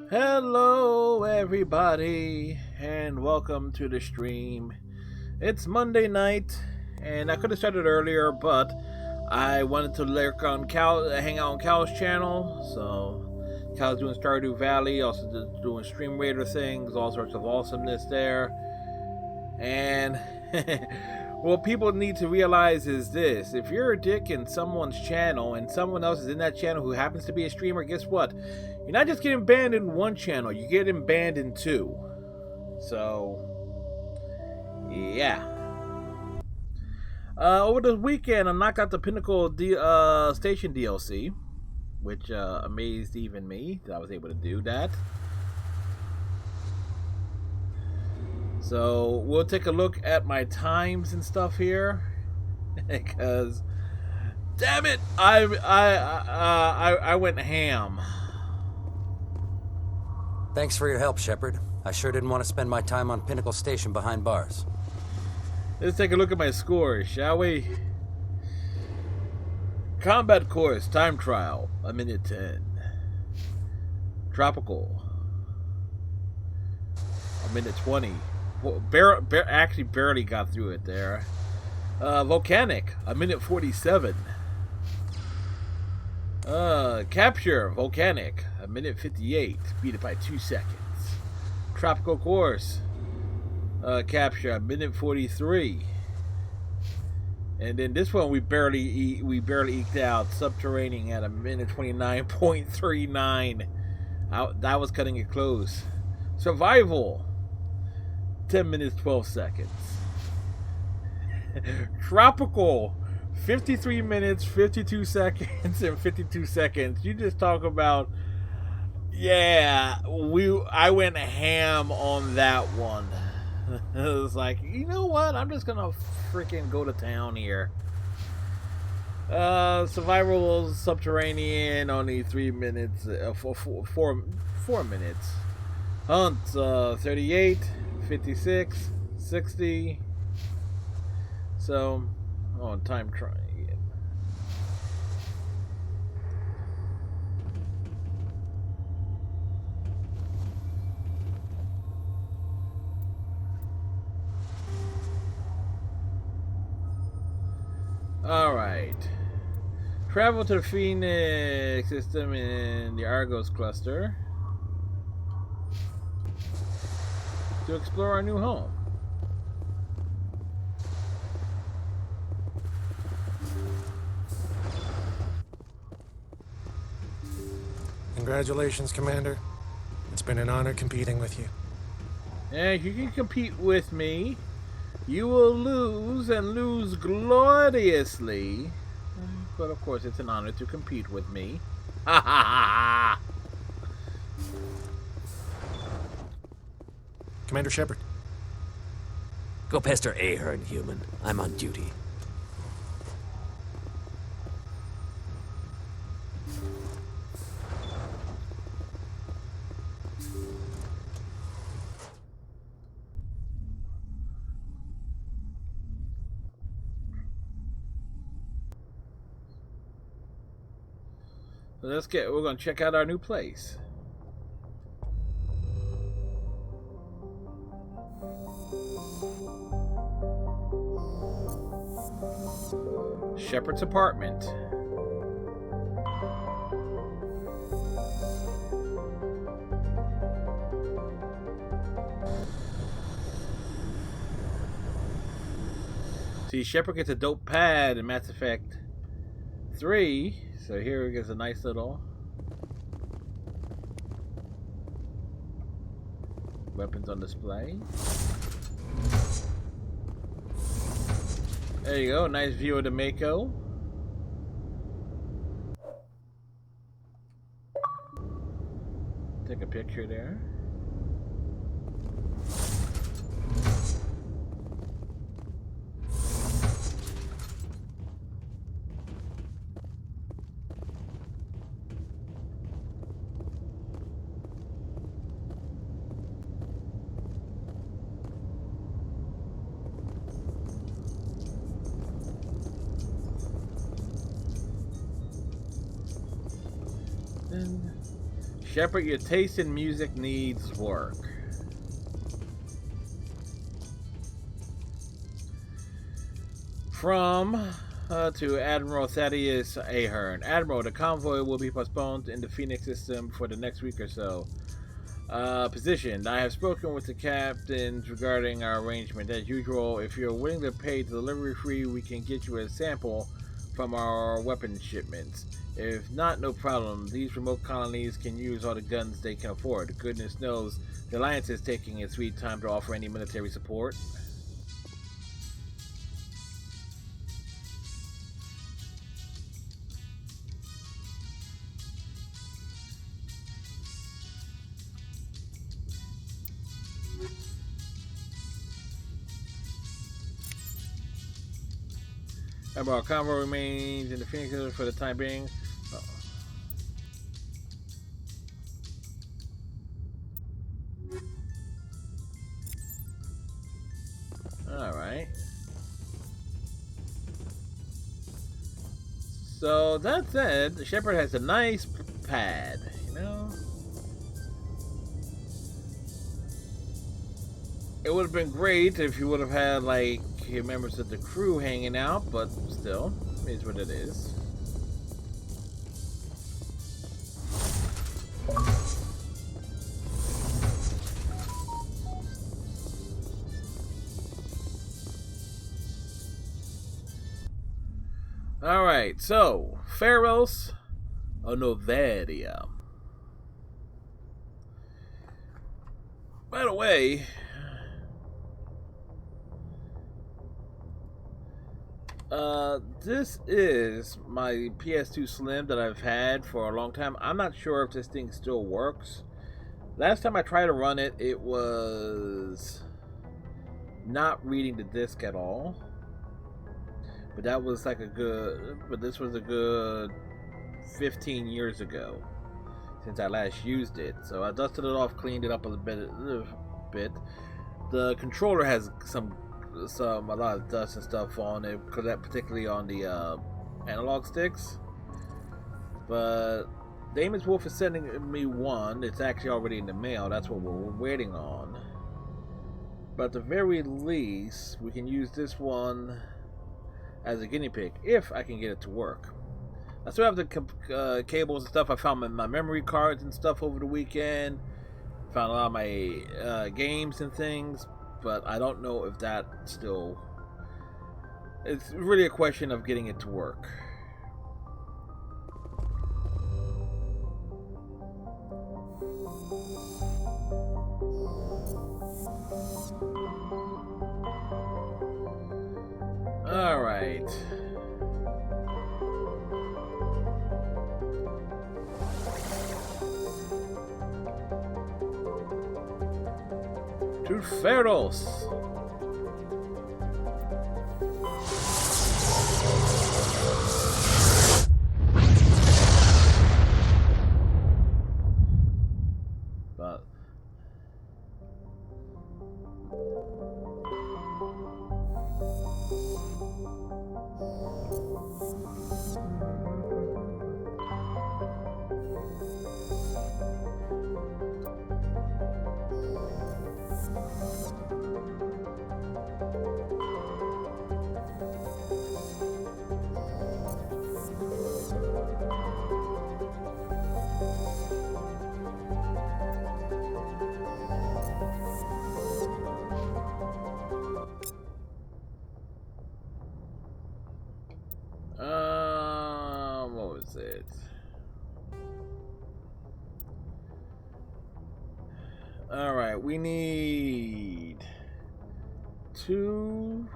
Hello, everybody, and welcome to the stream. It's Monday night, and I could have started earlier, but I wanted to lurk on hang out on Cal's channel. So Cal's doing Stardew Valley, also doing Stream Raider things, all sorts of awesomeness there. And what people need to realize is this: if you're a dick in someone's channel and someone else is in that channel who happens to be a streamer, guess what? You're not just getting banned in one channel, you're getting banned in two. So, yeah. Over the weekend, I knocked out the Pinnacle Station DLC, which amazed even me that I was able to do that. So we'll take a look at my times and stuff here, because damn it, I went ham. Thanks for your help, Shepard. I sure didn't want to spend my time on Pinnacle Station behind bars. Let's take a look at my scores, shall we? Combat course, time trial, 1:10. Tropical, 1:20. Actually barely got through it there. Volcanic, 1:47. Capture, Volcanic, 1:58. Beat it by 2 seconds. Tropical course, capture, 1:43. And then this one we barely eked out. Subterranean at 1:29.39. That was cutting it close. Survival, 10 minutes 12 seconds. Tropical, 53 minutes 52 seconds and 52 seconds. You just talk about, yeah, I went ham on that one. It was like, you know what? I'm just gonna freaking go to town here. Survival subterranean, only 3 minutes, 4 minutes. Hunt, 38, 56, 60. So, time trying again. Alright. Travel to the Phoenix system in the Argos cluster to explore our new home. Congratulations, Commander. It's been an honor competing with you. And if you can compete with me, you will lose, and lose gloriously. But of course, it's an honor to compete with me. Ha ha ha! Commander Shepard. Go pester Ahern, human. I'm on duty. We're gonna check out our new place. Shepard's apartment. See, Shepard gets a dope pad in Mass Effect 3. So here he gets a nice little weapons on display. There you go, nice view of the Mako. Take a picture there. Shepard, your taste in music needs work. From to Admiral Thaddeus Ahern. Admiral, the convoy will be postponed in the Phoenix system for the next week or so. Position. I have spoken with the captains regarding our arrangement. As usual, if you're willing to pay delivery fee, we can get you a sample from our weapons shipments. If not, no problem. These remote colonies can use all the guns they can afford. Goodness knows, the Alliance is taking its sweet time to offer any military support. Remember, our convoy remains in the Phoenix for the time being. Alright. So, that said, Shepard has a nice pad, you know? It would have been great if you would have had, like, members of the crew hanging out, but still, it is what it is. Alright, so, Pharos Novaria. By the way, this is my PS2 Slim that I've had for a long time. I'm not sure if this thing still works. Last time I tried to run it, it was not reading the disc at all. But that was like this was a good 15 years ago since I last used it. So I dusted it off, cleaned it up a bit. The controller has a lot of dust and stuff on it, particularly on the analog sticks. But Damon's Wolf is sending me one. It's actually already in the mail. That's what we're waiting on. But at the very least, we can use this one as a guinea pig if I can get it to work. I still have the cables and stuff. I found my memory cards and stuff over the weekend. Found a lot of my games and things. But I don't know if that still... It's really a question of getting it to work. Alright. To Pharos. But what was it? Alright, we need 2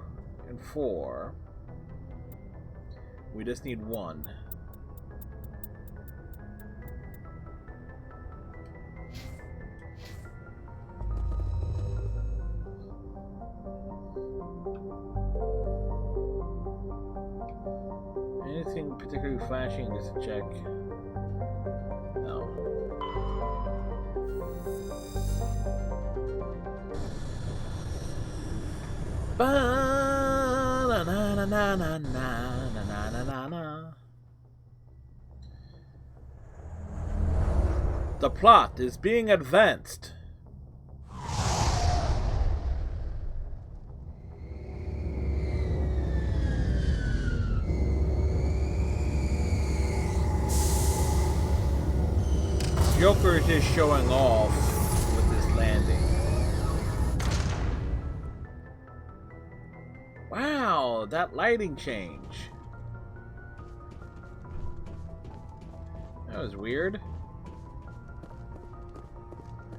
and 4. We just need 1. Anything particularly flashing, just to check. No. Ba-na-na-na-na-na-na-na-na-na. The plot is being advanced. Joker is just showing off with this landing. Wow, that lighting change. That was weird.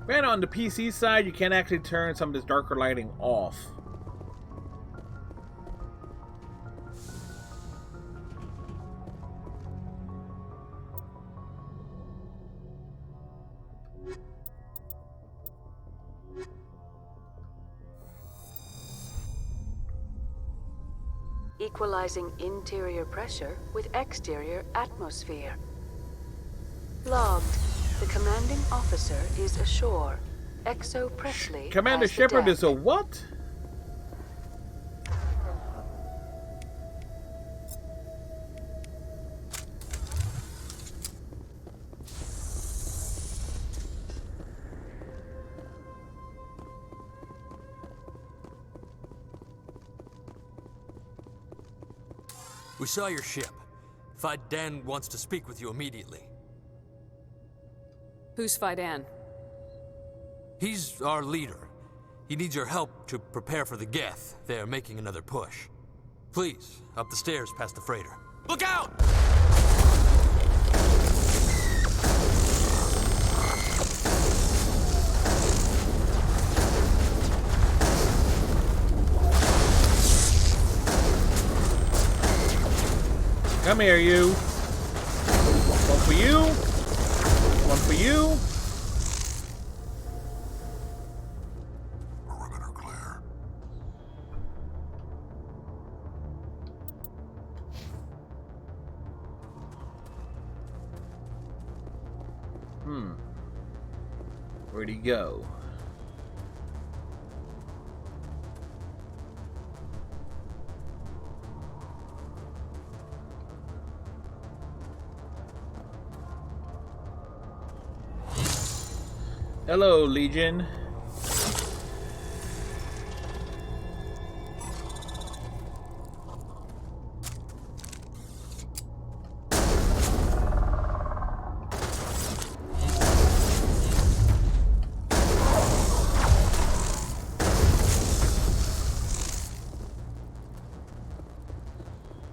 Man, on the PC side, you can actually turn some of this darker lighting off. Equalizing interior pressure with exterior atmosphere. Logged. The commanding officer is ashore. Exo Presley. Commander Shepard is a what? We saw your ship. Faidan wants to speak with you immediately. Who's Faidan? He's our leader. He needs your help to prepare for the Geth. They're making another push. Please, up the stairs past the freighter. Look out! Come here, you. One for you. One for you. Perimeter clear. Where'd he go? Hello, Legion.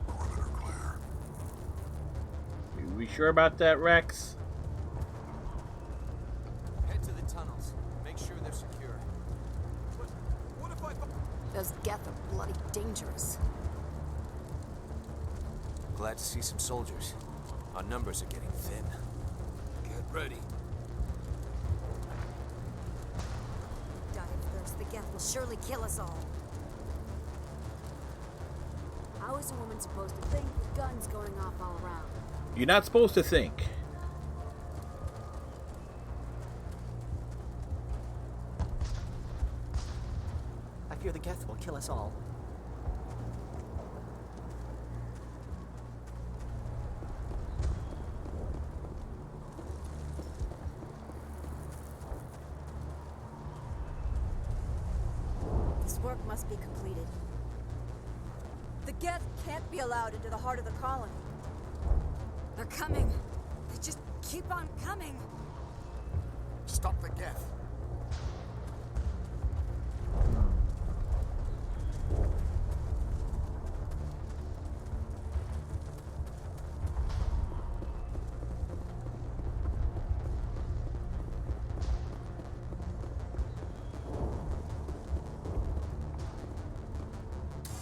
Perimeter clear. Are we sure about that, Rex? Head to the tunnels. Make sure they're secure. What if I... Those Geth are bloody dangerous. Glad to see some soldiers. Our numbers are getting thin. Get ready. Die of thirst. The Geth will surely kill us all. How is a woman supposed to think with guns going off all around? You're not supposed to think. I fear the Geth will kill us all. This work must be completed. The Geth can't be allowed into the heart of the colony. They're coming. They just keep on coming. Stop the Geth.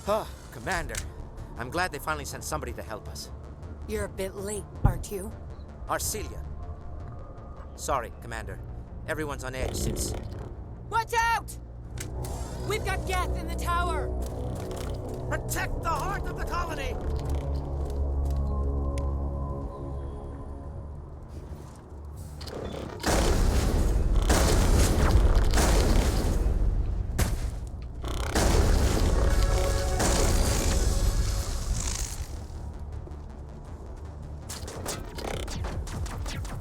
Oh, Commander. I'm glad they finally sent somebody to help us. You're a bit late, aren't you? Arcelia. Sorry, Commander. Everyone's on edge since... Watch out! We've got Geth in the tower! Protect the heart of the colony!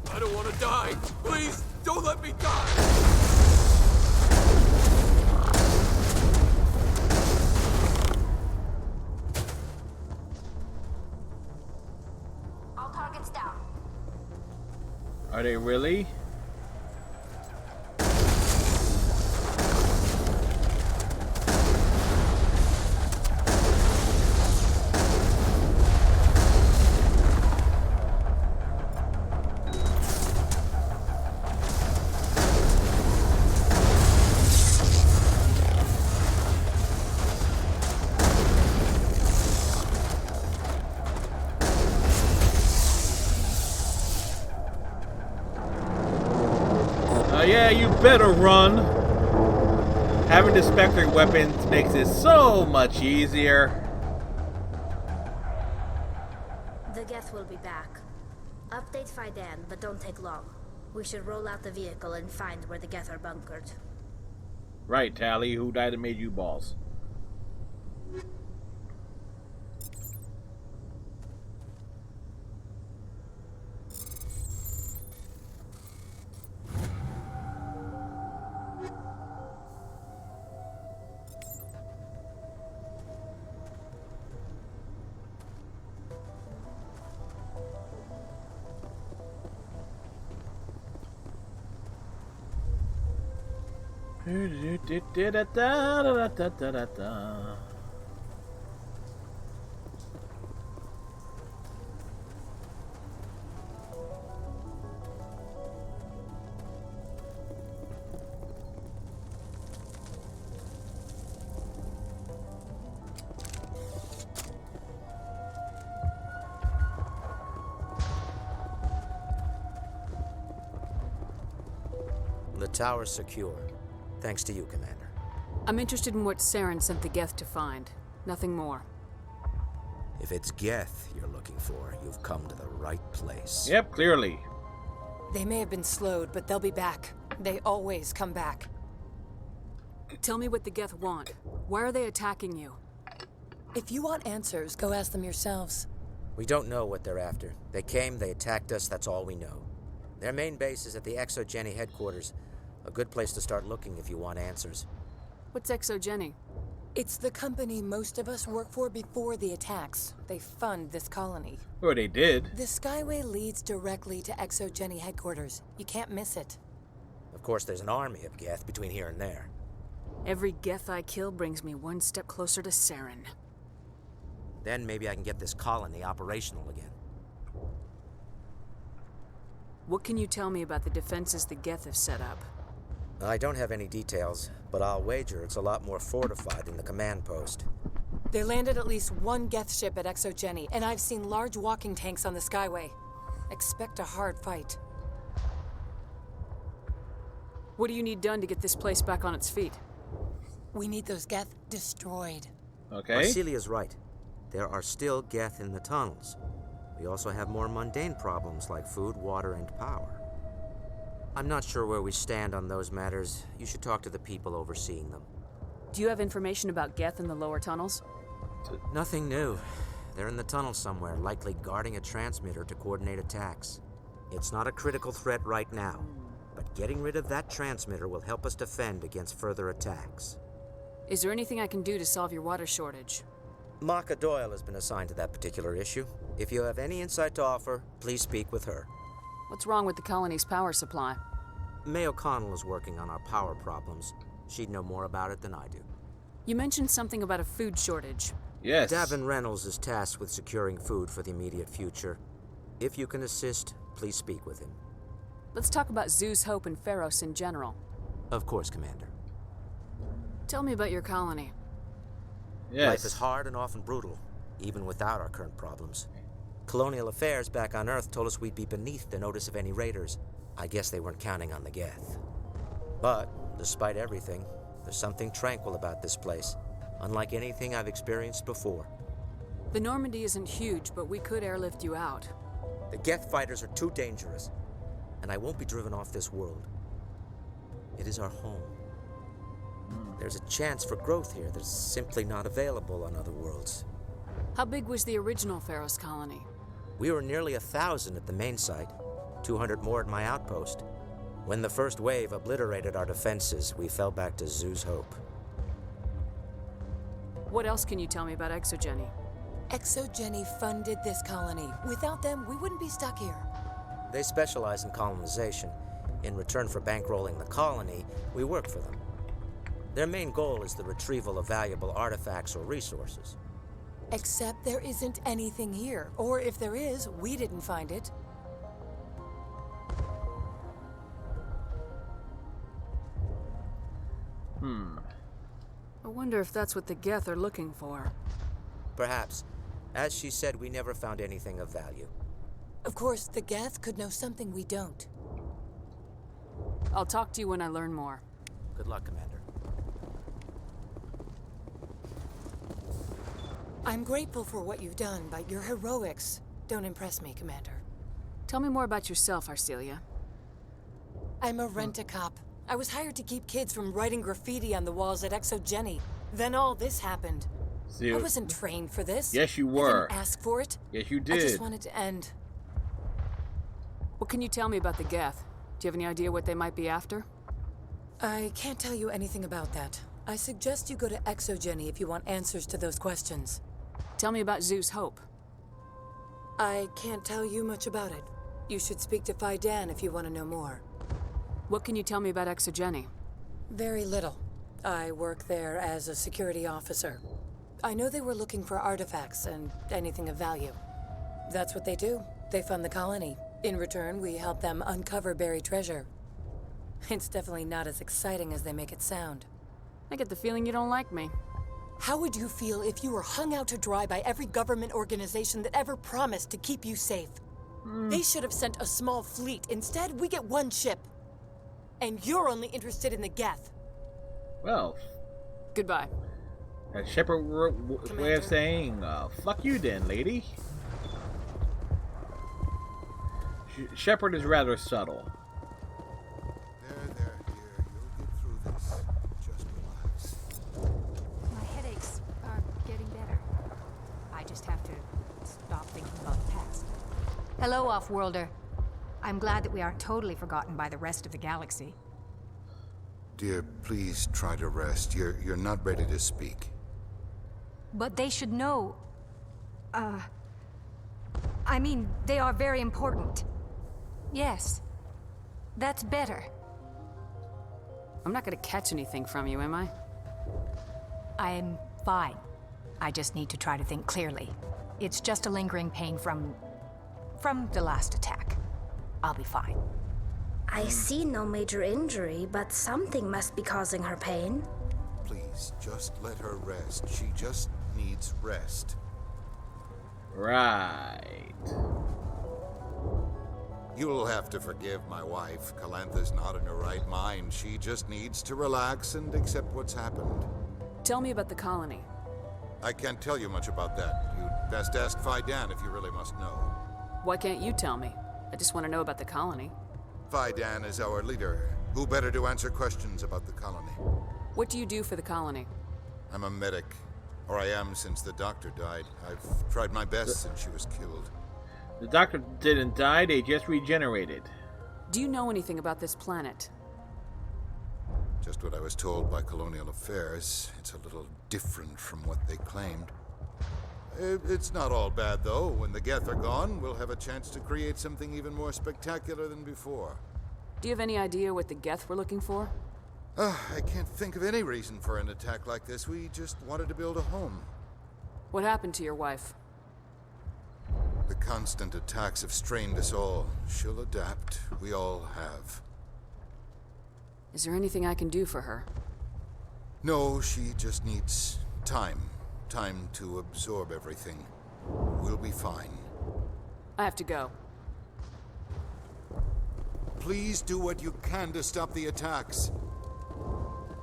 I don't want to die. Please, don't let me die! All targets down. Are they really? Yeah, you better run. Having the Spectre weapons makes it so much easier. The Geth will be back. Update Fiden, but don't take long. We should roll out the vehicle and find where the Geth are bunkered. Right, Tally, who died and made you balls? The tower's secure. Thanks to you, Commander. I'm interested in what Saren sent the Geth to find. Nothing more. If it's Geth you're looking for, you've come to the right place. Yep, clearly. They may have been slowed, but they'll be back. They always come back. Tell me what the Geth want. Why are they attacking you? If you want answers, go ask them yourselves. We don't know what they're after. They came, they attacked us, that's all we know. Their main base is at the ExoGeni headquarters. A good place to start looking if you want answers. What's ExoGeni? It's the company most of us work for before the attacks. They fund this colony. Or they did. The Skyway leads directly to ExoGeni headquarters. You can't miss it. Of course, there's an army of Geth between here and there. Every Geth I kill brings me one step closer to Saren. Then maybe I can get this colony operational again. What can you tell me about the defenses the Geth have set up? I don't have any details, but I'll wager it's a lot more fortified than the command post. They landed at least one Geth ship at ExoGeni, and I've seen large walking tanks on the Skyway. Expect a hard fight. What do you need done to get this place back on its feet? We need those Geth destroyed. Okay. Marcelia's right. There are still Geth in the tunnels. We also have more mundane problems like food, water, and power. I'm not sure where we stand on those matters. You should talk to the people overseeing them. Do you have information about Geth in the lower tunnels? Nothing new. They're in the tunnel somewhere, likely guarding a transmitter to coordinate attacks. It's not a critical threat right now, but getting rid of that transmitter will help us defend against further attacks. Is there anything I can do to solve your water shortage? Maka Doyle has been assigned to that particular issue. If you have any insight to offer, please speak with her. What's wrong with the colony's power supply? May O'Connell is working on our power problems. She'd know more about it than I do. You mentioned something about a food shortage. Yes. Davin Reynolds is tasked with securing food for the immediate future. If you can assist, please speak with him. Let's talk about Zeus, Hope, and Pharos in general. Of course, Commander. Tell me about your colony. Yes. Life is hard and often brutal, even without our current problems. Colonial affairs back on Earth told us we'd be beneath the notice of any raiders. I guess they weren't counting on the Geth. But, despite everything, there's something tranquil about this place, unlike anything I've experienced before. The Normandy isn't huge, but we could airlift you out. The Geth fighters are too dangerous, and I won't be driven off this world. It is our home. There's a chance for growth here that's simply not available on other worlds. How big was the original Pharos colony? We were nearly 1,000 at the main site, 200 more at my outpost. When the first wave obliterated our defenses, we fell back to Zoo's Hope. What else can you tell me about Exogeny? Exogeny funded this colony. Without them, we wouldn't be stuck here. They specialize in colonization. In return for bankrolling the colony, we work for them. Their main goal is the retrieval of valuable artifacts or resources. Except there isn't anything here. Or if there is, we didn't find it. I wonder if that's what the Geth are looking for. Perhaps. As she said, we never found anything of value. Of course, the Geth could know something we don't. I'll talk to you when I learn more. Good luck, Commander. I'm grateful for what you've done, but your heroics don't impress me, Commander. Tell me more about yourself, Arcelia. I'm a rent-a-cop. I was hired to keep kids from writing graffiti on the walls at Exogeny. Then all this happened. See, I wasn't trained for this. Yes, you I were. didn't ask for it. Yes, you did. I just wanted to end. What can you tell me about the Geth? Do you have any idea what they might be after? I can't tell you anything about that. I suggest you go to Exogeny if you want answers to those questions. Tell me about Zeus Hope. I can't tell you much about it. You should speak to Phi Dan if you want to know more. What can you tell me about Exogeny? Very little. I work there as a security officer. I know they were looking for artifacts and anything of value. That's what they do. They fund the colony. In return, we help them uncover buried treasure. It's definitely not as exciting as they make it sound. I get the feeling you don't like me. How would you feel if you were hung out to dry by every government organization that ever promised to keep you safe? They should have sent a small fleet. Instead, we get one ship. And you're only interested in the Geth. Well, Goodbye. a Shepard way of saying, fuck you then, lady. Shepard is rather subtle. There, dear. You'll get through this. Just relax. My headaches are getting better. I just have to stop thinking about the past. Hello, Off-Worlder. I'm glad that we aren't totally forgotten by the rest of the galaxy. Dear, please try to rest. You're not ready to speak. But they should know... I mean, they are very important. Yes. That's better. I'm not gonna catch anything from you, am I? I'm fine. I just need to try to think clearly. It's just a lingering pain from the last attack. I'll be fine. I see no major injury, but something must be causing her pain. Please, just let her rest. She just needs rest. Right. You'll have to forgive my wife. Calantha's not in her right mind. She just needs to relax and accept what's happened. Tell me about the colony. I can't tell you much about that. You'd best ask Phi Dan if you really must know. Why can't you tell me? I just want to know about the colony. Phi Dan is our leader. Who better to answer questions about the colony? What do you do for the colony? I'm a medic. Or I am since the doctor died. I've tried my best since she was killed. The doctor didn't die, they just regenerated. Do you know anything about this planet? Just what I was told by Colonial Affairs. It's a little different from what they claimed. It's not all bad, though. When the Geth are gone, we'll have a chance to create something even more spectacular than before. Do you have any idea what the Geth were looking for? I can't think of any reason for an attack like this. We just wanted to build a home. What happened to your wife? The constant attacks have strained us all. She'll adapt. We all have. Is there anything I can do for her? No, she just needs time. Time to absorb everything. We'll be fine. I have to go. Please do what you can to stop the attacks.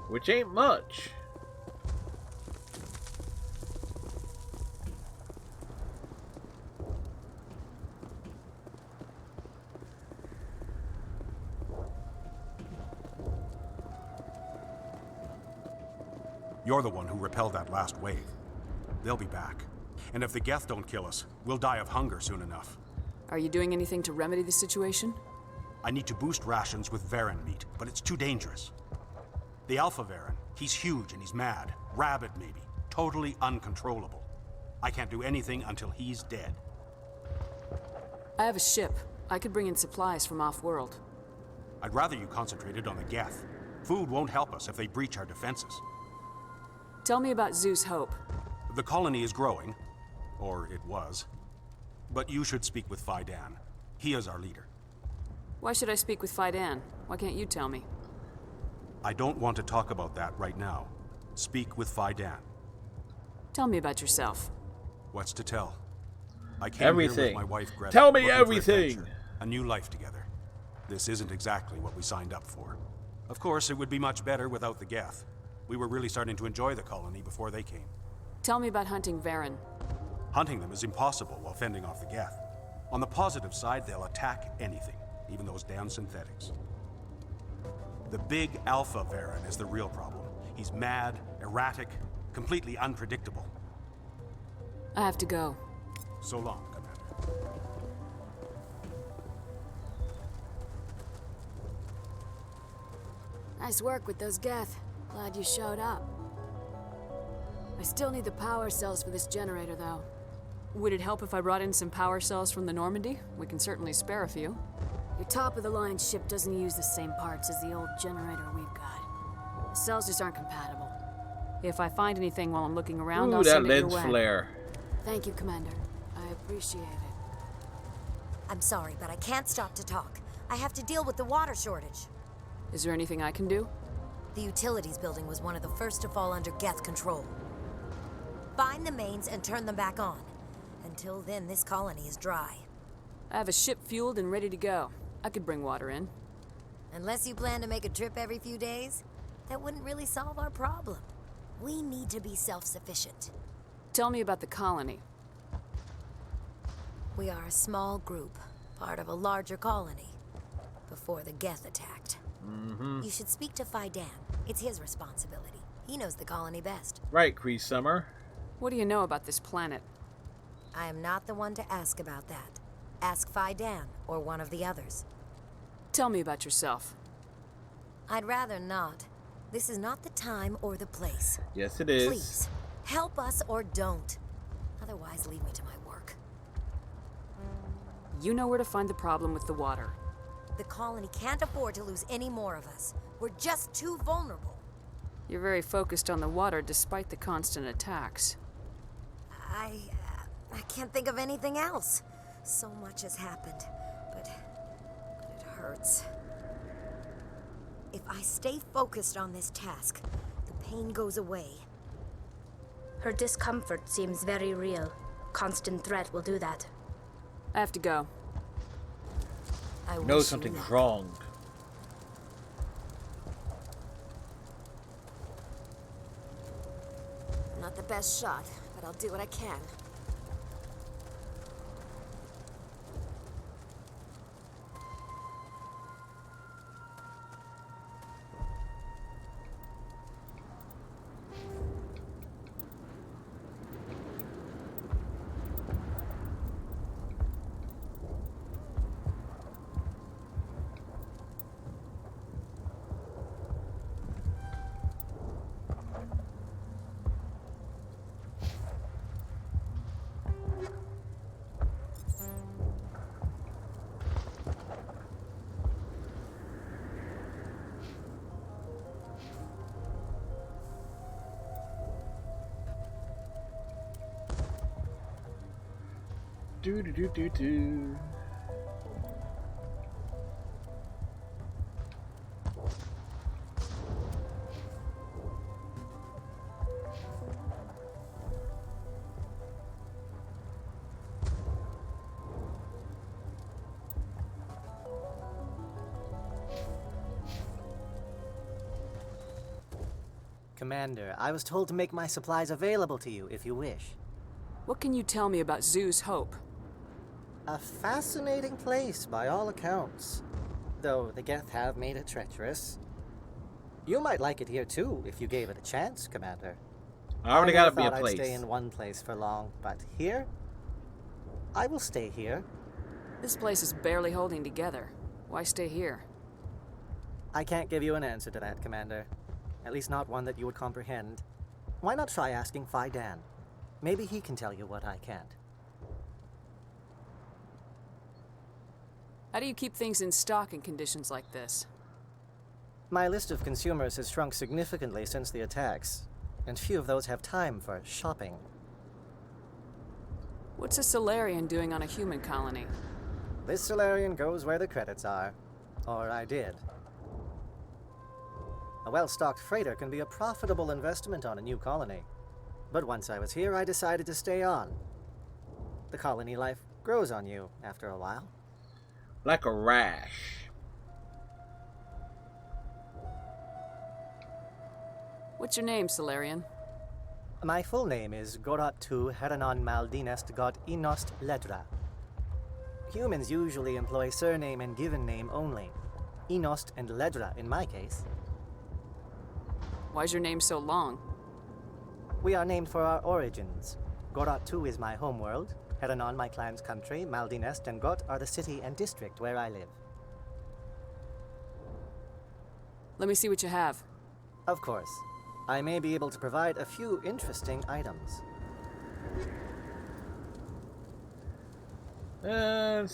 Which ain't much. You're the one who repelled that last wave. They'll be back. And if the Geth don't kill us, we'll die of hunger soon enough. Are you doing anything to remedy the situation? I need to boost rations with Varen meat, but it's too dangerous. The Alpha Varen, he's huge and he's mad. Rabid, maybe. Totally uncontrollable. I can't do anything until he's dead. I have a ship. I could bring in supplies from off-world. I'd rather you concentrated on the Geth. Food won't help us if they breach our defenses. Tell me about Zeus Hope. The colony is growing. Or it was. But you should speak with Faidan. He is our leader. Why should I speak with Faidan? Why can't you tell me? I don't want to talk about that right now. Speak with Faidan. Tell me about yourself. What's to tell? I came here with my wife Greta. Tell me looking for everything. adventure, a new life together. This isn't exactly what we signed up for. Of course, it would be much better without the Geth. We were really starting to enjoy the colony before they came. Tell me about hunting Varen. Hunting them is impossible while fending off the Geth. On the positive side, they'll attack anything, even those damn synthetics. The big Alpha Varen is the real problem. He's mad, erratic, completely unpredictable. I have to go. So long, Commander. Nice work with those Geth. Glad you showed up. I still need the power cells for this generator, though. Would it help if I brought in some power cells from the Normandy? We can certainly spare a few. Your top-of-the-line ship doesn't use the same parts as the old generator we've got. The cells just aren't compatible. If I find anything while I'm looking around, Ooh, I'll that send it your lens way. flare. Thank you, Commander. I appreciate it. I'm sorry, but I can't stop to talk. I have to deal with the water shortage. Is there anything I can do? The utilities building was one of the first to fall under Geth control. Find the mains and turn them back on. Until then, this colony is dry. I have a ship fueled and ready to go. I could bring water in. Unless you plan to make a trip every few days, that wouldn't really solve our problem. We need to be self-sufficient. Tell me about the colony. We are a small group, part of a larger colony, before the Geth attacked. You should speak to Faidan. It's his responsibility. He knows the colony best. Right, Cree Summer. What do you know about this planet? I am not the one to ask about that. Ask Faidan or one of the others. Tell me about yourself. I'd rather not. This is not the time or the place. Yes, it is. Please, help us or don't. Otherwise, leave me to my work. You know where to find the problem with the water. The colony can't afford to lose any more of us. We're just too vulnerable. You're very focused on the water despite the constant attacks. I can't think of anything else. So much has happened, but it hurts. If I stay focused on this task, the pain goes away. Her discomfort seems very real. Constant threat will do that. I have to go. I know wish something's you luck. wrong. Not the best shot, but I'll do what I can. Do. Commander, I was told to make my supplies available to you if you wish. What can you tell me about Zeus Hope? A fascinating place by all accounts, though the Geth have made it treacherous. You might like it here too if you gave it a chance, Commander. I already never gotta be a thought place. I'd stay in one place for long, but here, I will stay here. This place is barely holding together. Why stay here? I can't give you an answer to that, Commander. At least not one that you would comprehend. Why not try asking Phi Dan? Maybe he can tell you what I can't. How do you keep things in stock in conditions like this? My list of consumers has shrunk significantly since the attacks, and few of those have time for shopping. What's a Solarian doing on a human colony? This Solarian goes where the credits are. Or I did. A well-stocked freighter can be a profitable investment on a new colony. But once I was here, I decided to stay on. The colony life grows on you after a while. Like a rash. What's your name, Solarian? My full name is Goratu Heranon Maldinest God Inost Ledra. Humans usually employ surname and given name only. Inost and Ledra in my case. Why's your name so long? We are named for our origins. Goratu is my homeworld, Heranon my clan's country, Maldinest and Got are the city and district where I live. Let me see what you have. Of course. I may be able to provide a few interesting items. A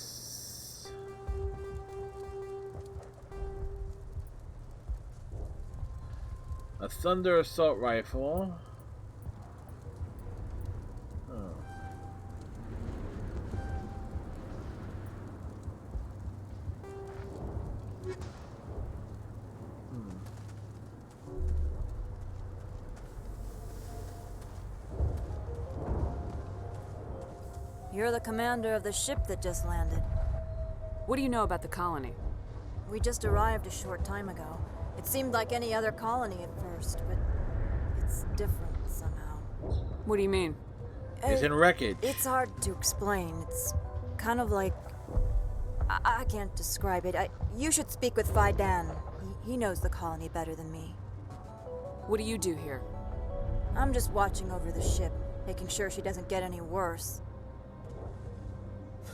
Thunder Assault Rifle. You're the commander of the ship that just landed. What do you know about the colony? We just arrived a short time ago. It seemed like any other colony at first, but it's different somehow. What do you mean? It's in wreckage. It's hard to explain. It's kind of like... I can't describe it. You should speak with Phi Dan. He knows the colony better than me. What do you do here? I'm just watching over the ship, making sure she doesn't get any worse.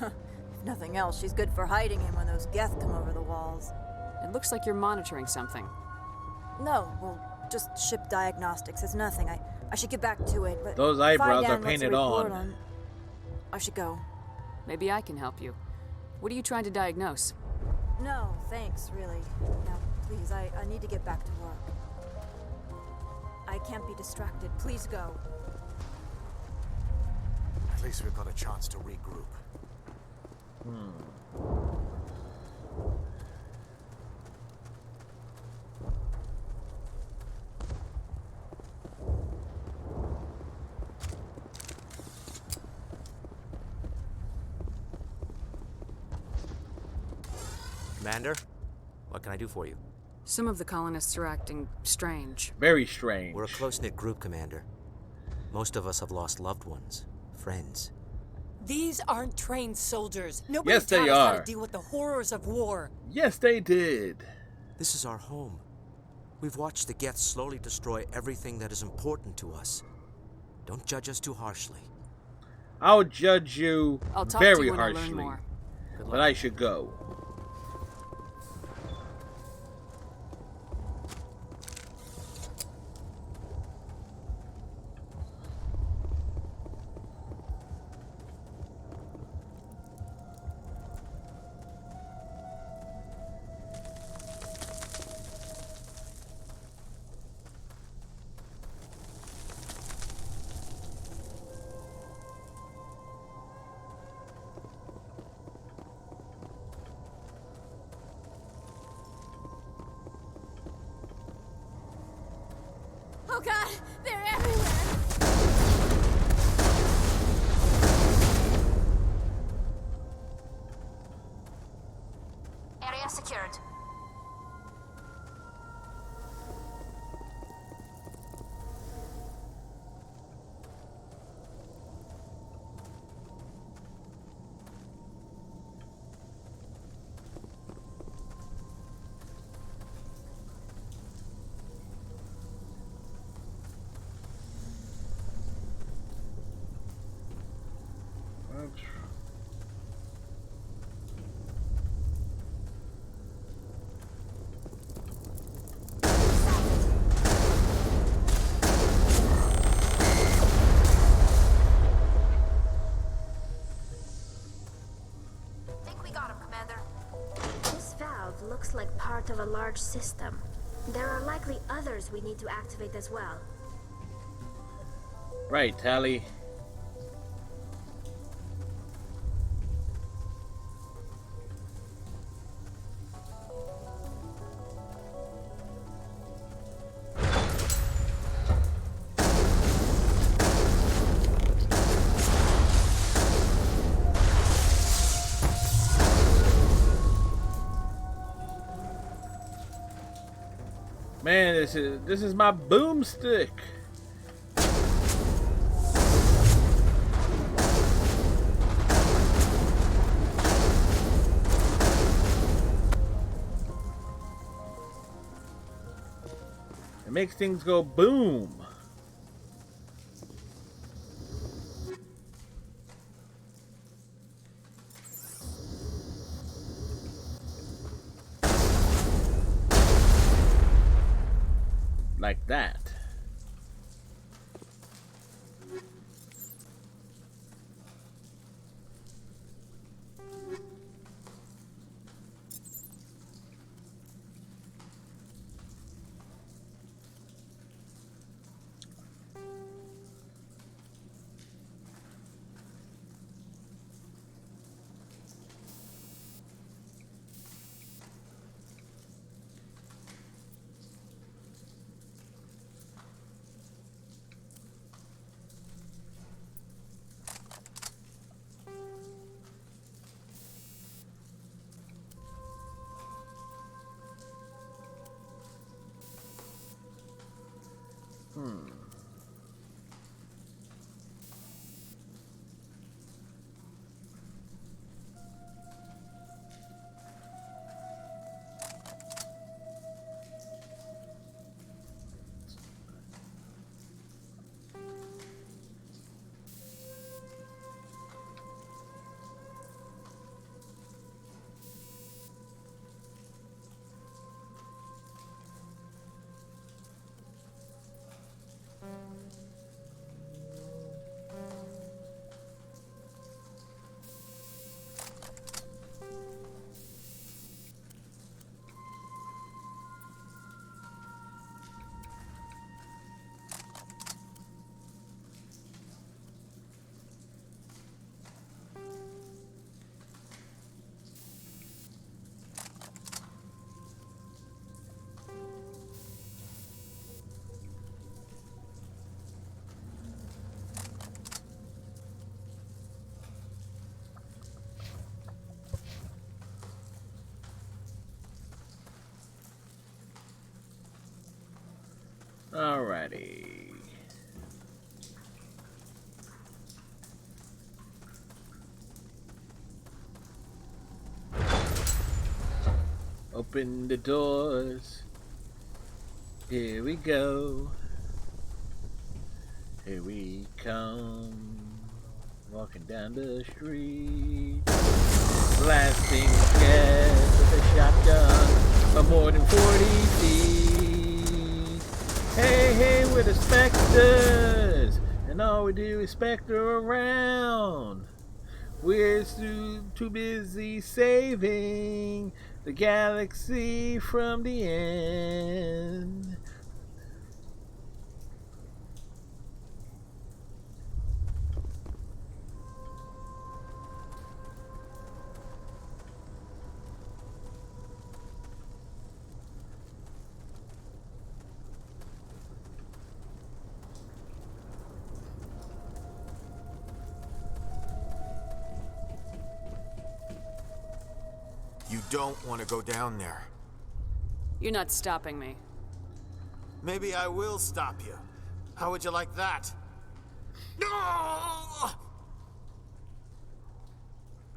If nothing else, she's good for hiding him when those Geth come over the walls. It looks like you're monitoring something. No, well, just ship diagnostics. It's nothing. I should get back to it, but... Those eyebrows Phi are Dan wants a painted report on. I should go. Maybe I can help you. What are you trying to diagnose? No, thanks, really. Now, please, I need to get back to work. I can't be distracted. Please go. At least we've got a chance to regroup. Commander, what can I do for you? Some of the colonists are acting strange. Very strange. We're a close-knit group, Commander. Most of us have lost loved ones, friends. These aren't trained soldiers. Nobody Yes, they taught us how are. to deal with the horrors of war. Yes, they did. This is our home. We've watched the Geth slowly destroy everything that is important to us. Don't judge us too harshly. I'll judge you I'll talk to very you when I learn harshly. more. But I should go. Oh god, they're everywhere! Area secured. large system. There are likely others we need to activate as well. Right, Tally. Man, this is my boomstick. It makes things go boom. Like that. Alrighty. Open the doors. Here we go. Here we come. Walking down the street. Blasting gas with a shotgun for more than 40 feet. Hey, hey, we're the Spectres, and all we do is specter around. We're too busy saving the galaxy from the end. You don't want to go down there. You're not stopping me. Maybe I will stop you. How would you like that? No!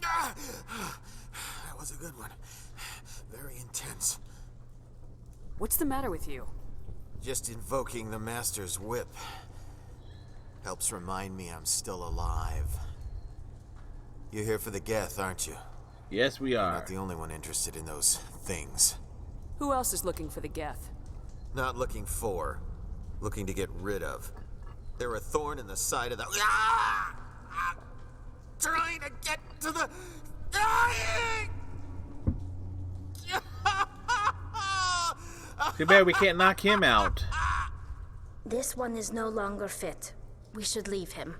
That was a good one. Very intense. What's the matter with you? Just invoking the Master's whip helps remind me I'm still alive. You're here for the Geth, aren't you? Yes, we are. Not the only one interested in those things. Who else is looking for the Geth? Not looking for, looking to get rid of. They're a thorn in the side of the... Ah! Ah! Trying to get to the... Dying! Too bad we can't knock him out. This one is no longer fit. We should leave him.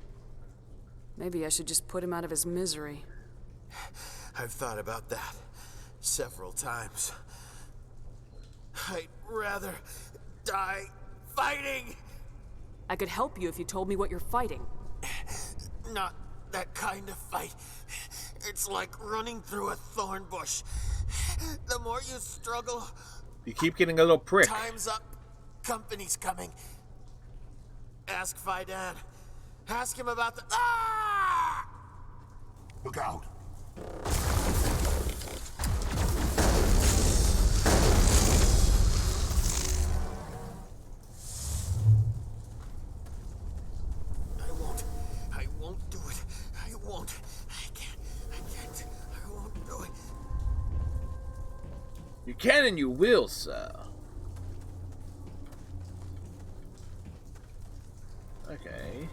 Maybe I should just put him out of his misery. I've thought about that several times. I'd rather die fighting. I could help you if you told me what you're fighting. Not that kind of fight. It's like running through a thorn bush. The more you struggle, you keep getting a little prick. Time's up. Company's coming. Ask Faidan. Ask him about the... Ah! Look out. I won't do it. I won't. I can't. I won't do it. You can and you will, sir. Okay.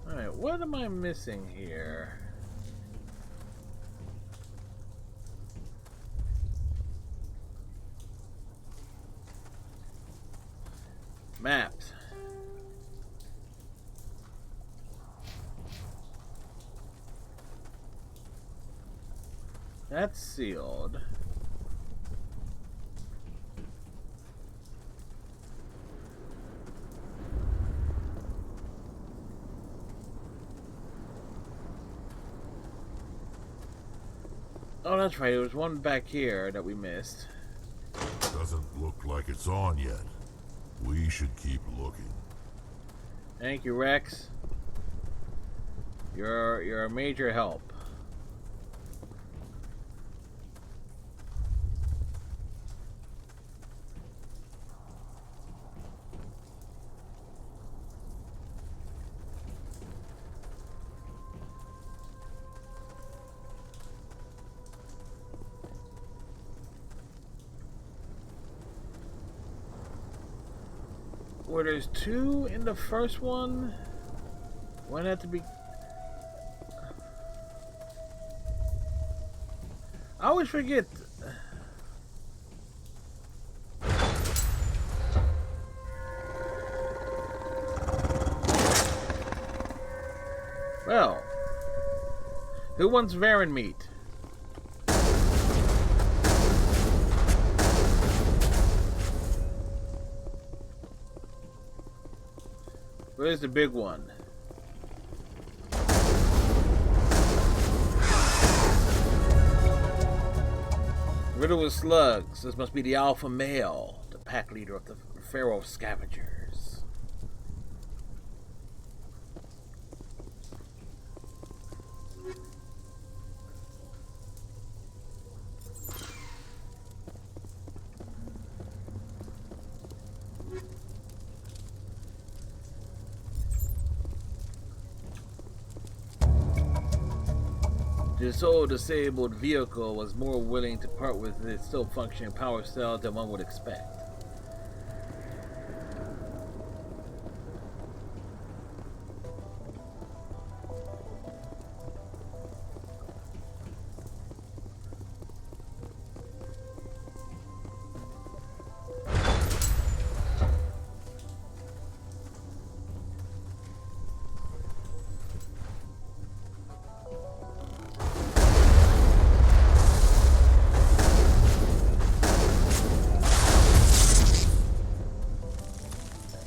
Alright, what am I missing here? Maps. That's sealed. Oh, that's right. There was one back here that we missed. Doesn't look like it's on yet. We should keep looking. Thank you, Rex. You're a major help. Where there's two in the first one, why not to be? I always forget. Well, who wants Varen meat? Where's the big one? Riddled with slugs. This must be the alpha male, the pack leader of the Pharaoh scavengers. This old disabled vehicle was more willing to part with its still functioning power cell than one would expect.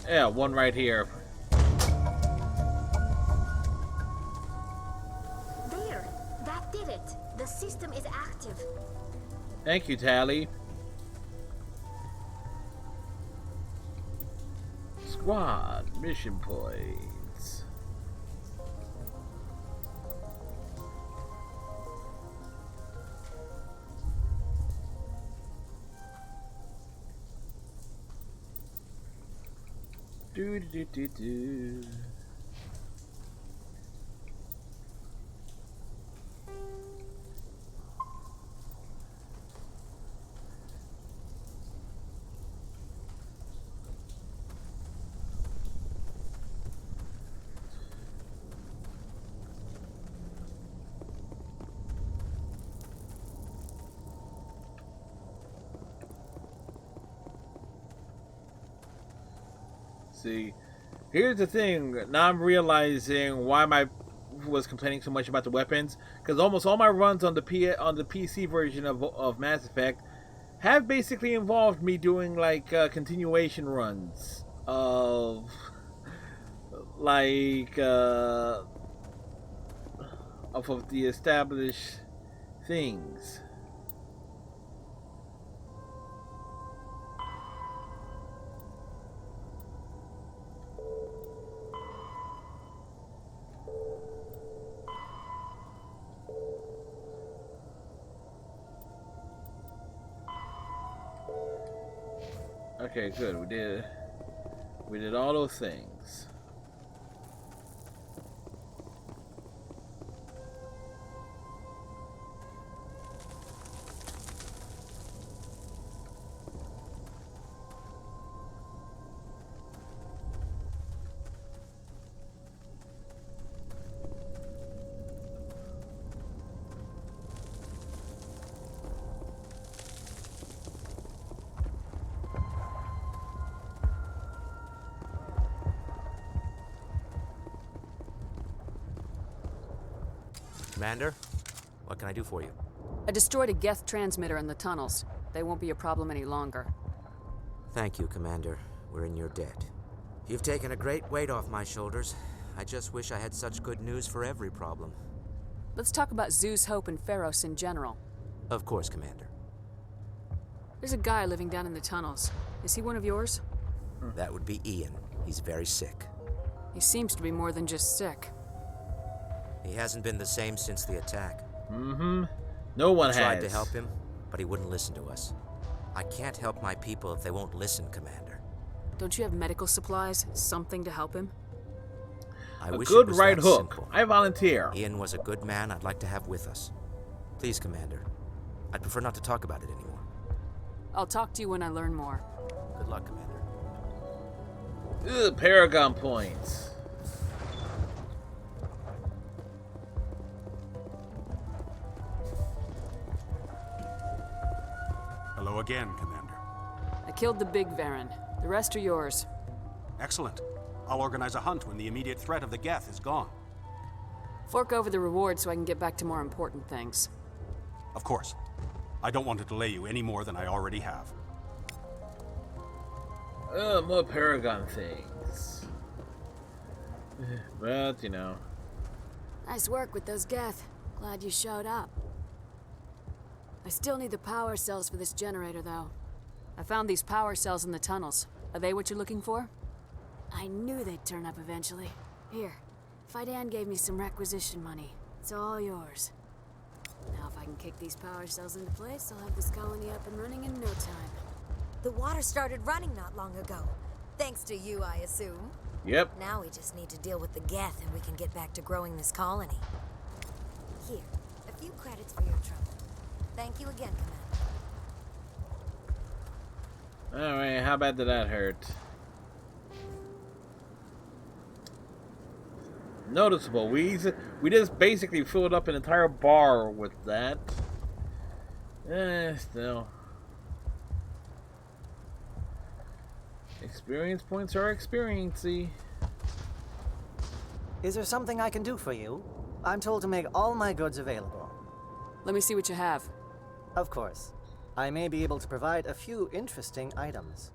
Yeah, one right here. There! That did it! The system is active. Thank you, Tally. Squad mission points. Do do do do. See, here's the thing. Now I'm realizing why my was complaining so much about the weapons, because almost all my runs on the PC version of Mass Effect have basically involved me doing like continuation runs of like of the established things. Okay, good. We did all those things. Commander, what can I do for you? I destroyed a Geth transmitter in the tunnels. They won't be a problem any longer. Thank you, Commander. We're in your debt. You've taken a great weight off my shoulders. I just wish I had such good news for every problem. Let's talk about Zeus, Hope, and Pharos in general. Of course, Commander. There's a guy living down in the tunnels. Is he one of yours? That would be Ian. He's very sick. He seems to be more than just sick. He hasn't been the same since the attack. Mm-hmm. No one has. I tried to help him, but he wouldn't listen to us. I can't help my people if they won't listen, Commander. Don't you have medical supplies? Something to help him? I wish good it was right that hook. simple. I volunteer. Ian was a good man I'd like to have with us. Please, Commander. I'd prefer not to talk about it anymore. I'll talk to you when I learn more. Good luck, Commander. Ugh, Paragon points. Hello again, Commander. I killed the big Varen. The rest are yours. Excellent. I'll organize a hunt when the immediate threat of the Geth is gone. Fork over the reward so I can get back to more important things. Of course. I don't want to delay you any more than I already have. More Paragon things. But, you know. Nice work with those Geth. Glad you showed up. I still need the power cells for this generator, though. I found these power cells in the tunnels. Are they what you're looking for? I knew they'd turn up eventually. Here, Fidan gave me some requisition money. It's all yours. Now if I can kick these power cells into place, I'll have this colony up and running in no time. The water started running not long ago. Thanks to you, I assume. Yep. Now we just need to deal with the Geth and we can get back to growing this colony. Here, a few credits for your trouble. Thank you again, Commander. Alright, how bad did that hurt? Noticeable. We just basically filled up an entire bar with that. Still. Experience points are experience-y. Is there something I can do for you? I'm told to make all my goods available. Let me see what you have. Of course. I may be able to provide a few interesting items.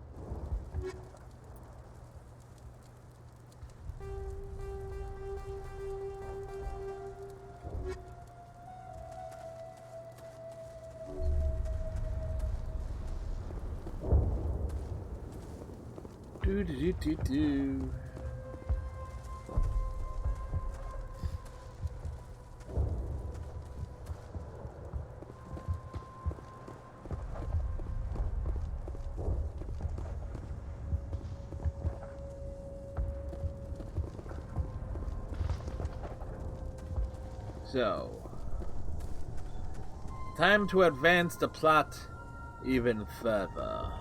Do. So, time to advance the plot even further.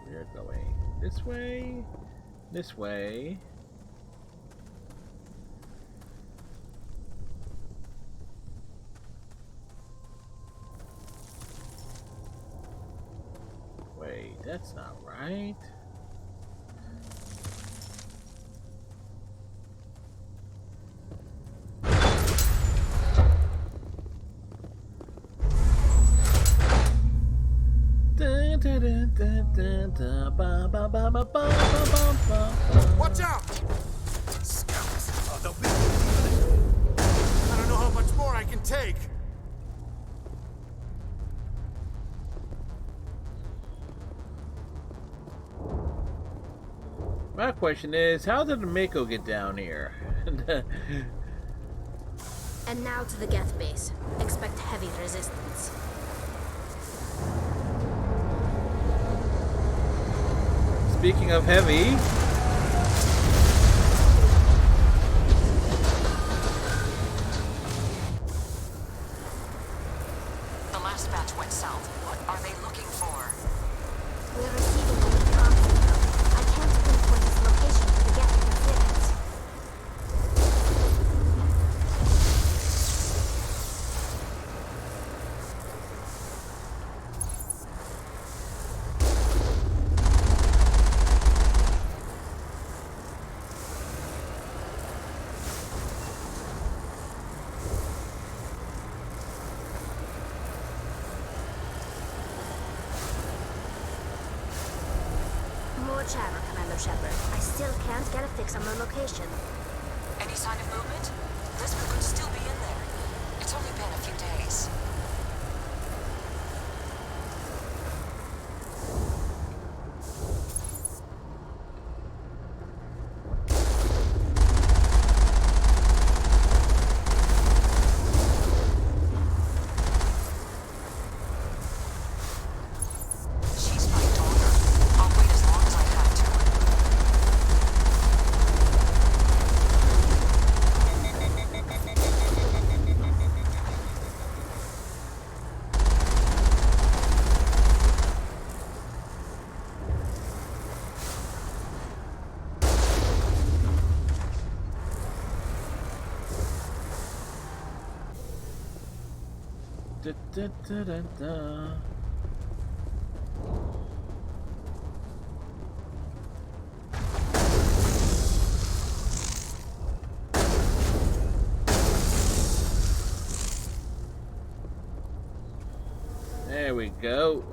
We're going this way, this way. Wait, that's not right. Watch out! Scouts. Oh, they'll be... I don't know how much more I can take. My question is, how did the Mako get down here? And now to the Geth base. Expect heavy resistance. Speaking of heavy, The last batch went south. What are they looking for? We're receiving a weak comm signal. I can't pinpoint its location for the Geth interference. More chatter, Commander Shepard. I still can't get a fix on the location. Any sign of movement? Lisbon could still be in there. It's only been a few days. She's my daughter. I'll wait as long as I have to. da, da, da, da, da. There we go.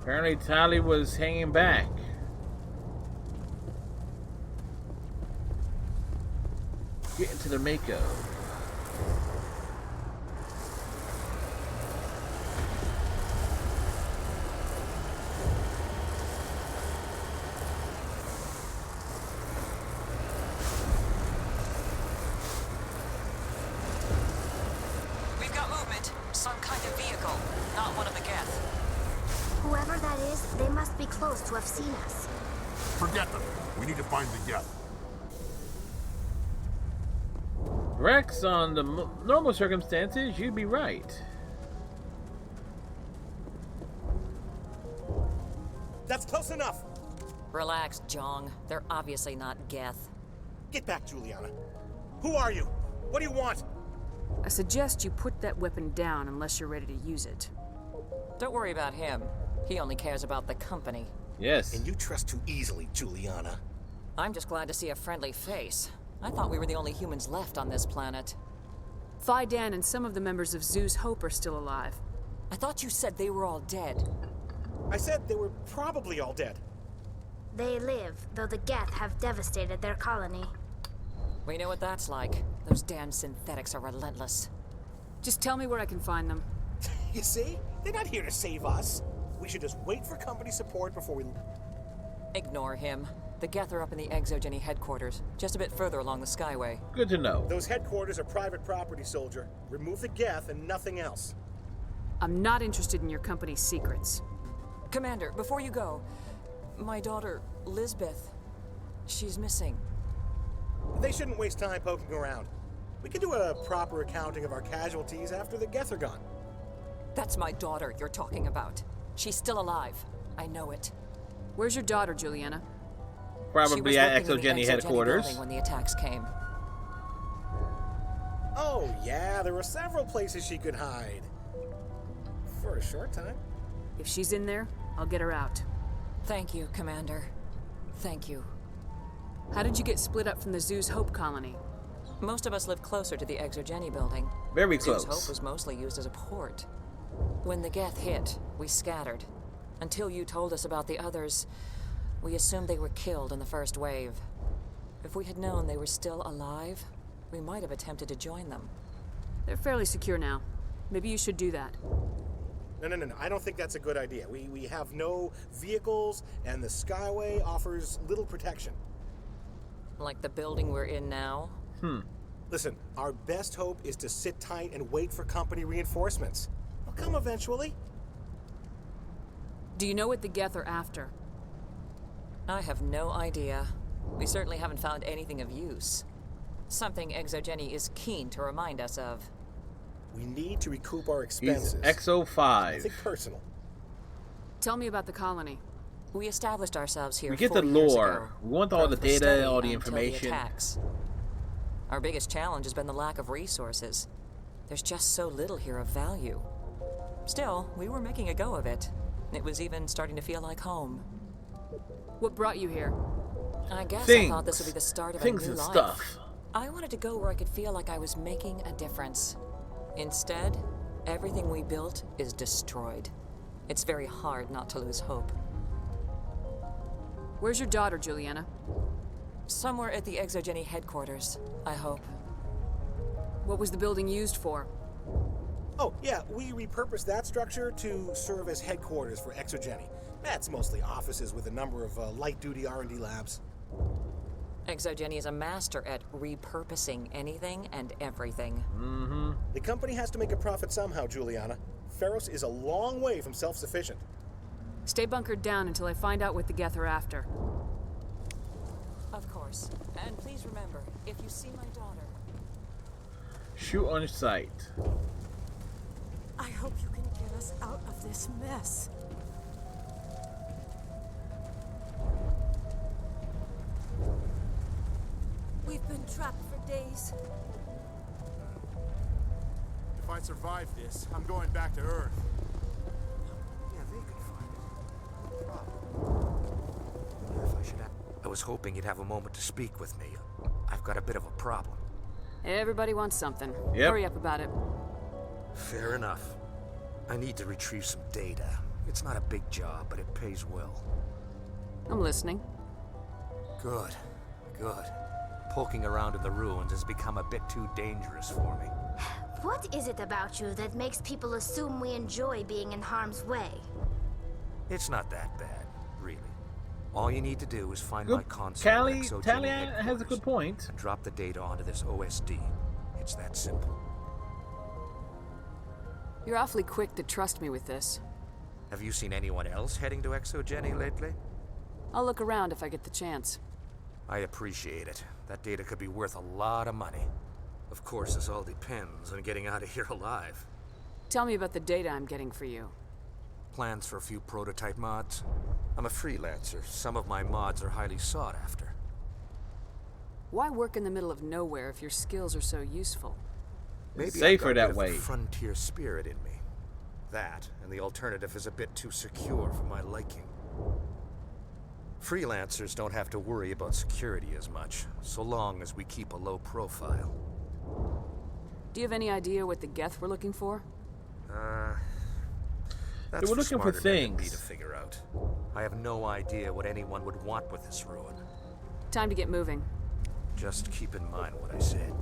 Apparently Tali was hanging back. Get into the Mako. We've got movement. Some kind of vehicle. Not one of the Geth. Whoever that is, they must be close to have seen us. Forget them. We need to find the Geth. Rex, on the normal circumstances, you'd be right. That's close enough. Relax, Jong. They're obviously not Geth. Get back, Juliana. Who are you? What do you want? I suggest you put that weapon down unless you're ready to use it. Don't worry about him. He only cares about the company. Yes. And you trust too easily, Juliana. I'm just glad to see a friendly face. I thought we were the only humans left on this planet. Phi-Dan and some of the members of Zoo's Hope are still alive. I thought you said they were all dead. I said they were probably all dead. They live, though the Geth have devastated their colony. We know what that's like. Those damn synthetics are relentless. Just tell me where I can find them. You see? They're not here to save us. We should just wait for company support before we... Ignore him. The Geth are up in the Exogeny headquarters, just a bit further along the Skyway. Good to know. Those headquarters are private property, soldier. Remove the Geth and nothing else. I'm not interested in your company's secrets. Commander, before you go, my daughter, Lisbeth, she's missing. They shouldn't waste time poking around. We can do a proper accounting of our casualties after the Geth are gone. That's my daughter you're talking about. She's still alive. I know it. Where's your daughter, Juliana? Probably at Exogeny headquarters. When the attacks came. Oh, yeah, there were several places she could hide. For a short time. If she's in there, I'll get her out. Thank you, Commander. Thank you. How did you get split up from the Zoo's Hope colony? Most of us live closer to the Exogeny building. Very Zeus close. Hope was mostly used as a port. When the Geth hit, we scattered. Until you told us about the others, we assumed they were killed in the first wave. If we had known they were still alive, we might have attempted to join them. They're fairly secure now. Maybe you should do that. No. I don't think that's a good idea. We have no vehicles, and the Skyway offers little protection. Like the building we're in now? Listen, our best hope is to sit tight and wait for company reinforcements. They'll come eventually. Do you know what the Geth are after? I have no idea. We certainly haven't found anything of use. Something Exogeny is keen to remind us of. We need to recoup our expenses. He's XO5. Nothing personal. Tell me about the colony. We established ourselves here. We get the 4 years lore. ago. We want all the For study data, all the until information. attacks. Our biggest challenge has been the lack of resources. There's just so little here of value. Still, we were making a go of it. It was even starting to feel like home. What brought you here? I guess Things. I thought this would be the start of a Things new and life. stuff. I wanted to go where I could feel like I was making a difference. Instead, everything we built is destroyed. It's very hard not to lose hope. Where's your daughter, Juliana? Somewhere at the Exogeny headquarters, I hope. What was the building used for? Oh, yeah, we repurposed that structure to serve as headquarters for Exogeny. That's mostly offices with a number of light-duty R&D labs. Exogeny is a master at repurposing anything and everything. The company has to make a profit somehow, Juliana. Feros is a long way from self-sufficient. Stay bunkered down until I find out what the Geth are after. Of course. And please remember, if you see my daughter... Shoot on sight. I hope you can get us out of this mess. We've been trapped for days. If I survive this, I'm going back to Earth. Yeah, they could find it. No problem. If I should have... I was hoping you'd have a moment to speak with me. I've got a bit of a problem. Everybody wants something. Yep. Hurry up about it. Fair enough. I need to retrieve some data. It's not a big job, but it pays well. I'm listening. Good. Poking around in the ruins has become a bit too dangerous for me. What is it about you that makes people assume we enjoy being in harm's way? It's not that bad, really. All you need to do is find Good. my console at Exogeny Talia has a headquarters good point. and drop the data onto this OSD. It's that simple. You're awfully quick to trust me with this. Have you seen anyone else heading to Exogeny lately? I'll look around if I get the chance. I appreciate it. That data could be worth a lot of money. Of course, this all depends on getting out of here alive. Tell me about the data I'm getting for you. Plans for a few prototype mods? I'm a freelancer. Some of my mods are highly sought after. Why work in the middle of nowhere if your skills are so useful? Maybe Safer I've got a that bit of way. the frontier spirit in me. That, and the alternative is a bit too secure for my liking. Freelancers don't have to worry about security as much, so long as we keep a low profile. Do you have any idea what the Geth were looking for? That's were looking for smarter men than me things. to figure out. I have no idea what anyone would want with this ruin. Time to get moving. Just keep in mind what I said.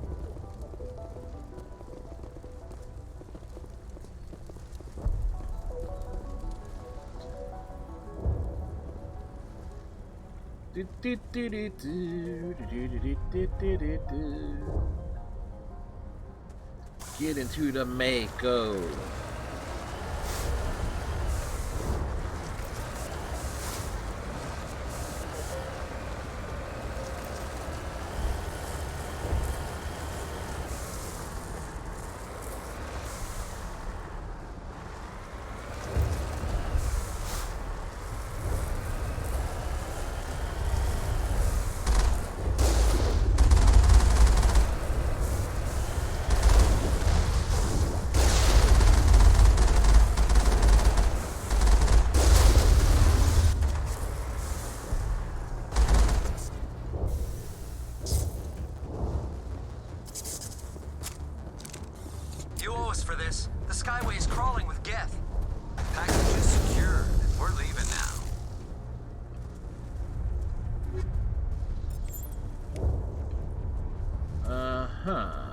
Get into the Mako. owe us for this. The Skyway is crawling with Geth. Package is secured. We're leaving now. Uh-huh.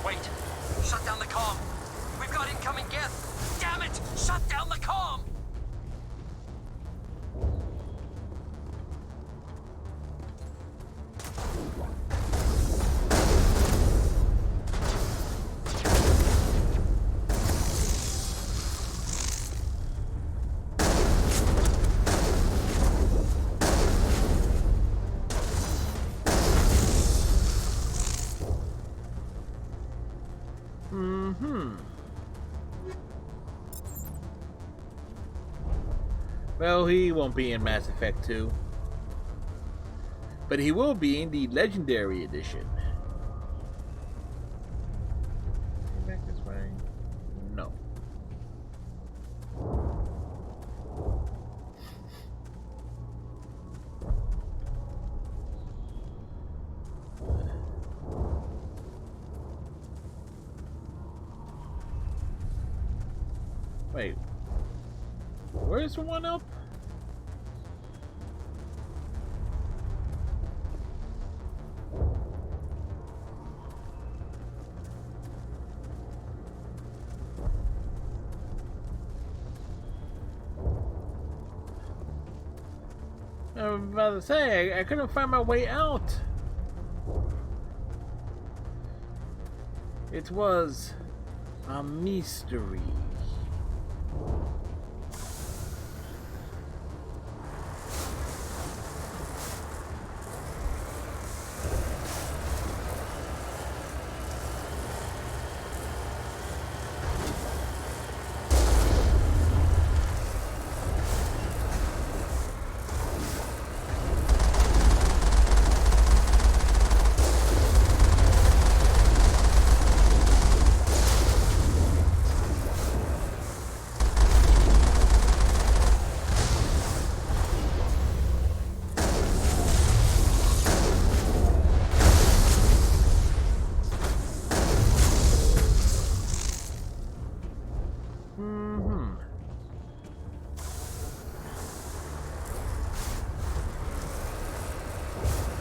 Wait. Shut down the comm. We've got incoming Geth. Damn it! Shut down the comm! Well, he won't be in Mass Effect 2. But he will be in the Legendary Edition. Back this way? No. Wait. Where's the one up? I was about to say, I couldn't find my way out. It was a mystery.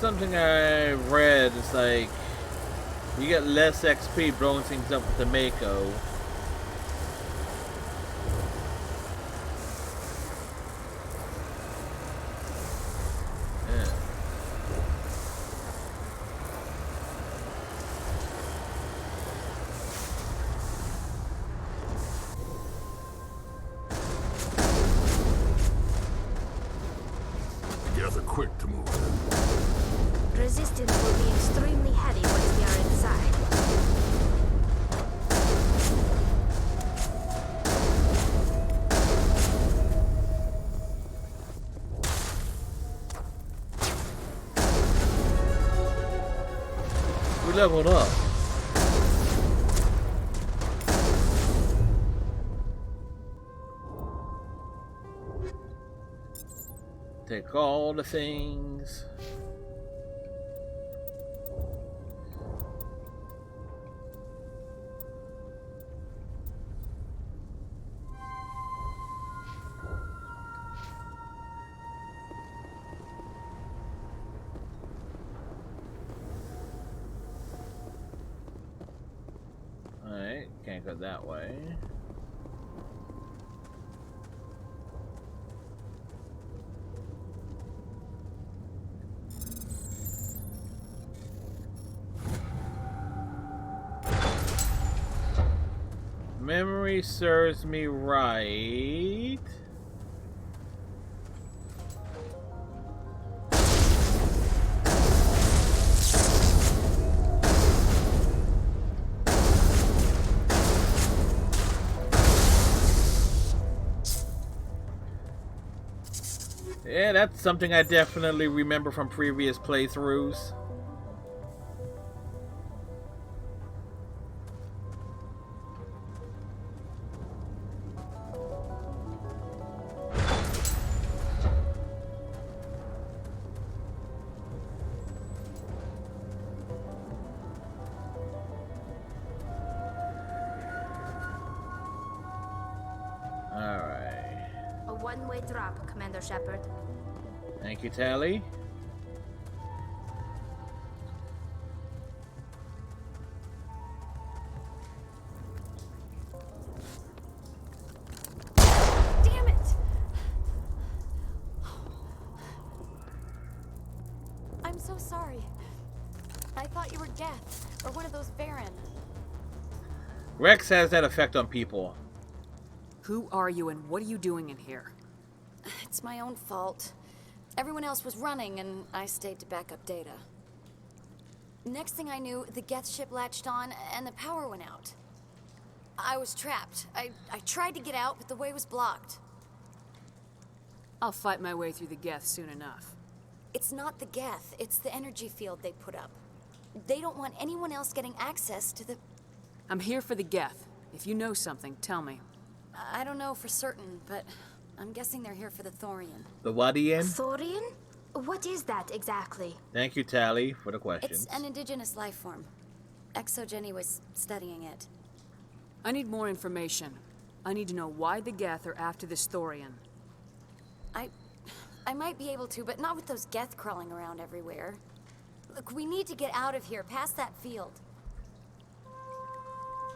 Something I read is like you get less XP blowing things up with the Mako. Geth are quick to move. Resistance will be extremely heavy once we are inside. We leveled up. Take all the things. Alright, can't go that way. Memory serves me right. Yeah, that's something I definitely remember from previous playthroughs. A one-way drop, Commander Shepard. Thank you, Tally. Damn it! I'm so sorry. I thought you were Geth, or one of those Baron. Rex has that effect on people. Who are you and what are you doing in here? It's my own fault. Everyone else was running, and I stayed to back up data. Next thing I knew, the Geth ship latched on, and the power went out. I was trapped. I tried to get out, but the way was blocked. I'll fight my way through the Geth soon enough. It's not the Geth, it's the energy field they put up. They don't want anyone else getting access to the... I'm here for the Geth. If you know something, tell me. I don't know for certain, but I'm guessing they're here for the Thorian. The Wadian? Thorian? What is that exactly? Thank you, Tally, for the questions. It's an indigenous life form. Exogeny was studying it. I need more information. I need to know why the Geth are after this Thorian. I might be able to, but not with those Geth crawling around everywhere. Look, we need to get out of here, past that field.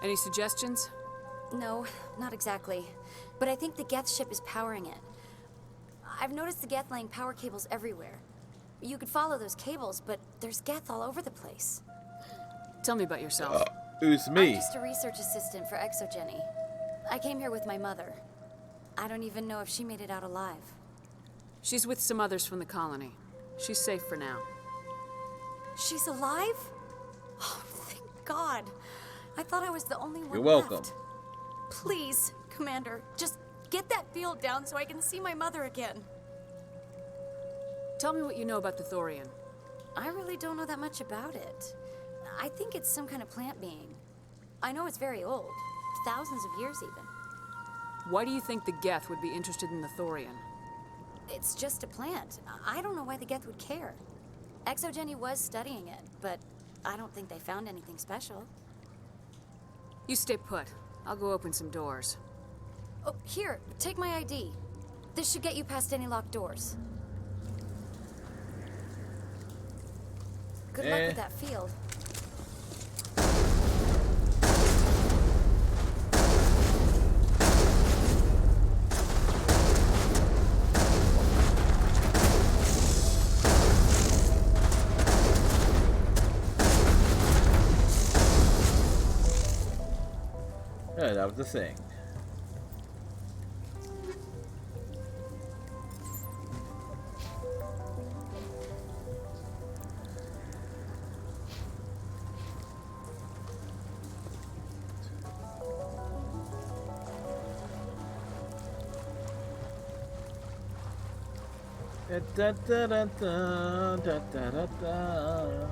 Any suggestions? No, not exactly. But I think the Geth ship is powering it. I've noticed the Geth laying power cables everywhere. You could follow those cables, but there's Geth all over the place. Tell me about yourself. Who's I'm me? just a research assistant for Exogeny. I came here with my mother. I don't even know if she made it out alive. She's with some others from the colony. She's safe for now. She's alive? Oh, thank God. I thought I was the only one You're welcome. left. Please, Commander, just get that field down so I can see my mother again. Tell me what you know about the Thorian. I really don't know that much about it. I think it's some kind of plant being. I know it's very old, thousands of years even. Why do you think the Geth would be interested in the Thorian? It's just a plant. I don't know why the Geth would care. Exogeny was studying it, but I don't think they found anything special. You stay put. I'll go open some doors. Oh, here, take my ID. This should get you past any locked doors. Good luck with that field. Yeah, that was the thing. Da, da, da, da, da, da, da, da.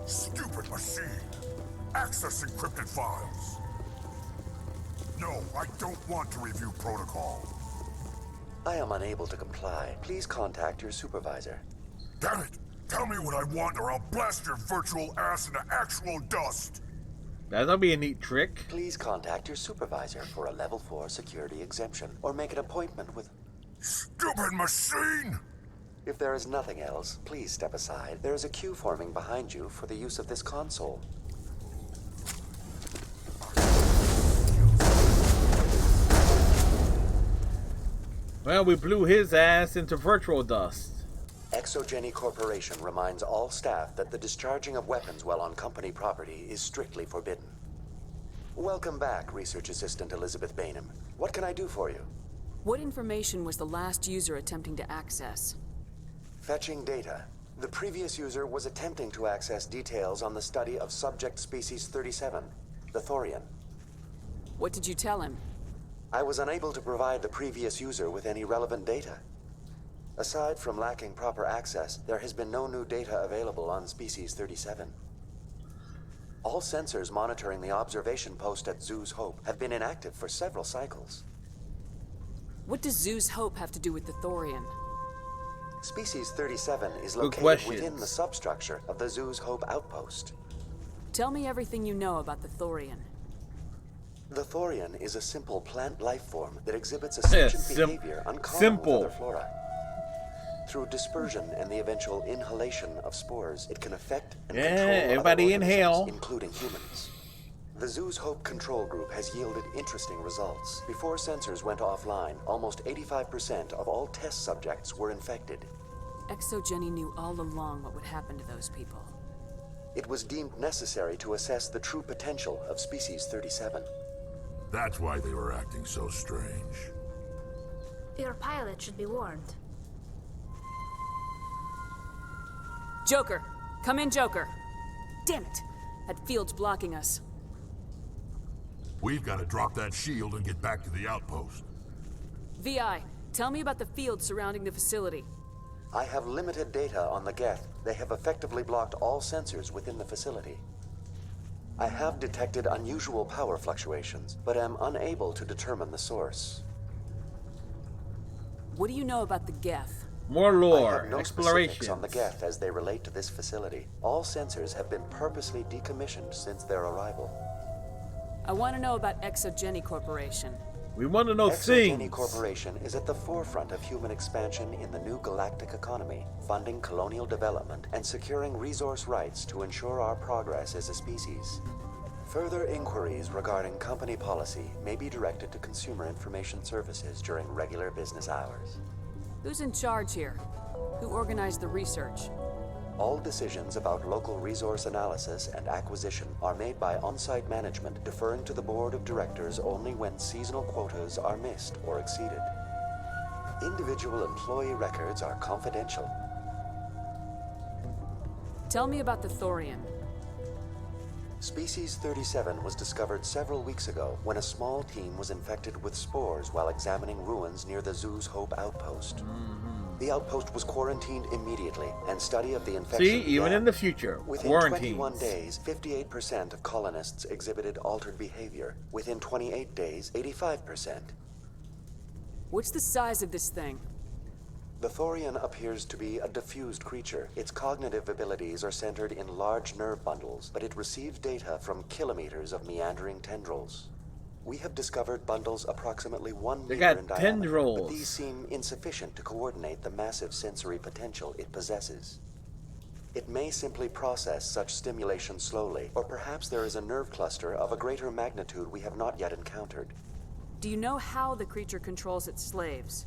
Stupid machine! Access encrypted files! No, I don't want to review protocol. I am unable to comply. Please contact your supervisor. Damn it! Tell me what I want or I'll blast your virtual ass into actual dust! That'll be a neat trick. Please contact your supervisor for a level 4 security exemption or make an appointment with... Stupid machine! If there is nothing else, please step aside. There is a queue forming behind you for the use of this console. Well, we blew his ass into virtual dust. Exogeny Corporation reminds all staff that the discharging of weapons while on company property is strictly forbidden. Welcome back, Research Assistant Elizabeth Bainham. What can I do for you? What information was the last user attempting to access? Fetching data. The previous user was attempting to access details on the study of subject species 37. the Thorian. What did you tell him? I was unable to provide the previous user with any relevant data. Aside from lacking proper access, there has been no new data available on Species 37. All sensors monitoring the observation post at Zoo's Hope have been inactive for several cycles. What does Zoo's Hope have to do with the Thorian? Species 37 is located within the substructure of the Zoo's Hope outpost. Tell me everything you know about the Thorian. The Thorian is a simple plant life form that exhibits a sentient behavior uncommon with other flora. Through dispersion and the eventual inhalation of spores, it can affect and control everybody other inhale, organisms, including humans. The Zoo's Hope control group has yielded interesting results. Before sensors went offline, almost 85% of all test subjects were infected. ExoGeni knew all along what would happen to those people. It was deemed necessary to assess the true potential of Species 37. That's why they were acting so strange. Your pilot should be warned. Joker! Come in, Joker! Damn it! That field's blocking us. We've got to drop that shield and get back to the outpost. VI, tell me about the field surrounding the facility. I have limited data on the Geth. They have effectively blocked all sensors within the facility. I have detected unusual power fluctuations, but am unable to determine the source. What do you know about the Geth? More lore, I have no specifics on the Geth as they relate to this facility. All sensors have been purposely decommissioned since their arrival. I want to know about ExoGeni Corporation. We want to know ExoGeni things. Corporation is at the forefront of human expansion in the new galactic economy, funding colonial development and securing resource rights to ensure our progress as a species. Further inquiries regarding company policy may be directed to Consumer Information Services during regular business hours. Who's in charge here? Who organized the research? All decisions about local resource analysis and acquisition are made by on-site management, deferring to the board of directors only when seasonal quotas are missed or exceeded. Individual employee records are confidential. Tell me about the Thorian. Species 37 was discovered several weeks ago when a small team was infected with spores while examining ruins near the Zoo's Hope outpost. The outpost was quarantined immediately, and study of the infection See, even began. in the future, Within quarantines. 21 days, 58% of colonists exhibited altered behavior. Within 28 days, 85%. What's the size of this thing? The Thorian appears to be a diffused creature. Its cognitive abilities are centered in large nerve bundles, but it receives data from kilometers of meandering tendrils. We have discovered bundles approximately 1 They meter got in diameter, tendrils. but these seem insufficient to coordinate the massive sensory potential it possesses. It may simply process such stimulation slowly, or perhaps there is a nerve cluster of a greater magnitude we have not yet encountered. Do you know how the creature controls its slaves?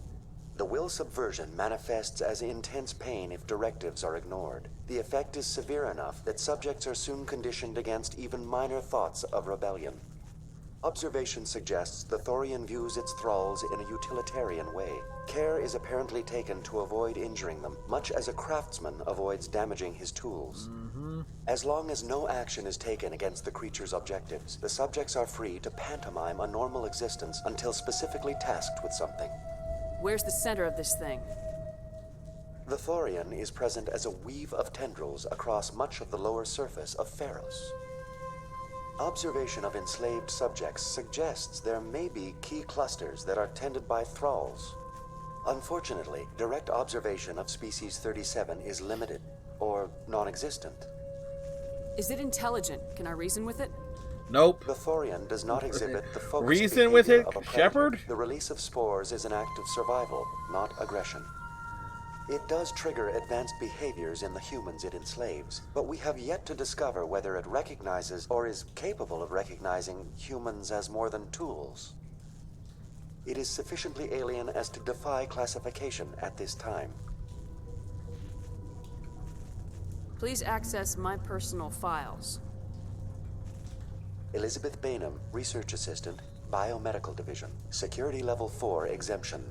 The will subversion manifests as intense pain if directives are ignored. The effect is severe enough that subjects are soon conditioned against even minor thoughts of rebellion. Observation suggests the Thorian views its thralls in a utilitarian way. Care is apparently taken to avoid injuring them, much as a craftsman avoids damaging his tools. As long as no action is taken against the creature's objectives, the subjects are free to pantomime a normal existence until specifically tasked with something. Where's the center of this thing? The Thorian is present as a weave of tendrils across much of the lower surface of Pharos. Observation of enslaved subjects suggests there may be key clusters that are tended by thralls. Unfortunately, direct observation of Species 37 is limited, or non-existent. Is it intelligent? Can I reason with it? Nope. The Thorian does not exhibit the focused Reason with behavior it, of a predator. Shepard? The release of spores is an act of survival, not aggression. It does trigger advanced behaviors in the humans it enslaves, but we have yet to discover whether it recognizes or is capable of recognizing humans as more than tools. It is sufficiently alien as to defy classification at this time. Please access my personal files. Elizabeth Bainham, Research Assistant, Biomedical Division, Security Level 4 exemption.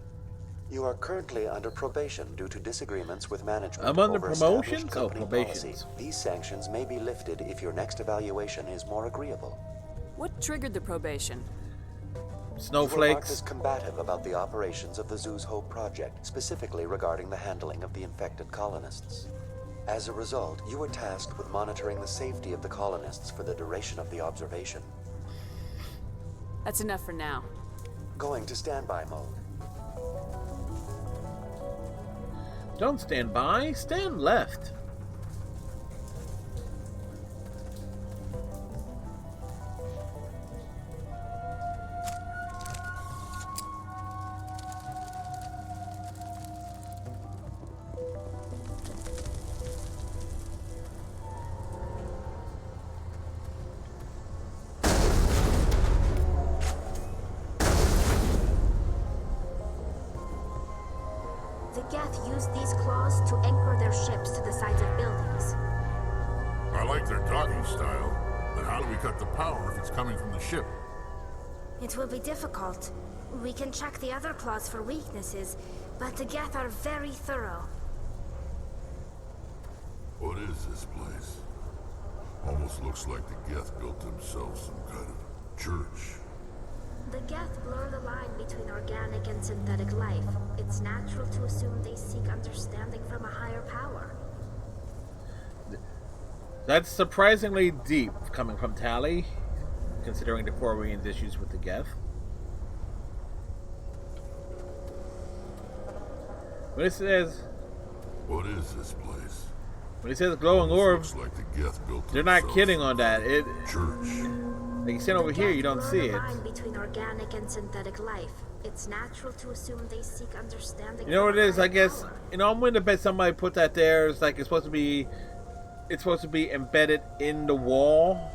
You are currently under probation due to disagreements with management. I'm under over promotions? established company Oh, probations. policy. These sanctions may be lifted if your next evaluation is more agreeable. What triggered the probation? You were marked Snowflakes. as combative about the operations of the Zoo's Hope project, specifically regarding the handling of the infected colonists. As a result, you were tasked with monitoring the safety of the colonists for the duration of the observation. That's enough for now. Going to standby mode. Don't stand by, stand left. The Geth use these claws to anchor their ships to the sides of buildings. I like their docking style, but how do we cut the power if it's coming from the ship? It will be difficult. We can check the other claws for weaknesses, but the Geth are very thorough. What is this place? Almost looks like the Geth built themselves some kind of church. The Geth blur the line between organic and synthetic life. It's natural to assume they seek understanding from a higher power. That's surprisingly deep coming from Tali, considering the Quarian's issues with the Geth. When it says, What is this place? when it says glowing orbs, Looks like the Geth built they're not themselves kidding on that. It church. like you stand over here, you don't see it. The line between organic and synthetic life. It's natural to assume they seek understanding. You know what from it a is? I higher guess power. I'm willing to bet somebody put that there. It's like it's supposed to be embedded in the wall.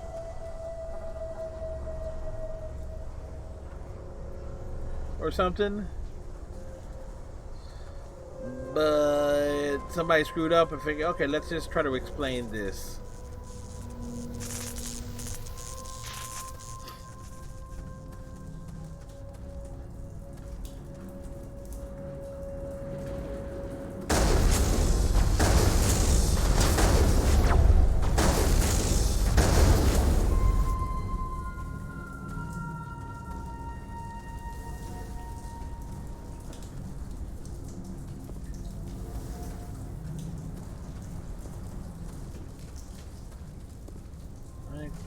Or something. But somebody screwed up and figured, okay, let's just try to explain this.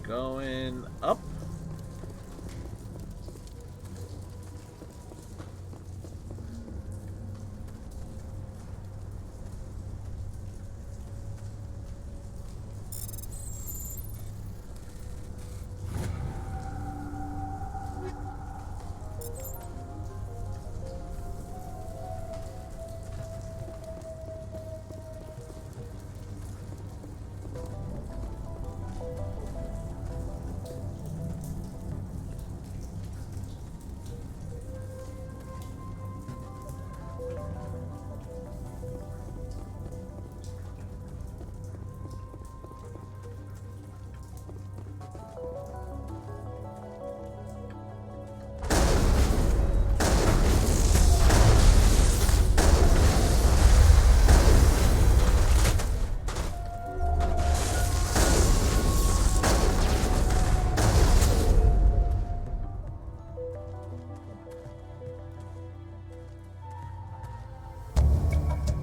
Going up.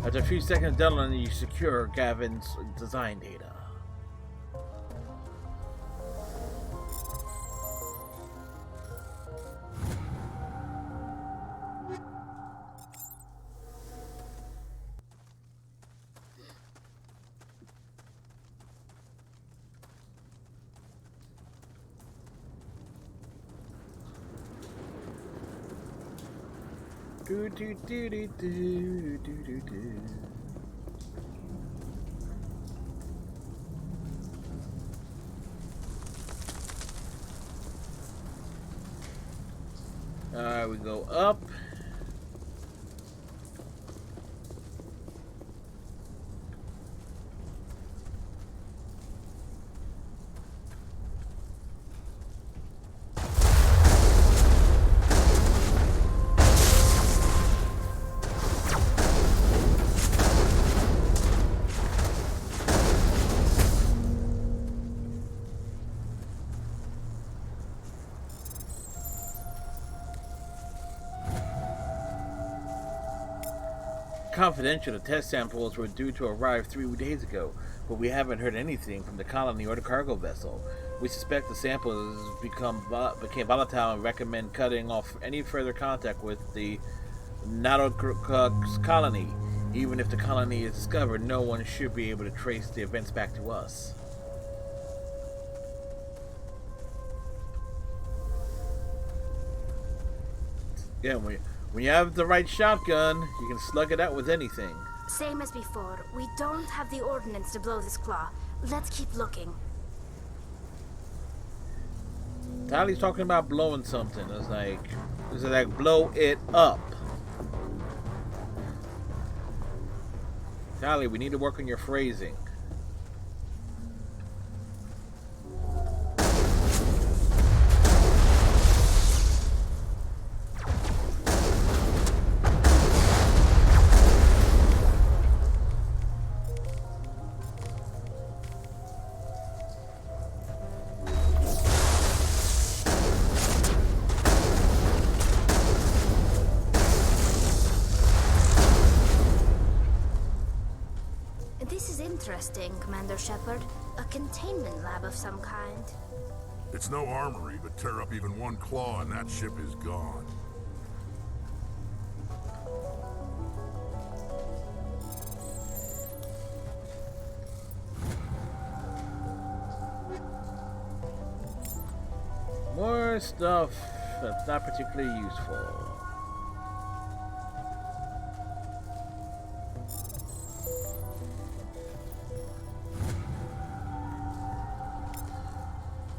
After a few seconds down, you secure Gavin's design data. Do do do do do do do do. We go up. Confidential, the test samples were due to arrive 3 days ago, but we haven't heard anything from the colony or the cargo vessel. We suspect the samples became volatile and recommend cutting off any further contact with the Nautilus colony. Even if the colony is discovered, no one should be able to trace the events back to us. Yeah, when you have the right shotgun, you can slug it out with anything. Same as before. We don't have the ordnance to blow this claw. Let's keep looking. Tally's talking about blowing something. It's like blow it up. Tally, we need to work on your phrasing. Interesting, Commander Shepard. A containment lab of some kind. It's no armory, but tear up even one claw and that ship is gone. More stuff that's not particularly useful.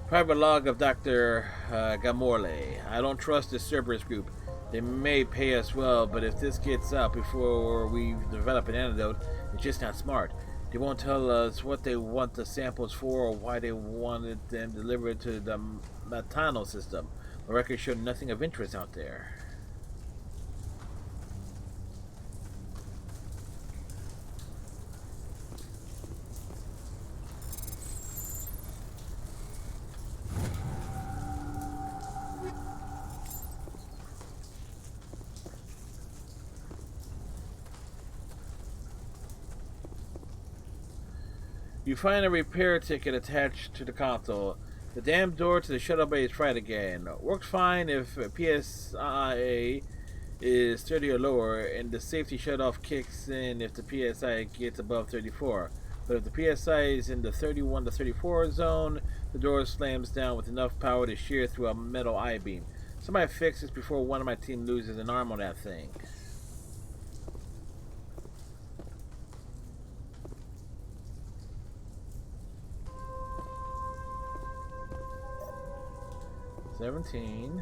Private log of Dr. Gamorle. I don't trust this Cerberus group. They may pay us well, but if this gets out before we develop an antidote, it's just not smart. They won't tell us what they want the samples for or why they wanted them delivered to the Matano system. The records show nothing of interest out there. You find a repair ticket attached to the console. The damn door to the shuttle bay is fried again. Works fine if PSI is 30 or lower, and the safety shutoff kicks in if the PSI gets above 34. But if the PSI is in the 31 to 34 zone, the door slams down with enough power to shear through a metal I-beam. Somebody fix this before one of my team loses an arm on that thing. $17.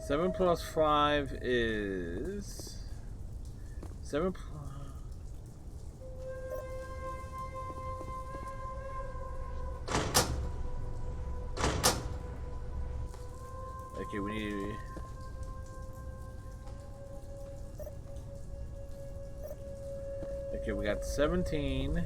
Seven plus 5 is 7 plus... Okay, we need... Okay, we got 17.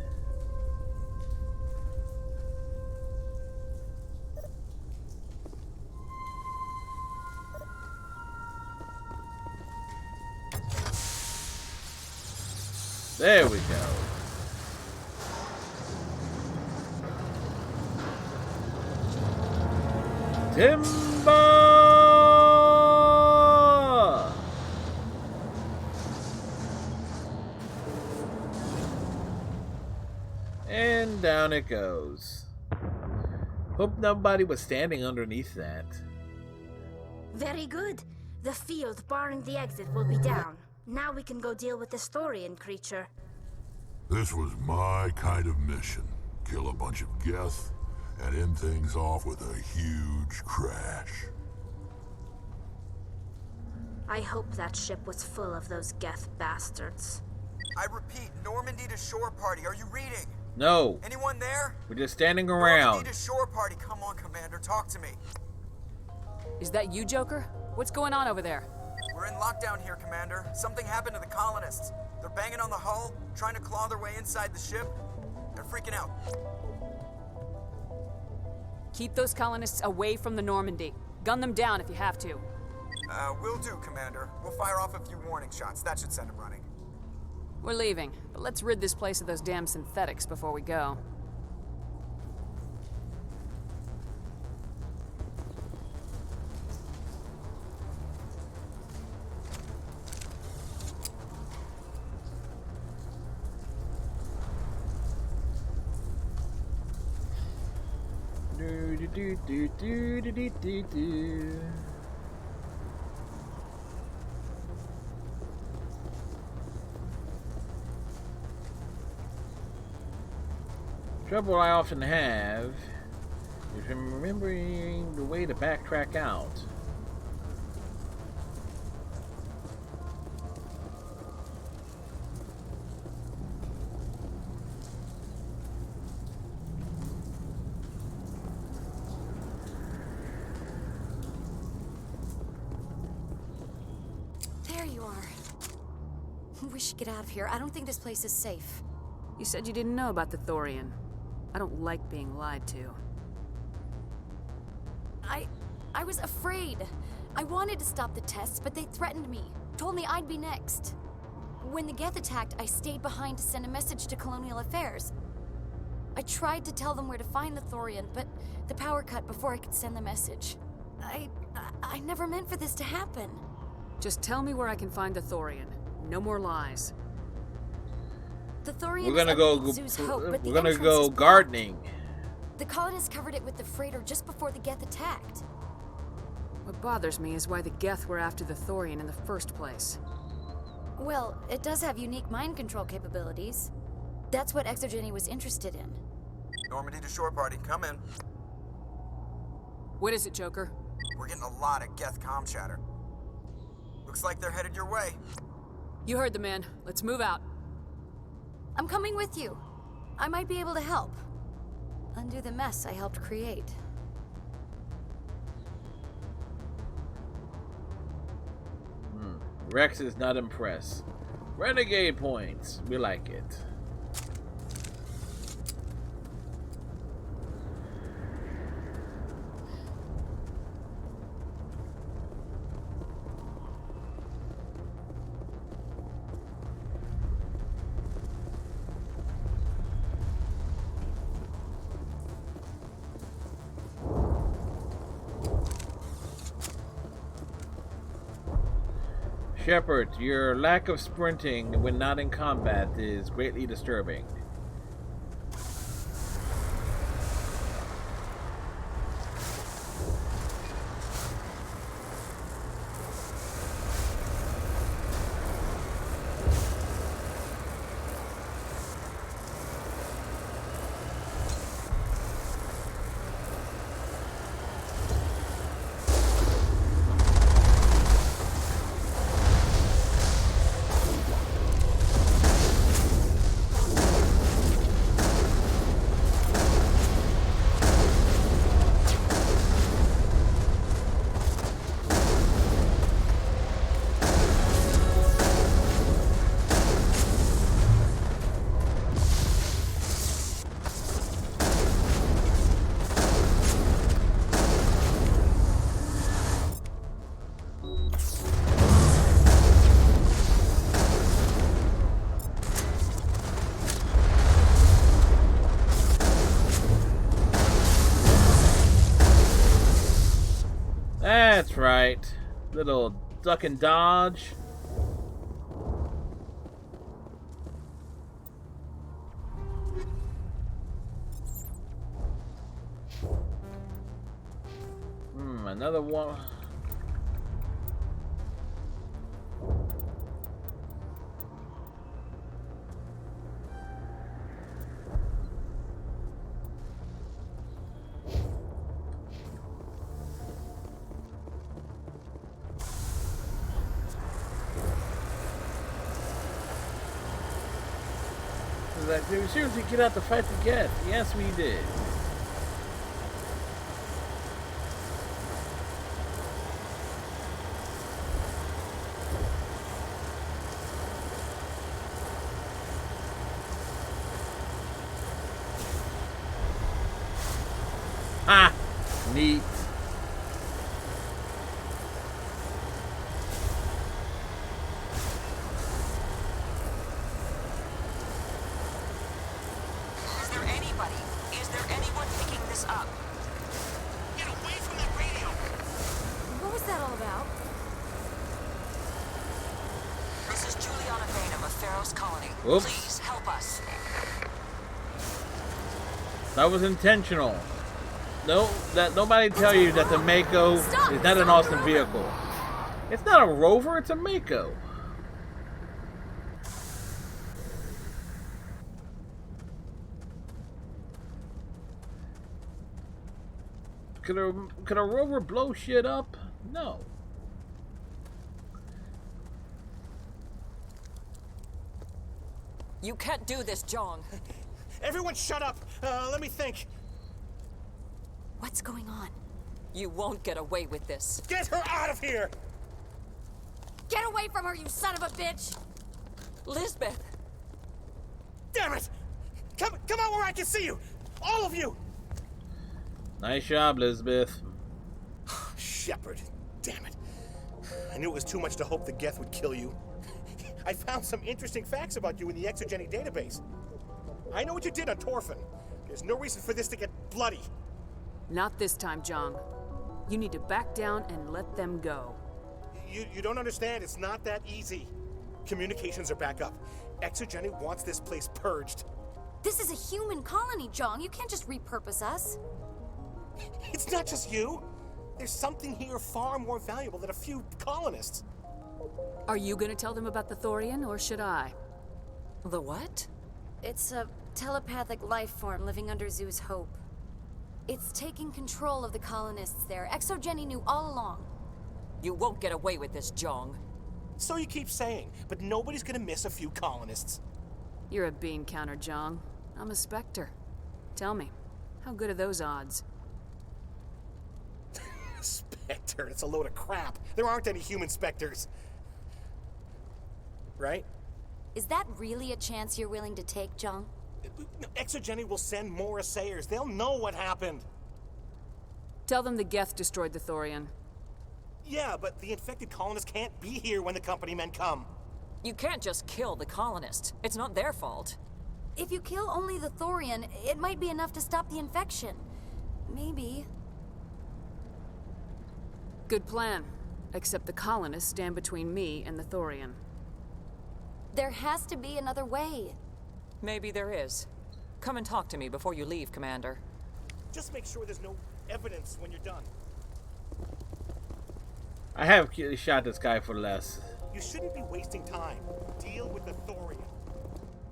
There we go. Timber! And down it goes. Hope nobody was standing underneath that. Very good. The field barring the exit will be down. Now we can go deal with the Storian creature. This was my kind of mission. Kill a bunch of Geth and end things off with a huge crash. I hope that ship was full of those Geth bastards. I repeat, Normandy to shore party. Are you reading? No. Anyone there? We're just standing around. Normandy to shore party. Come on, Commander. Talk to me. Is that you, Joker? What's going on over there? We're in lockdown here, Commander. Something happened to the colonists. They're banging on the hull, trying to claw their way inside the ship. They're freaking out. Keep those colonists away from the Normandy. Gun them down if you have to. Will do, Commander. We'll fire off a few warning shots. That should send them running. We're leaving, but let's rid this place of those damn synthetics before we go. Trouble I often have is remembering the way to backtrack out. There you are. We should get out of here. I don't think this place is safe. You said you didn't know about the Thorian. I don't like being lied to. I was afraid. I wanted to stop the tests, but they threatened me. Told me I'd be next. When the Geth attacked, I stayed behind to send a message to Colonial Affairs. I tried to tell them where to find the Thorian, but the power cut before I could send the message. I never meant for this to happen. Just tell me where I can find the Thorian. No more lies. The Thorian We're gonna go. We're gonna go gardening. The colonists covered it with the freighter just before the Geth attacked. What bothers me is why the Geth were after the Thorian in the first place. Well, it does have unique mind control capabilities. That's what Exogeny was interested in. Normandy to shore party, come in. What is it, Joker? We're getting a lot of Geth comm chatter. Looks like they're headed your way. You heard the man. Let's move out. I'm coming with you. I might be able to help. Undo the mess I helped create. Rex is not impressed. Renegade points. We like it. Shepard, your lack of sprinting when not in combat is greatly disturbing. That's right. Little duck and dodge. Another one. Like, did we seriously get out to fight the Geth? Yes, we did. Neat. Is there anybody? Is there anyone picking this up? Get away from that radio! What was that all about? This is Juliana Bainham of Pharaoh's Colony. Oops. Please help us. That was intentional. No, that nobody tell you that the Mako is not an awesome vehicle. It's not a rover, it's a Mako. Could a rover blow shit up? No. You can't do this, John. Everyone shut up! Let me think. What's going on? You won't get away with this. Get her out of here! Get away from her, you son of a bitch! Lisbeth! Damn it! Come out where I can see you! All of you! Nice job, Lisbeth. Shepard, damn it. I knew it was too much to hope the Geth would kill you. I found some interesting facts about you in the Exogeny database. I know what you did on Torfin. There's no reason for this to get bloody. Not this time, Jong. You need to back down and let them go. You don't understand. It's not that easy. Communications are back up. Exogeny wants this place purged. This is a human colony, Jong. You can't just repurpose us. It's not just you. There's something here far more valuable than a few colonists. Are you gonna tell them about the Thorian, or should I? The what? It's a telepathic life form living under Zoo's Hope. It's taking control of the colonists there. Exogeny knew all along. You won't get away with this, Jong. So you keep saying, but nobody's gonna miss a few colonists. You're a bean counter, Jong. I'm a Spectre. Tell me, how good are those odds? Spectre, it's a load of crap. There aren't any human Spectres. Right? Is that really a chance you're willing to take, Jong? Exogeny will send more assayers. They'll know what happened. Tell them the Geth destroyed the Thorian. Yeah, but the infected colonists can't be here when the company men come. You can't just kill the colonists. It's not their fault. If you kill only the Thorian, it might be enough to stop the infection. Maybe. Good plan. Except the colonists stand between me and the Thorian. There has to be another way. Maybe there is. Come and talk to me before you leave, Commander. Just make sure there's no evidence when you're done. I have shot this guy for less. You shouldn't be wasting time. Deal with the Thorian.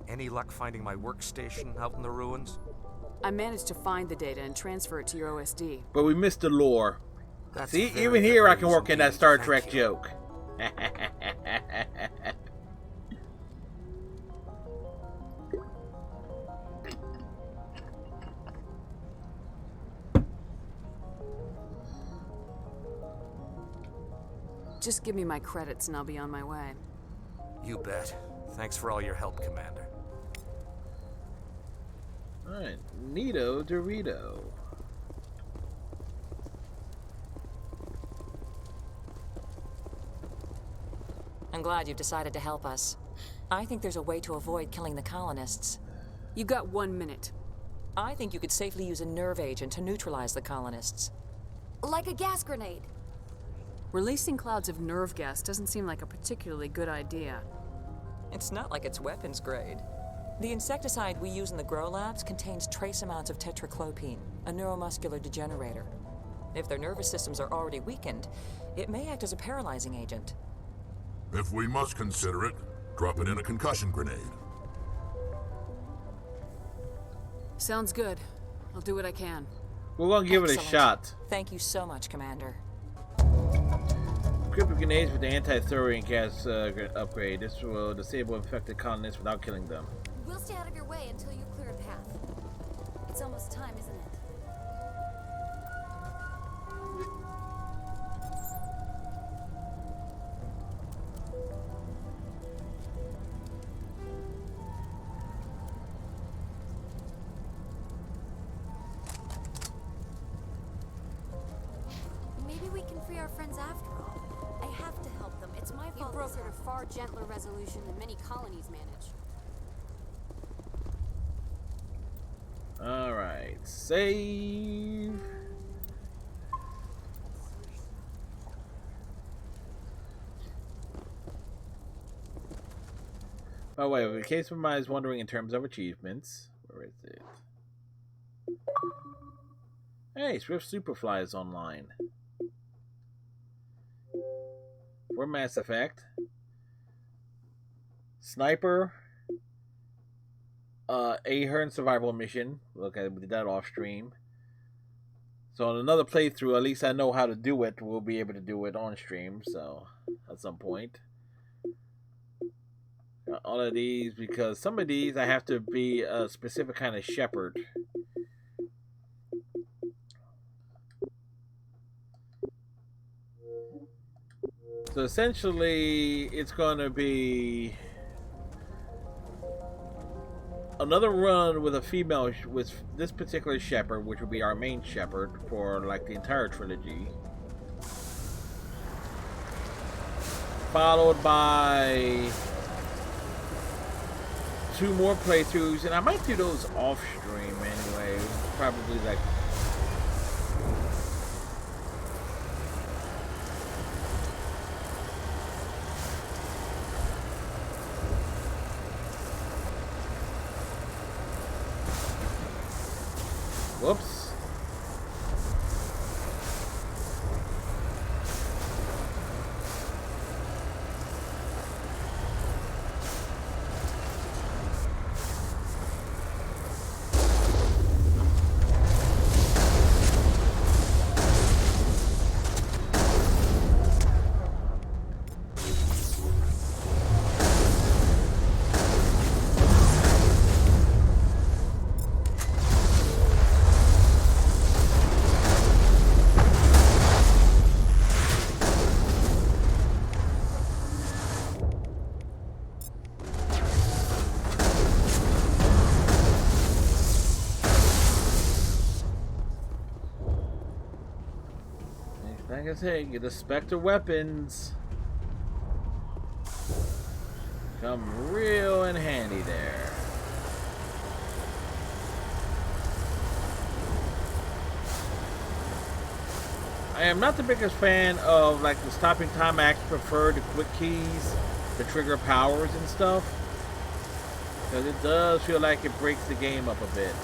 Any luck finding my workstation out in the ruins? I managed to find the data and transfer it to your OSD. But we missed the lore. That's See, very even here I can good work in news that Star indeed. Trek Thank you. joke. Just give me my credits and I'll be on my way. You bet. Thanks for all your help, Commander. Alright, Nito Dorito. I'm glad you've decided to help us. I think there's a way to avoid killing the colonists. You got 1 minute. I think you could safely use a nerve agent to neutralize the colonists. Like a gas grenade. Releasing clouds of nerve gas doesn't seem like a particularly good idea. It's not like it's weapons grade. The insecticide we use in the grow labs contains trace amounts of tetraclopine, a neuromuscular degenerator. If their nervous systems are already weakened, it may act as a paralyzing agent. If we must consider it, drop it in a concussion grenade. Sounds good. I'll do what I can. We're gonna give it a Excellent. shot. Thank you so much, Commander. Equip grenades with the anti-Thorian gas upgrade. This will disable infected colonists without killing them. We'll stay out of your way until you clear a path. It's almost time, isn't it? girls are at a far gentler resolution than many colonies manage. Alright, save. By the way, in case somebody is wondering in terms of achievements, where is it? Hey, Swift Superfly is online. For Mass Effect. Sniper. Ahern survival mission. Look, I did that off stream. So on another playthrough, at least I know how to do it. We'll be able to do it on stream, so at some point. All of these, because some of these I have to be a specific kind of shepherd. So essentially, it's going to be another run with a female, with this particular shepherd, which will be our main shepherd for like the entire trilogy. Followed by 2 more playthroughs, and I might do those off stream anyway. Probably like whoops. Like I say, get the Spectre weapons. Come real in handy there. I am not the biggest fan of like the stopping time. I actually prefer the quick keys to trigger powers and stuff, because it does feel like it breaks the game up a bit.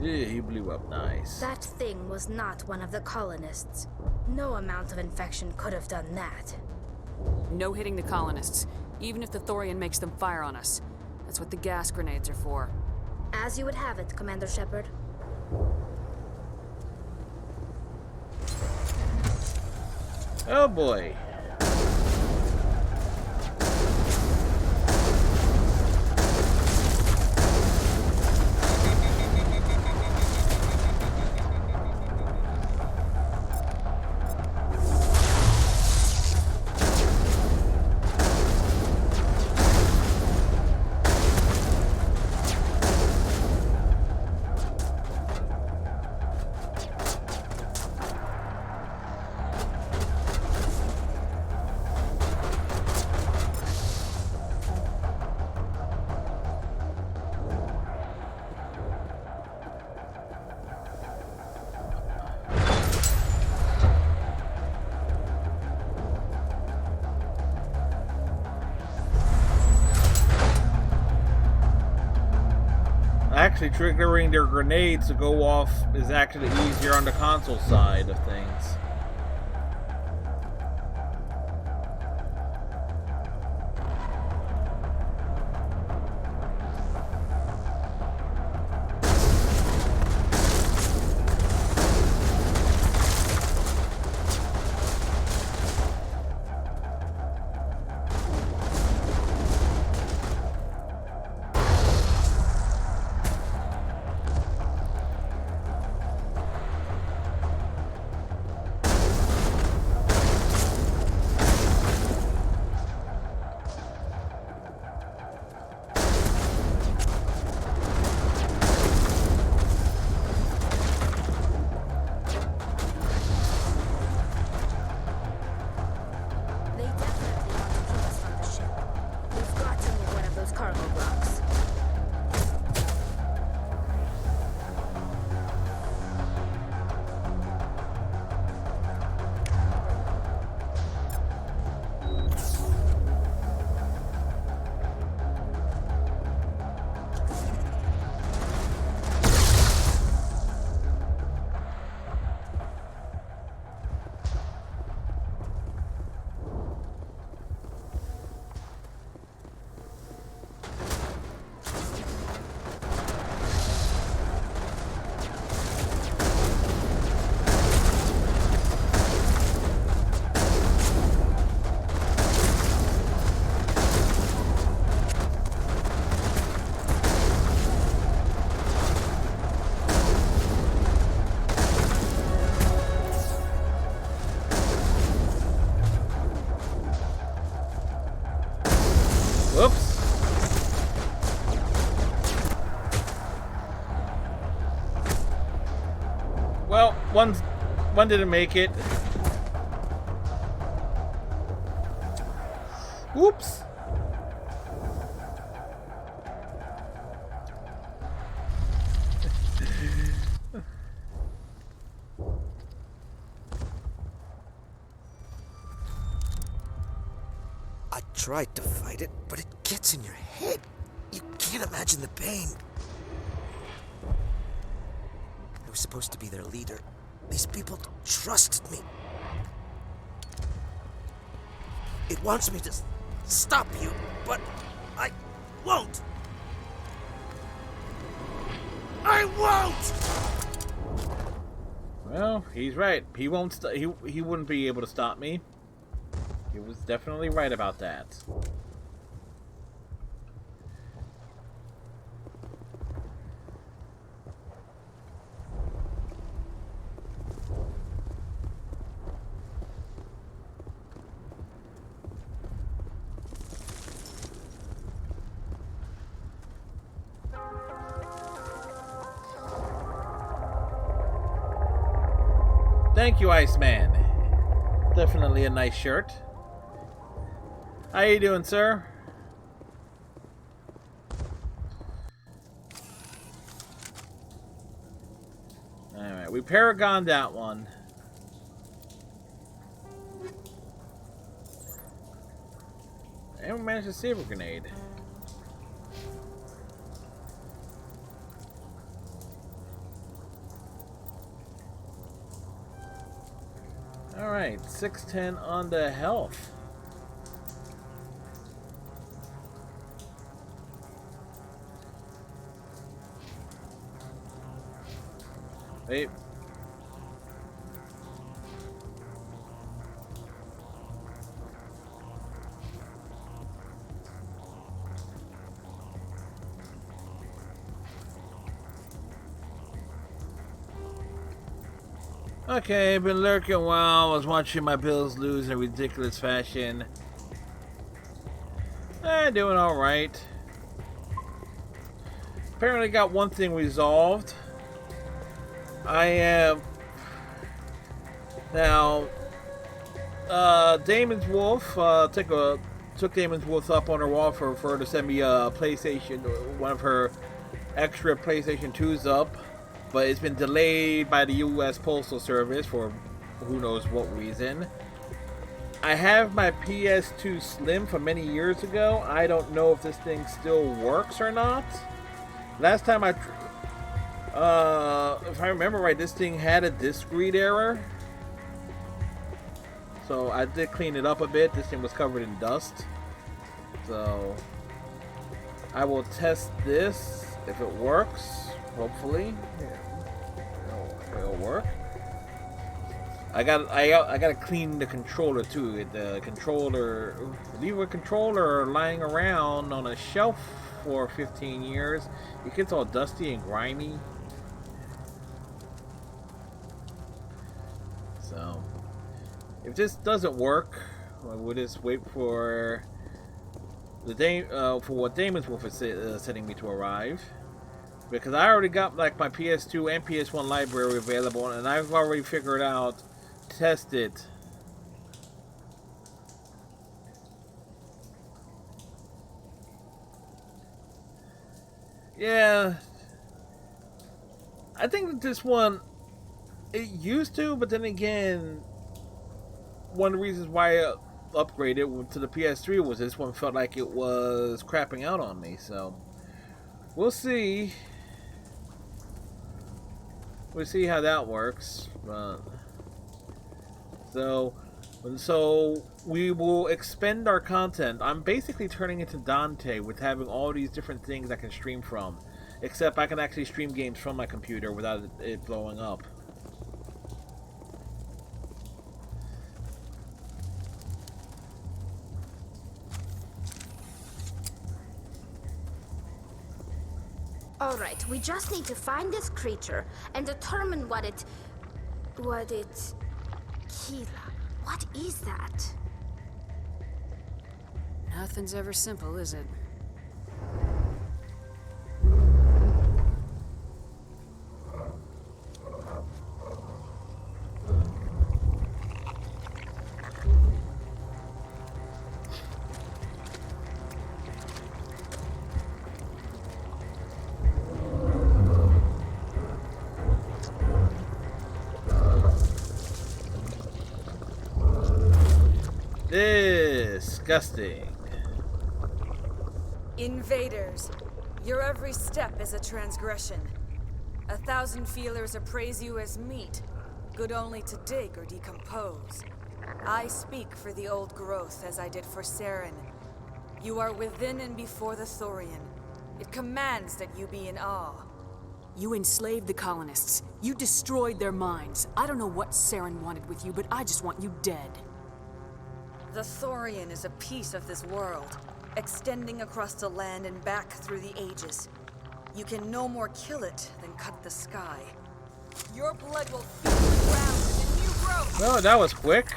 Yeah, he blew up nice. That thing was not one of the colonists. No amount of infection could have done that. No hitting the colonists, even if the Thorian makes them fire on us. That's what the gas grenades are for. As you would have it, Commander Shepard. Oh boy. Actually, triggering their grenades to go off is actually easier on the console side of things. One didn't make it. Whoops. I tried to fight it, but it gets in your head. You can't imagine the pain. I was supposed to be their leader. These people trusted me. It wants me to stop you, but I won't. I won't! Well, he's right. He won't. He wouldn't be able to stop me. He was definitely right about that. Thank you, Iceman. Definitely a nice shirt. How you doing, sir? Alright, we paragoned that one. And we managed to save a grenade. Alright, 610 on the health. Wait. Okay, been lurking while I was watching my Bills lose in a ridiculous fashion. Doing alright. Apparently got one thing resolved. I am now Damon's Wolf took Damon's Wolf up on her wall for her to send me a PlayStation, one of her extra PlayStation 2s up, but it's been delayed by the US Postal Service for who knows what reason. I have my PS2 Slim from many years ago. I don't know if this thing still works or not. Last time if I remember right, this thing had a disk read error. So I did clean it up a bit. This thing was covered in dust. So I will test this if it works. Hopefully, it'll work. I gotta clean the controller too. The controller, leave a controller lying around on a shelf for 15 years. It gets all dusty and grimy. So, if this doesn't work, we'll just wait for what Damon's Wolf is sending me to arrive, because I already got like my PS2 and PS1 library available, and I've already figured out, test it. Yeah, I think that this one, it used to, but then again, one of the reasons why I upgraded to the PS3 was this one felt like it was crapping out on me. So we'll see. We'll see how that works. So we will expend our content. I'm basically turning into Dante with having all these different things I can stream from, except I can actually stream games from my computer without it blowing up. Alright, we just need to find this creature and determine what it... Kira, what is that? Nothing's ever simple, is it? Disgusting. Invaders, your every step is a transgression. 1,000 feelers appraise you as meat, good only to dig or decompose. I speak for the old growth as I did for Saren. You are within and before the Thorian. It commands that you be in awe. You enslaved the colonists. You destroyed their minds. I don't know what Saren wanted with you, but I just want you dead. The Thorian is a piece of this world, extending across the land and back through the ages. You can no more kill it than cut the sky. Your blood will feed the ground with a new growth. Oh, that was quick.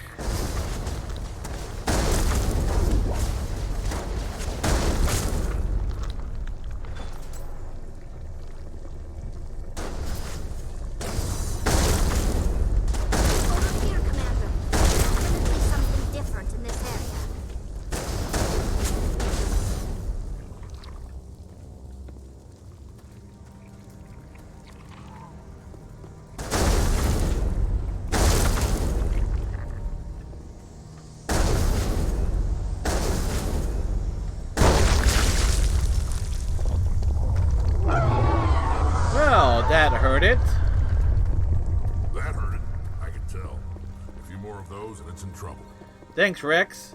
That hurt it. That hurt it. I can tell. A few more of those and it's in trouble. Thanks, Rex.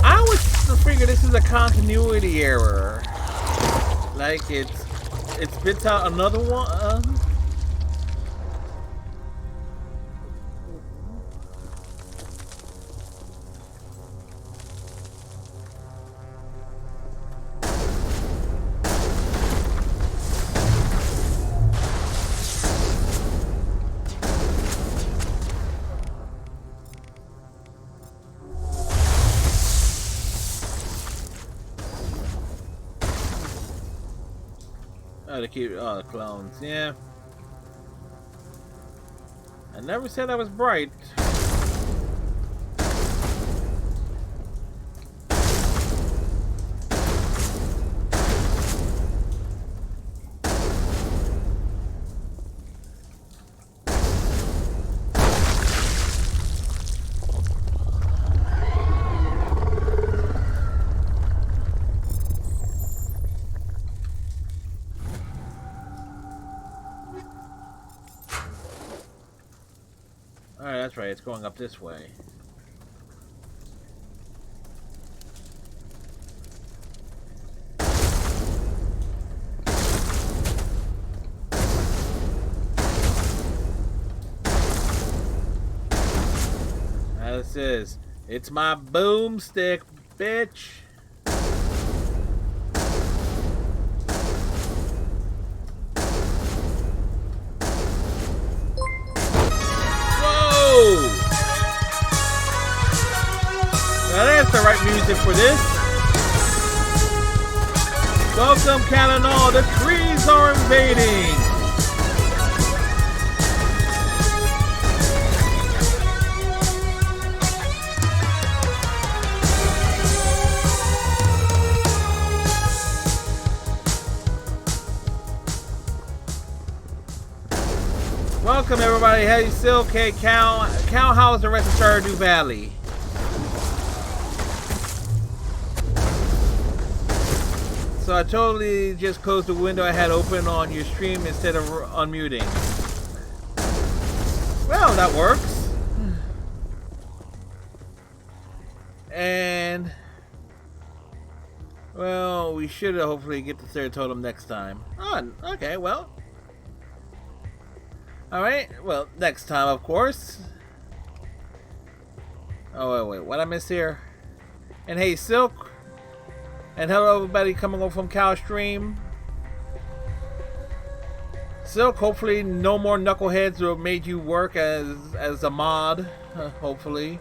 I always figure this is a continuity error. Like it spits out another one. To keep the clones, yeah. I never said I was bright. Alright, that's right, it's going up this way. This is, it's my boomstick, bitch. Now that's the right music for this. Welcome, Kalanal. The trees are invading. Welcome, everybody. Hey, Silk, hey, Cal. Cal, how is the rest of Stardew Valley? So I totally just closed the window I had open on your stream instead of unmuting. Well, that works. And well, we should hopefully get the third totem next time. Oh, okay, well. Alright, well, next time, of course. Oh, wait, what I miss here? And hey, Silk. And hello, everybody coming over from Cal Stream. Silk, hopefully no more knuckleheads will made you work as a mod, hopefully.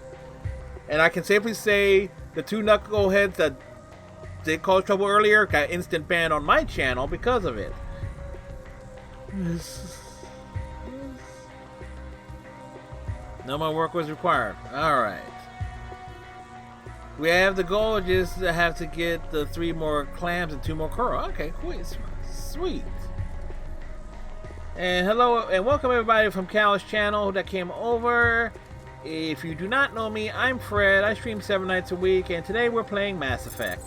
And I can safely say the 2 knuckleheads that did cause trouble earlier got instant banned on my channel because of it. No more work was required. Alright. We have the goal just to have to get the 3 more clams and 2 more coral. Okay, cool. Sweet. And hello and welcome everybody from Cal's channel that came over. If you do not know me, I'm Fred. I stream 7 nights a week, and today we're playing Mass Effect.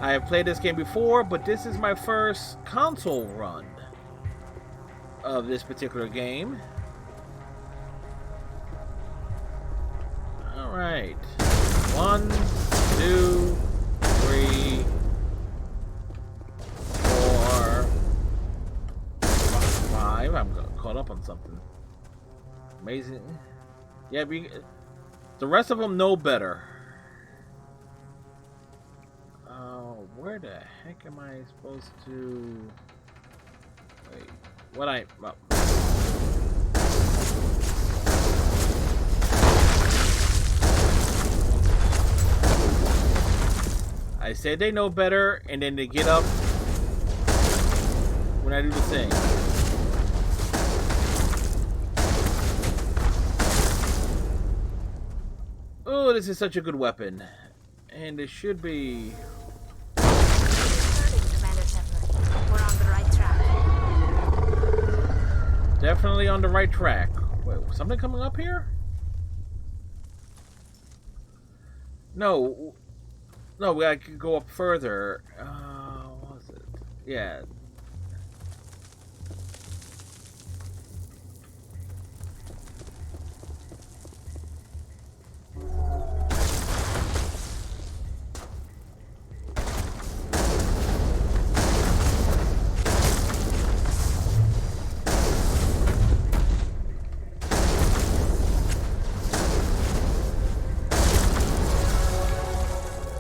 I have played this game before, but this is my first console run of this particular game. Alright. 1, 2, 3, 4, 5. I'm caught up on something. Amazing. Yeah, the rest of them know better. Where the heck am I supposed to... Wait, what I said they know better, and then they get up when I do the thing. Oh, this is such a good weapon. And it should be... We're on the right track. Definitely on the right track. Wait, something coming up here? No. No, we gotta go up further. What was it? Yeah.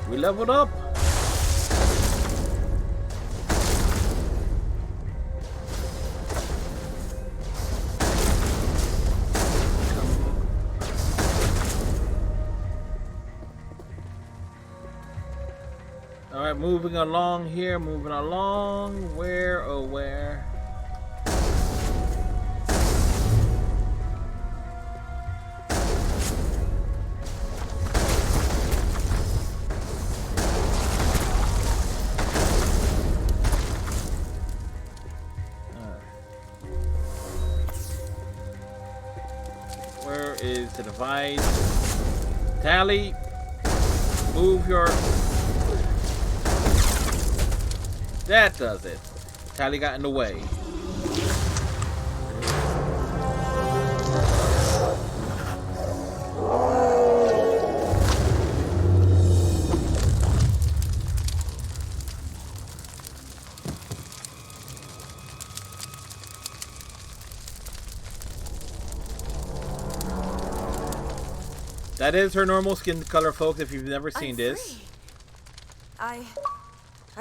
We leveled up. All right, moving along here, moving along. Where, oh where? Is the device. Tali, move your... That does it. Tali got in the way. That is her normal skin color, folks, if you've never seen this. I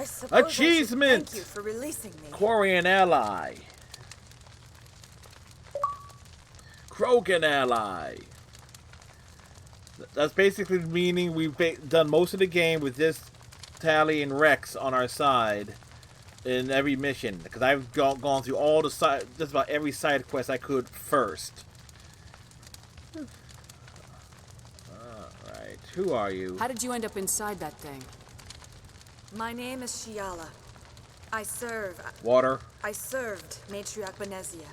suppose Achievement! I should thank you for releasing me. Quarian ally. Krogan ally. That's basically meaning we've done most of the game with this Tali and Rex on our side in every mission. Because I've gone through all the just about every side quest I could first. Who are you? How did you end up inside that thing? My name is Shiala. I served Matriarch Benezia.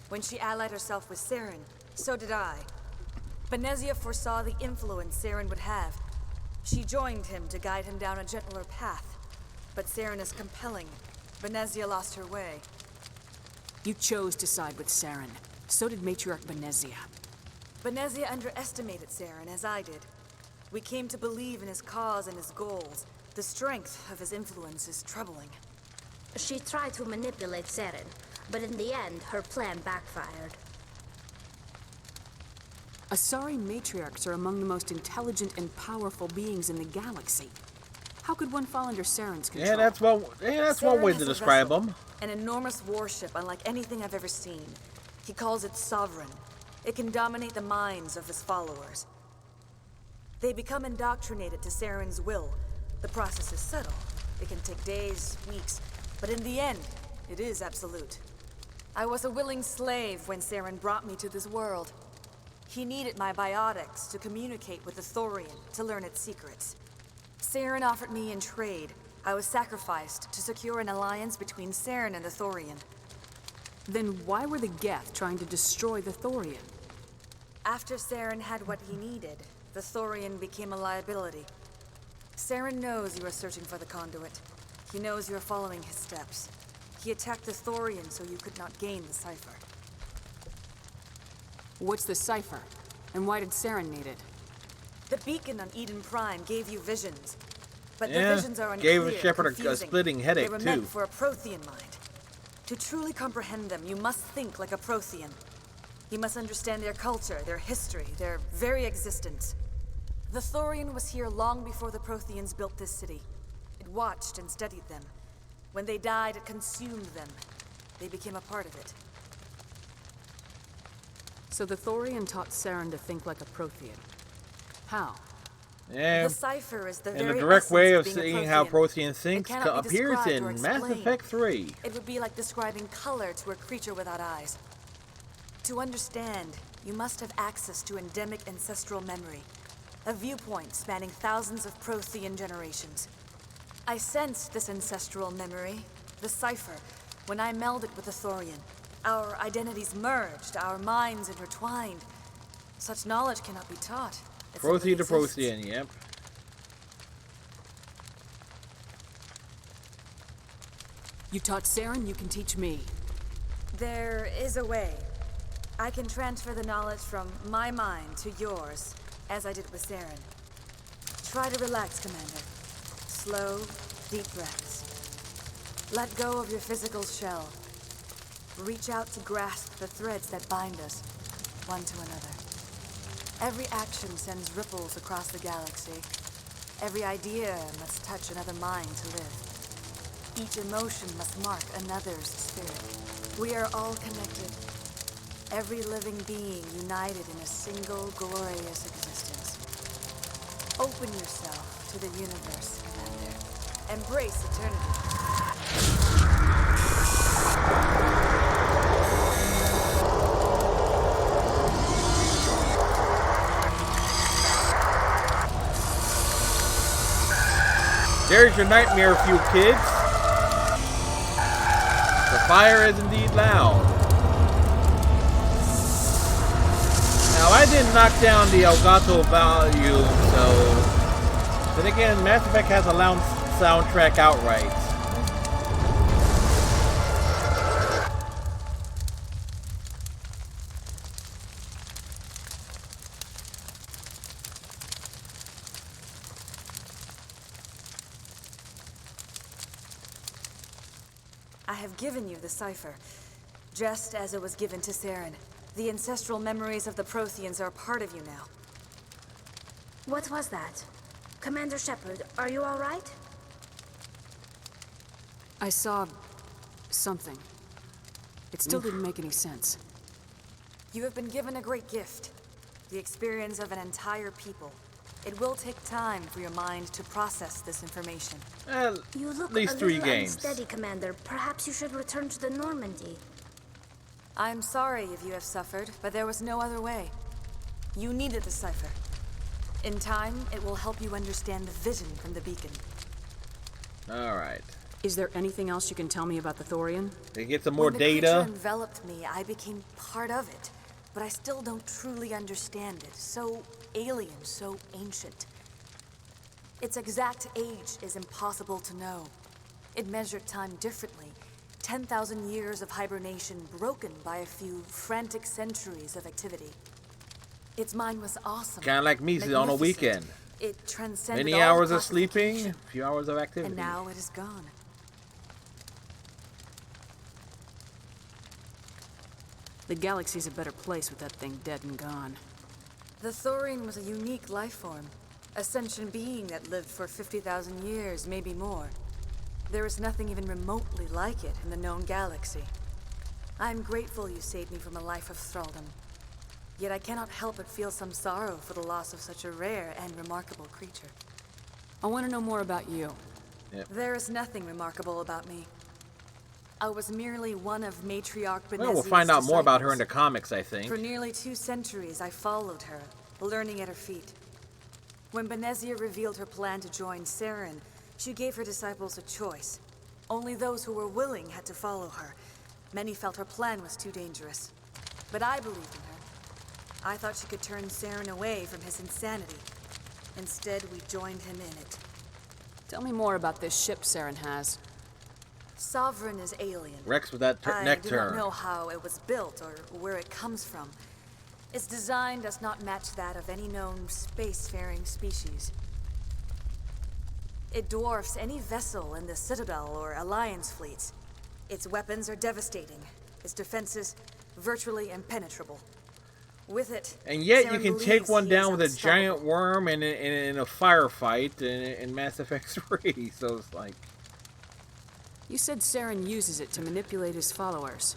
When she allied herself with Saren, so did I. Benezia foresaw the influence Saren would have. She joined him to guide him down a gentler path. But Saren is compelling. Benezia lost her way. You chose to side with Saren. So did Matriarch Benezia. Benezia underestimated Saren, as I did. We came to believe in his cause and his goals. The strength of his influence is troubling. She tried to manipulate Saren, but in the end, her plan backfired. Asari matriarchs are among the most intelligent and powerful beings in the galaxy. How could one fall under Saren's control? Yeah, that's one way to describe them. An enormous warship unlike anything I've ever seen. He calls it Sovereign. It can dominate the minds of his followers. They become indoctrinated to Saren's will. The process is subtle. It can take days, weeks, but in the end, it is absolute. I was a willing slave when Saren brought me to this world. He needed my biotics to communicate with the Thorian, to learn its secrets. Saren offered me in trade. I was sacrificed to secure an alliance between Saren and the Thorian. Then why were the Geth trying to destroy the Thorian? After Saren had what he needed, the Thorian became a liability. Saren knows you are searching for the conduit. He knows you are following his steps. He attacked the Thorian so you could not gain the cipher. What's the cipher? And why did Saren need it? The beacon on Eden Prime gave you visions. But Yeah, the visions are unclear, gave Shepard a confusing. splitting headache, They were too. meant for a Prothean mind. To truly comprehend them, you must think like a Prothean. You must understand their culture, their history, their very existence. The Thorian was here long before the Protheans built this city. It watched and studied them. When they died, it consumed them. They became a part of it. So the Thorian taught Saren to think like a Prothean. How? Yeah. The cipher is the And very a direct way of essence being a seeing how Prothean. Prothean thinks It cannot be appears described or in Mass explained. Effect 3. It would be like describing color to a creature without eyes. To understand, you must have access to endemic ancestral memory, a viewpoint spanning thousands of Prothean generations. I sensed this ancestral memory, the cipher, when I melded with the Thorian. Our identities merged, our minds intertwined. Such knowledge cannot be taught. It simply Prothean to exists. Prothean, yep. You taught Saren, you can teach me. There is a way. I can transfer the knowledge from my mind to yours, as I did with Saren. Try to relax, Commander. Slow, deep breaths. Let go of your physical shell. Reach out to grasp the threads that bind us, one to another. Every action sends ripples across the galaxy. Every idea must touch another mind to live. Each emotion must mark another's spirit. We are all connected. Every living being united in a single glorious existence. Open yourself to the universe, Commander. Embrace eternity. There's your nightmare, few kids. The fire is indeed loud. Now, I didn't knock down the Elgato volume, so... Then again, Mass Effect has a loud soundtrack outright. I have given you the cipher, just as it was given to Saren. The ancestral memories of the Protheans are part of you now. What was that? Commander Shepard, are you all right? I saw... something. It still didn't make any sense. You have been given a great gift. The experience of an entire people. It will take time for your mind to process this information. You look at least a 3 little games. unsteady, Commander. Perhaps you should return to the Normandy. I'm sorry if you have suffered, but there was no other way. You needed the cipher. In time, it will help you understand the vision from the beacon. Alright. Is there anything else you can tell me about the Thorian? They get some more When the data. creature enveloped me, I became part of it. But I still don't truly understand it. So alien, so ancient. Its exact age is impossible to know. It measured time differently. 10,000 years of hibernation broken by a few frantic centuries of activity. Its mind was awesome. Kind of like me on a magnificent. weekend. It transcended Many all hours of classification. sleeping, a few hours of activity. And now it is gone. The galaxy's a better place with that thing dead and gone. The Thorian was a unique life form. A sentient being that lived for 50,000 years, maybe more. There is nothing even remotely like it in the known galaxy. I'm grateful you saved me from a life of thraldom. Yet I cannot help but feel some sorrow for the loss of such a rare and remarkable creature. I want to know more about you. There is nothing remarkable about me. I was merely one of Matriarch Benezia's Well, we'll find out more about her in disciples. the comics, I think. For nearly 2 centuries, I followed her, learning at her feet. When Benezia revealed her plan to join Saren, she gave her disciples a choice. Only those who were willing had to follow her. Many felt her plan was too dangerous. But I believed in her. I thought she could turn Saren away from his insanity. Instead, we joined him in it. Tell me more about this ship Saren has. Sovereign is alien. Rex with that I neck do turn. not know how it was built or where it comes from. Its design does not match that of any known spacefaring species. It dwarfs any vessel in the Citadel or Alliance fleets. Its weapons are devastating. Its defenses virtually impenetrable. With it, And yet you Saren can take believes one he down is with a unstoppable. giant worm in a firefight in Mass Effect 3. So it's like... You said Saren uses it to manipulate his followers.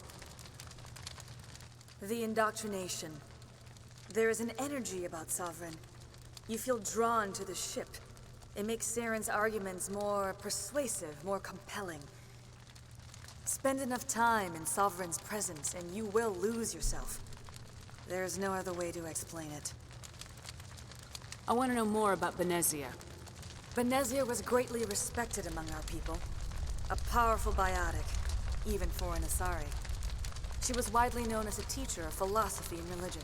The indoctrination. There is an energy about Sovereign. You feel drawn to the ship. It makes Saren's arguments more persuasive, more compelling. Spend enough time in Sovereign's presence and you will lose yourself. There is no other way to explain it. I want to know more about Benezia. Benezia was greatly respected among our people. A powerful biotic, even for an Asari. She was widely known as a teacher of philosophy and religion.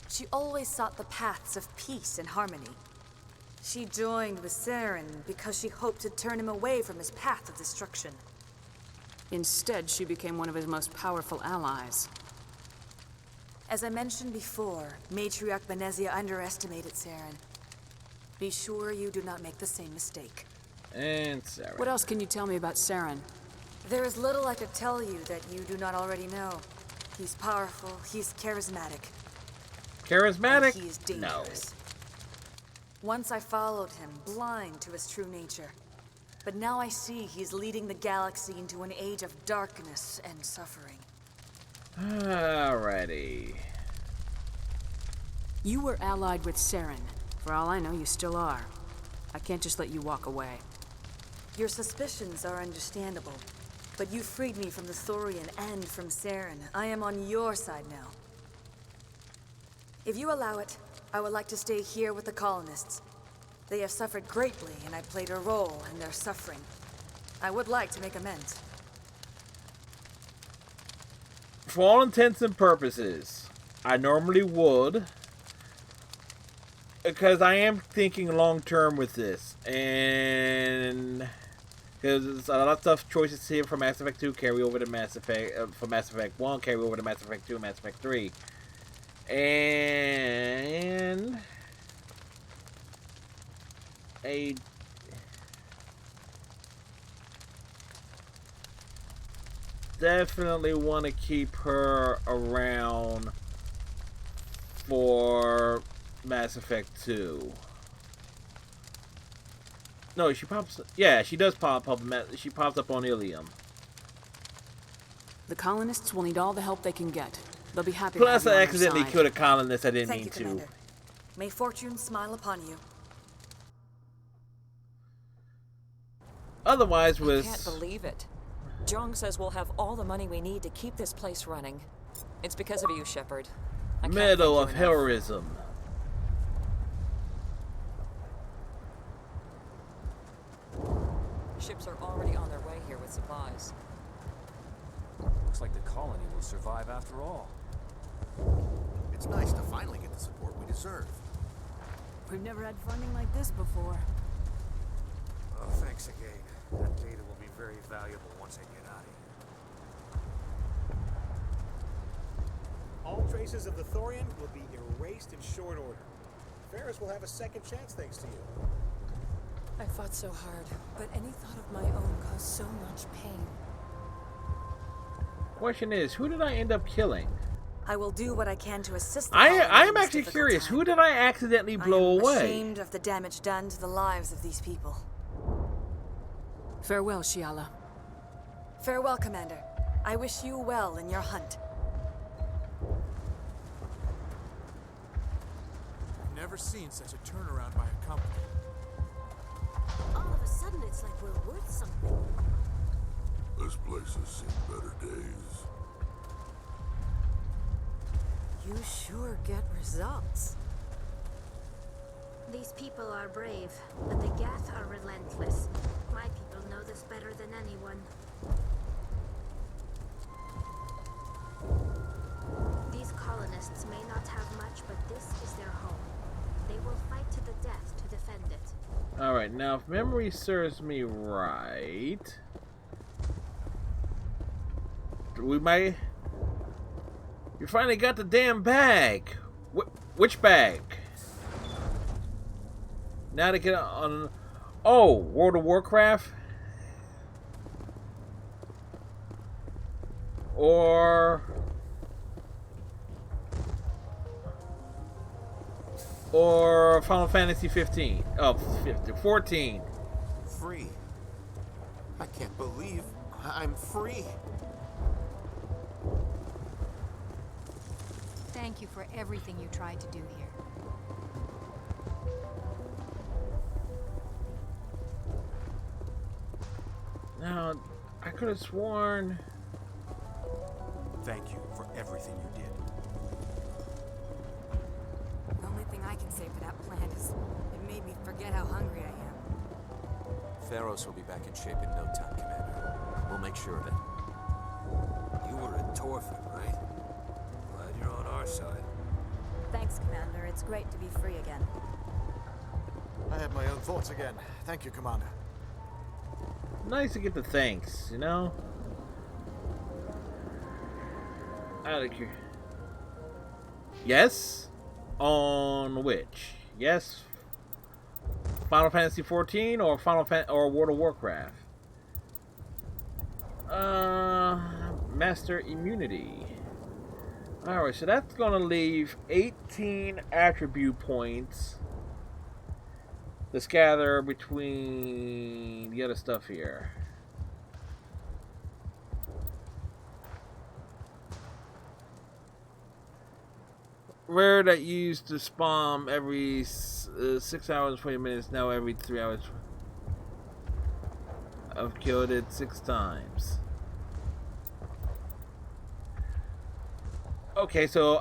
She always sought the paths of peace and harmony. She joined with Saren because she hoped to turn him away from his path of destruction. Instead, she became one of his most powerful allies. As I mentioned before, Matriarch Benezia underestimated Saren. Be sure you do not make the same mistake. And Saren. What else can you tell me about Saren? There is little I could tell you that you do not already know. He's powerful, he's charismatic. Charismatic? And he is No. dangerous. Once I followed him, blind to his true nature. But now I see he's leading the galaxy into an age of darkness and suffering. Alrighty. You were allied with Saren. For all I know, you still are. I can't just let you walk away. Your suspicions are understandable. But you freed me from the Thorian and from Saren. I am on your side now. If you allow it, I would like to stay here with the colonists. They have suffered greatly, and I played a role in their suffering. I would like to make amends. For all intents and purposes, I normally would. Because I am thinking long term with this. And... because a lot of stuff, choices here from Mass Effect 2 carry over to Mass Effect... from Mass Effect 1 carry over to Mass Effect 2 and Mass Effect 3. And... definitely want to keep her around for Mass Effect 2. No, she pops... yeah, she does pop up. She pops up on Ilium. The colonists will need all the help they can get. They'll be happy Plus, to have I you on their accidentally side. killed a colonist I didn't Thank mean you, to. Commander. May fortune smile upon you. Otherwise, I was... can't believe it. Jong says we'll have all the money we need to keep this place running. It's because of you, Shepard. I can't Medal thank of you enough. Heroism. Ships are already on their way here with supplies. Looks like the colony will survive after all. It's nice to finally get the support we deserve. We've never had funding like this before. Oh, thanks again. That data will be very valuable once I get out of here. All traces of the Thorian will be erased in short order. Ferris will have a second chance thanks to you. I fought so hard, but any thought of my own caused so much pain. Question is, who did I end up killing? I will do what I can to assist the I colony am in this actually difficult curious. time. Who did I accidentally blow I am away? ashamed of the damage done to the lives of these people. Farewell, Shiala. Farewell, Commander. I wish you well in your hunt. I've never seen such a turnaround by a company. All of a sudden, it's like we're worth something. This place place has seen better days. You sure get results. These people are brave, but the Geth are relentless. My people know this better than anyone. These colonists may not have much, but this is their home. They will fight to the death to defend it. Alright, now if memory serves me right, we might... You finally got the damn bag! Which bag? Now to get on... Oh, World of Warcraft? Or Final Fantasy 15. Oh, 14. Free. I can't believe I'm free. Thank you for everything you tried to do here. Now, I could have sworn... Thank you for everything you did. The only thing I can say for that plan is it made me forget how hungry I am. Pharos will be back in shape in no time, Commander. We'll make sure of it. You were at Torfin, right? Glad you're on our side. Thanks, Commander. It's great to be free again. I had my own thoughts again. Thank you, Commander. Nice to get the thanks, you know? Out of here. Yes? On which? Yes? Final Fantasy 14 or or World of Warcraft? Master Immunity. Alright, so that's gonna leave 18 attribute points to scatter between the other stuff here. Rare that used to spawn every 6 hours 20 minutes, now every 3 hours. I've killed it 6 times. Okay, so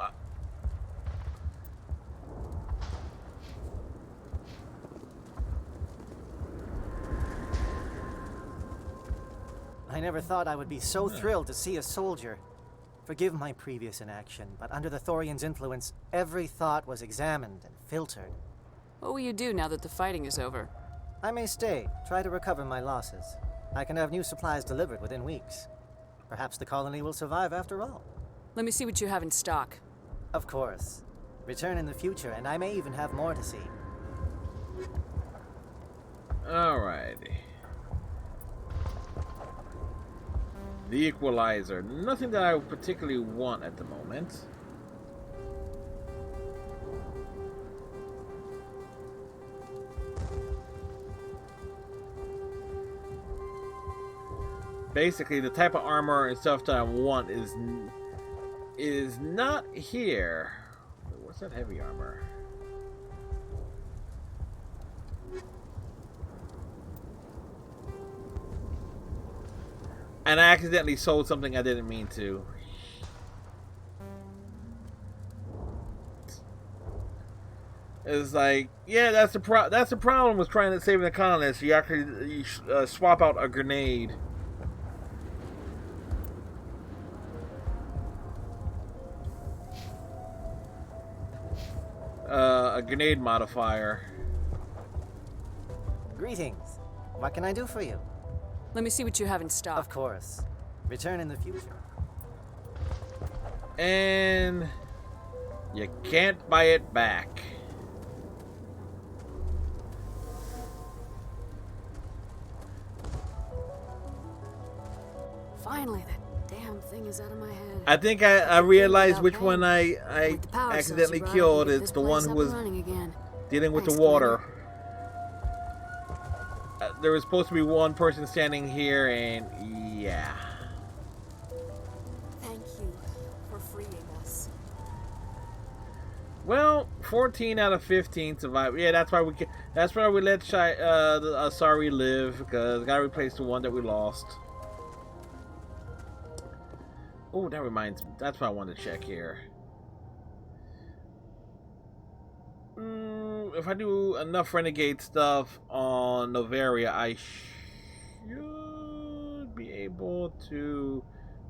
I never thought I would be so thrilled to see a soldier. Forgive my previous inaction, but under the Thorians' influence, every thought was examined and filtered. What will you do now that the fighting is over? I may stay, try to recover my losses. I can have new supplies delivered within weeks. Perhaps the colony will survive after all. Let me see what you have in stock. Of course. Return in the future, and I may even have more to see. alrighty. The Equalizer. Nothing that I particularly want at the moment. Basically, the type of armor and stuff that I want is not here. What's that heavy armor? And I accidentally sold something I didn't mean to. It's like, yeah, that's the problem with trying to save the colonists. You actually swap out a grenade. A grenade modifier. Greetings. What can I do for you? Let me see what you have in stock. Of course. Return in the future. And you can't buy it back. Finally, that damn thing is out of my head. I think I realized which one I accidentally killed. It's the one who was dealing with the water. There was supposed to be one person standing here, and yeah. Thank you for freeing us. Well, 14 out of 15 survived. Yeah, that's why we let Asari live, because gotta replace the one that we lost. Oh, that reminds me. That's what I want to check here. If I do enough Renegade stuff on Noveria, I should be able to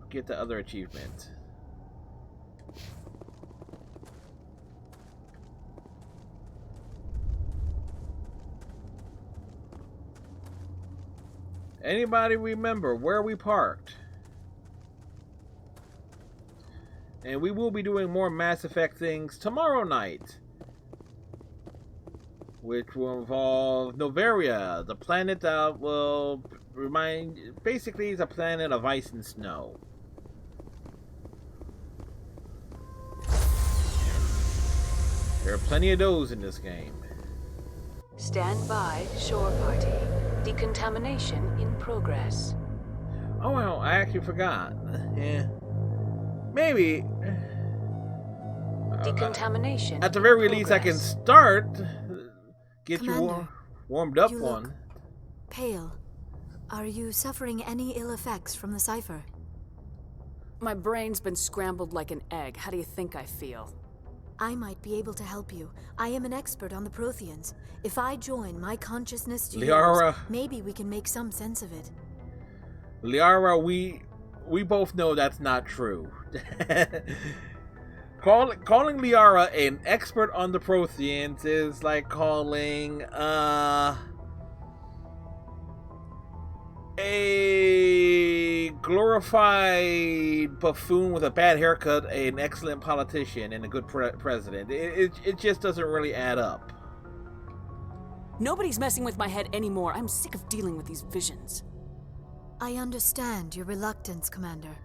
get the other achievement. Anybody remember where we parked? And we will be doing more Mass Effect things tomorrow night, which will involve Noveria, the planet that will basically is a planet of ice and snow. There are plenty of those in this game. Stand by, shore party. Decontamination in progress. Oh well, I actually forgot. Yeah. Maybe. Decontamination. At the very least, I can start. Get Commander, you warmed up you one. look pale. Are you suffering any ill effects from the cipher? My brain's been scrambled like an egg. How do you think I feel? I might be able to help you. I am an expert on the Protheans. If I join my consciousness to Liara. yours, maybe we can make some sense of it. Liara, we both know that's not true. Calling Liara an expert on the Protheans is like calling a glorified buffoon with a bad haircut an excellent politician and a good president. It just doesn't really add up. Nobody's messing with my head anymore. I'm sick of dealing with these visions. I understand your reluctance, Commander.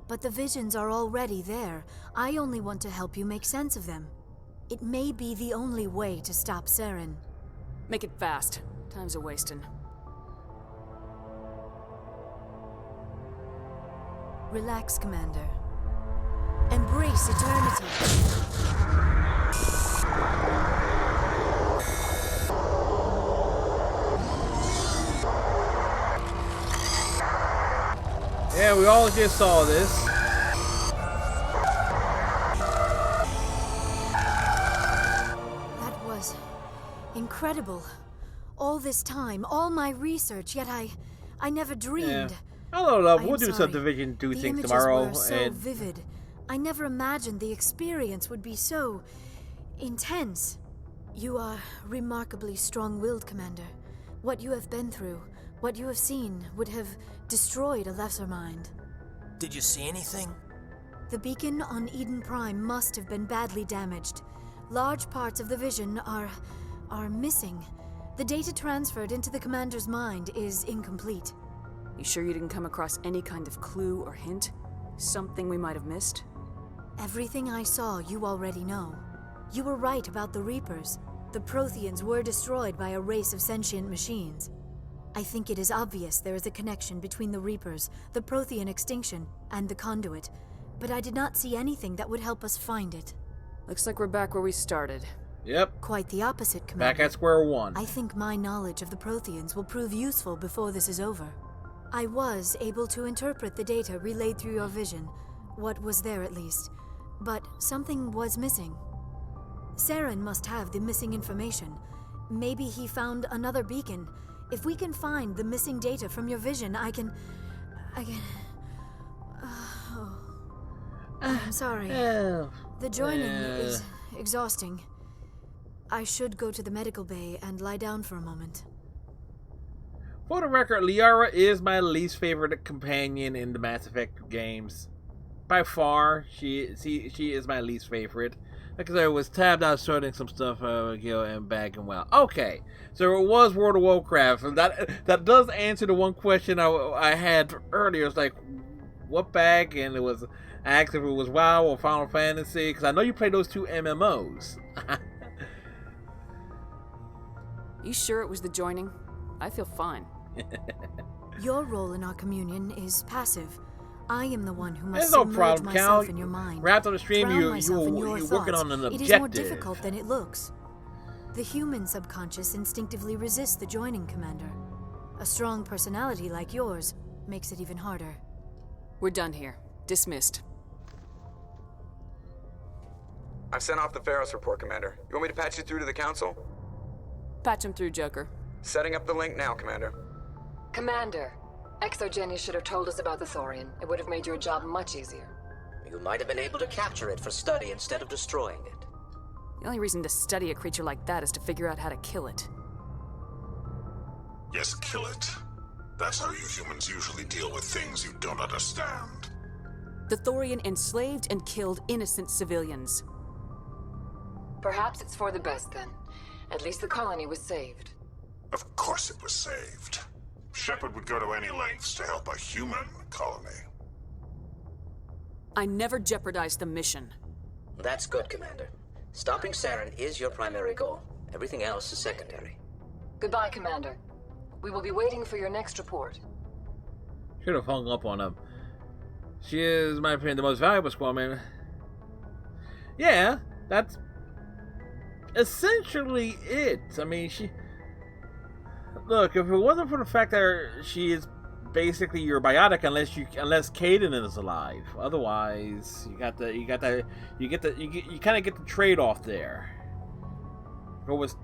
But the visions are already there. I only want to help you make sense of them. It may be the only way to stop Saren. Make it fast. Time's a-wasting. Relax, Commander. Embrace eternity. Yeah, we all just saw this. That was incredible. All this time, all my research, yet I never dreamed. Yeah. Hello, love. I We'll am do sorry. some Division 2 The things images tomorrow. were so vivid. I never imagined the experience would be so intense. You are remarkably strong-willed, Commander. What you have been through, what you have seen, would have destroyed a lesser mind. Did you see anything? The beacon on Eden Prime must have been badly damaged. Large parts of the vision are missing. The data transferred into the Commander's mind is incomplete. You sure you didn't come across any kind of clue or hint? Something we might have missed? Everything I saw, you already know. You were right about the Reapers. The Protheans were destroyed by a race of sentient machines. I think it is obvious there is a connection between the Reapers, the Prothean extinction, and the Conduit, but I did not see anything that would help us find it. Looks like we're back where we started. Yep. Quite the opposite, Commander. Back at square one. I think my knowledge of the Protheans will prove useful before this is over. I was able to interpret the data relayed through your vision, what was there at least, but something was missing. Saren must have the missing information. Maybe he found another beacon. If we can find the missing data from your vision, I can... I'm sorry. The joining is exhausting. I should go to the medical bay and lie down for a moment. For the record, Liara is my least favorite companion in the Mass Effect games. By far, she is my least favorite. Because I was tabbed out sorting some stuff and back and well. Okay, so it was World of Warcraft. And that does answer the one question I had earlier. It's like, what bag? And I asked if it was WoW or Final Fantasy. Because I know you play those two MMOs. You sure it was the joining? I feel fine. Your role in our communion is passive. I am the one who must There's no submerge problem, myself Cal. in your mind. Right after the stream, drown you're myself in your working thoughts. on an It is more objective. difficult than it looks. The human subconscious instinctively resists the joining, Commander. A strong personality like yours makes it even harder. We're done here. Dismissed. I've sent off the Pharos report, Commander. You want me to patch you through to the Council? Patch him through, Joker. Setting up the link now, Commander. Commander, ExoGeni should have told us about the Thorian. It would have made your job much easier. You might have been able to capture it for study instead of destroying it. The only reason to study a creature like that is to figure out how to kill it. Yes, kill it. That's how you humans usually deal with things you don't understand. The Thorian enslaved and killed innocent civilians. Perhaps it's for the best then. At least the colony was saved. Of course it was saved. Shepard would go to any lengths to help a human colony. I never jeopardized the mission. That's good, Commander. Stopping Saren is your primary goal. Everything else is secondary. Goodbye, Commander. We will be waiting for your next report. Should have hung up on him. She is, in my opinion, the most valuable squad member. Yeah, that's essentially it. I mean, look, if it wasn't for the fact that she is basically your biotic, unless Kaidan is alive. Otherwise, you kind of get the trade-off there. Go with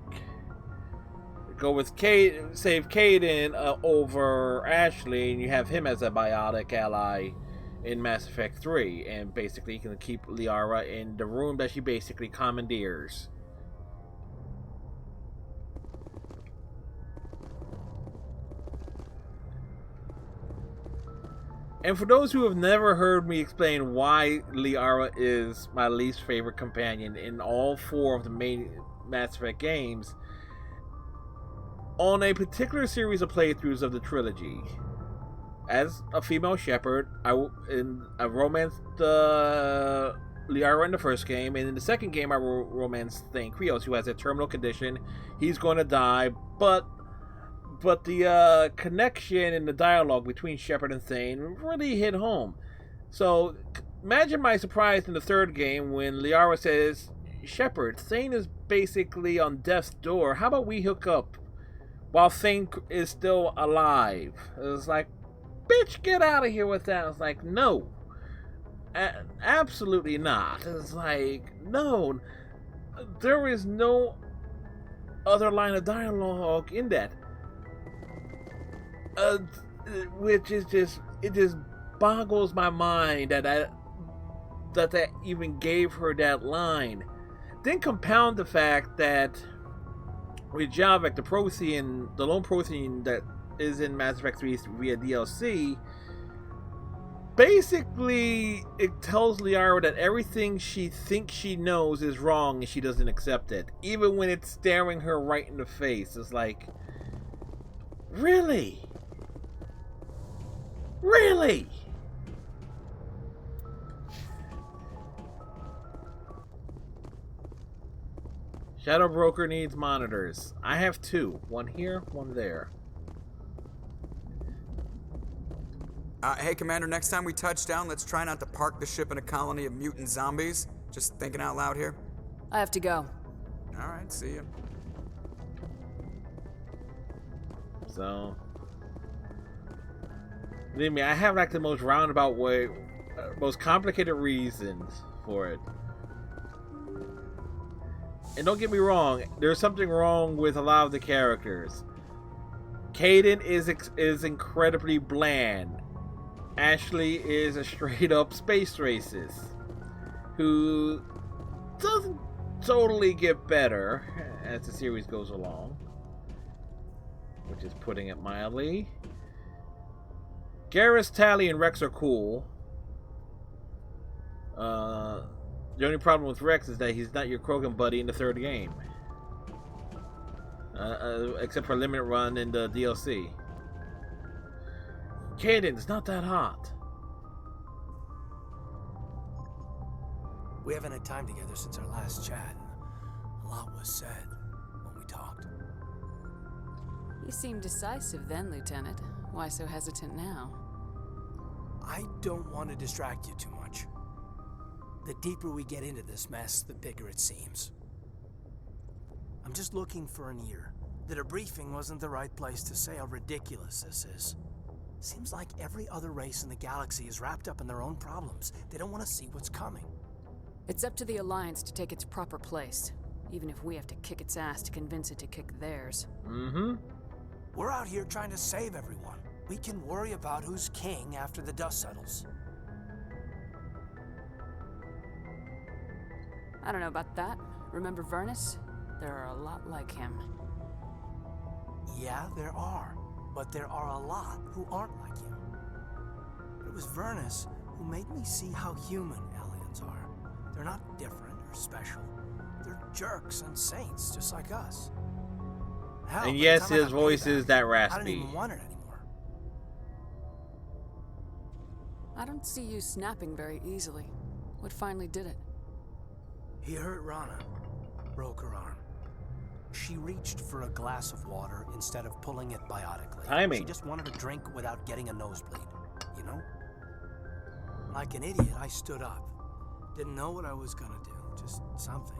Kaidan, save Kaidan over Ashley, and you have him as a biotic ally in Mass Effect 3, and basically you can keep Liara in the room that she basically commandeers. And for those who have never heard me explain why Liara is my least favorite companion in all 4 of the main Mass Effect games, on a particular series of playthroughs of the trilogy, as a female Shepard, I romanced Liara in the first game, and in the second game I romanced Thane Krios, who has a terminal condition. He's going to die, but the connection and the dialogue between Shepard and Thane really hit home. So imagine my surprise in the third game when Liara says, "Shepard, Thane is basically on death's door. How about we hook up while Thane is still alive?" It was like, bitch, get out of here with that. I was like, no. Absolutely not. It's like, no. There is no other line of dialogue in that. Which is just, it just boggles my mind that even gave her that line. Then compound the fact that with Javik, the lone Prothean that is in Mass Effect 3 via DLC, basically it tells Liara that everything she thinks she knows is wrong and she doesn't accept it, even when it's staring her right in the face. It's like, really? Really? Shadow Broker needs monitors. I have 2. One here, one there. Hey, Commander, next time we touch down, let's try not to park the ship in a colony of mutant zombies. Just thinking out loud here. I have to go. Alright, see ya. So, believe me, I have like the most roundabout way, most complicated reasons for it. And don't get me wrong, there's something wrong with a lot of the characters. Kaidan is incredibly bland. Ashley is a straight up space racist who doesn't totally get better as the series goes along, which is putting it mildly. Garrus, Tali, and Rex are cool. The only problem with Rex is that he's not your Krogan buddy in the third game. Except for Limited Run in the DLC. Kaidan's not that hot. We haven't had time together since our last chat. A lot was said when we talked. You seem decisive then, Lieutenant. Why so hesitant now? I don't want to distract you too much. The deeper we get into this mess, the bigger it seems. I'm just looking for an ear. The debriefing wasn't the right place to say how ridiculous this is. Seems like every other race in the galaxy is wrapped up in their own problems. They don't want to see what's coming. It's up to the Alliance to take its proper place, even if we have to kick its ass to convince it to kick theirs. Mm-hmm. We're out here trying to save everyone. We can worry about who's king after the dust settles. I don't know about that. Remember Vernus? There are a lot like him. Yeah, there are. But there are a lot who aren't like him. It was Vernus who made me see how human aliens are. They're not different or special. They're jerks and saints, just like us. Hell, And by yes, the time I his got voice payback, is that I raspy. don't even want it anymore. I don't see you snapping very easily. What finally did it? He hurt Rana. Broke her arm. She reached for a glass of water instead of pulling it biotically. Timing. She just wanted a drink without getting a nosebleed, you know? Like an idiot, I stood up. Didn't know what I was gonna do, just something.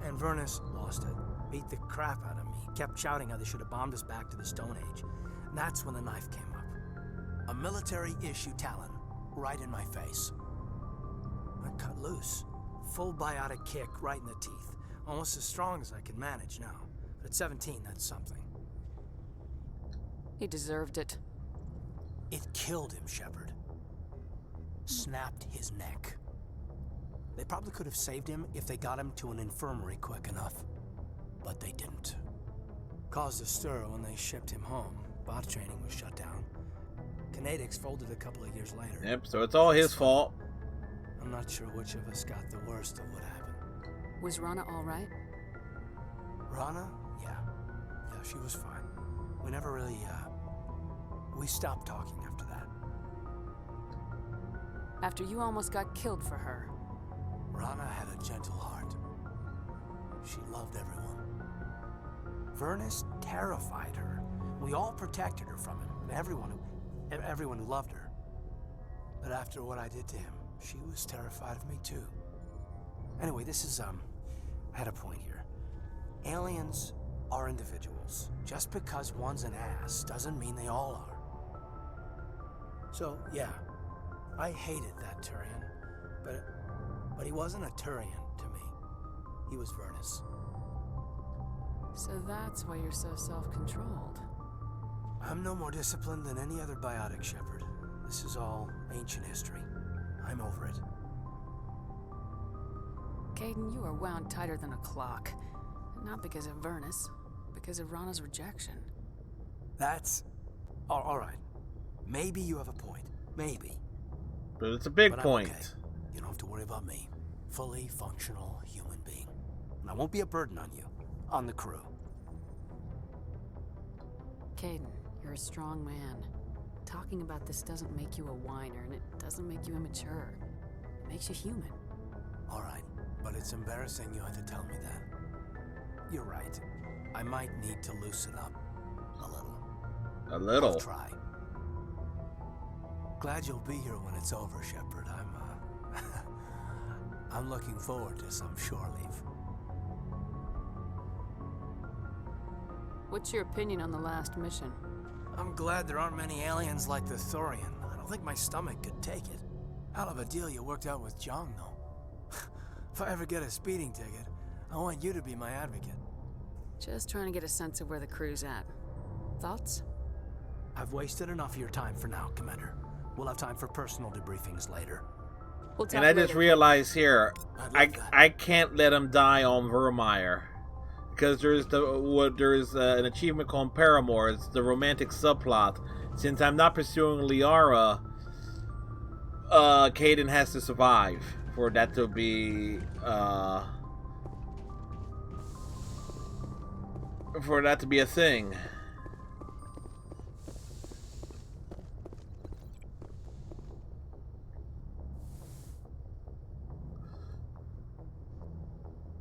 And Vernus lost it. Beat the crap out of me. Kept shouting how they should have bombed us back to the Stone Age. And that's when the knife came up. A military-issue Talon, right in my face. I cut loose. Full biotic kick right in the teeth. Almost as strong as I can manage now. But at 17, that's something. He deserved it. It killed him, Shepard. Snapped his neck. They probably could have saved him if they got him to an infirmary quick enough. But they didn't. Caused a stir when they shipped him home. Bot training was shut down. Kinetics folded a couple of years later. Yep, so it's all his fault. I'm not sure which of us got the worst of what happened. Was Rana all right? Rana? Yeah. Yeah, she was fine. We never really, we stopped talking after that. After you almost got killed for her. Rana had a gentle heart. She loved everyone. Vernus terrified her. We all protected her from him, and everyone who loved her. But after what I did to him, she was terrified of me too. Anyway, this is, I had a point here. Aliens are individuals. Just because one's an ass doesn't mean they all are. So, yeah, I hated that Turian, but he wasn't a Turian to me. He was Vernus. So that's why you're so self-controlled. I'm no more disciplined than any other biotic, Shepard. This is all ancient history. I'm over it. Kaidan, you are wound tighter than a clock. Not because of Vernus, because of Rana's rejection. That's... all right. Maybe you have a point. Maybe. But it's a big But I'm point. okay. You don't have to worry about me. Fully functional human being. And I won't be a burden on you. On the crew. Kaidan, you're a strong man. Talking about this doesn't make you a whiner, and it doesn't make you immature. It makes you human. All right. But it's embarrassing you had to tell me that. You're right. I might need to loosen up a little. A little? I'll try. Glad you'll be here when it's over, Shepard. I'm looking forward to some shore leave. What's your opinion on the last mission? I'm glad there aren't many aliens like the Thorian. I don't think my stomach could take it. Hell of a deal you worked out with Jong, though. If I ever get a speeding ticket, I want you to be my advocate. Just trying to get a sense of where the crew's at. Thoughts? I've wasted enough of your time for now, Commander. We'll have time for personal debriefings later. We'll talk And I just later. realized here, I can't let him die on Vermeer. Because there's an achievement called Paramour. It's the romantic subplot. Since I'm not pursuing Liara, Kaidan has to survive for that to be a thing.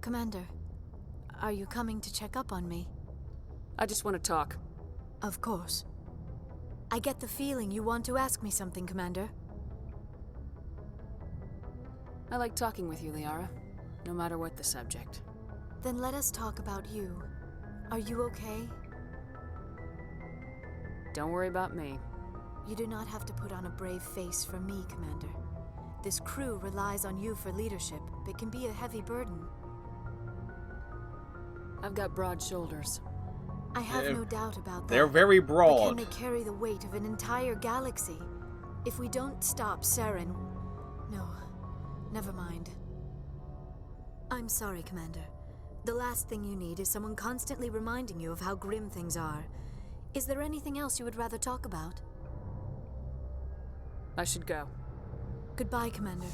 Commander, are you coming to check up on me? I just want to talk. Of course. I get the feeling you want to ask me something, Commander. I like talking with you, Liara. No matter what the subject. Then let us talk about you. Are you okay? Don't worry about me. You do not have to put on a brave face for me, Commander. This crew relies on you for leadership. It can be a heavy burden. I've got broad shoulders. I have no doubt about that. They're very But broad. can they carry the weight of an entire galaxy? If we don't stop Saren... No, never mind. I'm sorry, Commander. The last thing you need is someone constantly reminding you of how grim things are. Is there anything else you would rather talk about? I should go. Goodbye, Commander.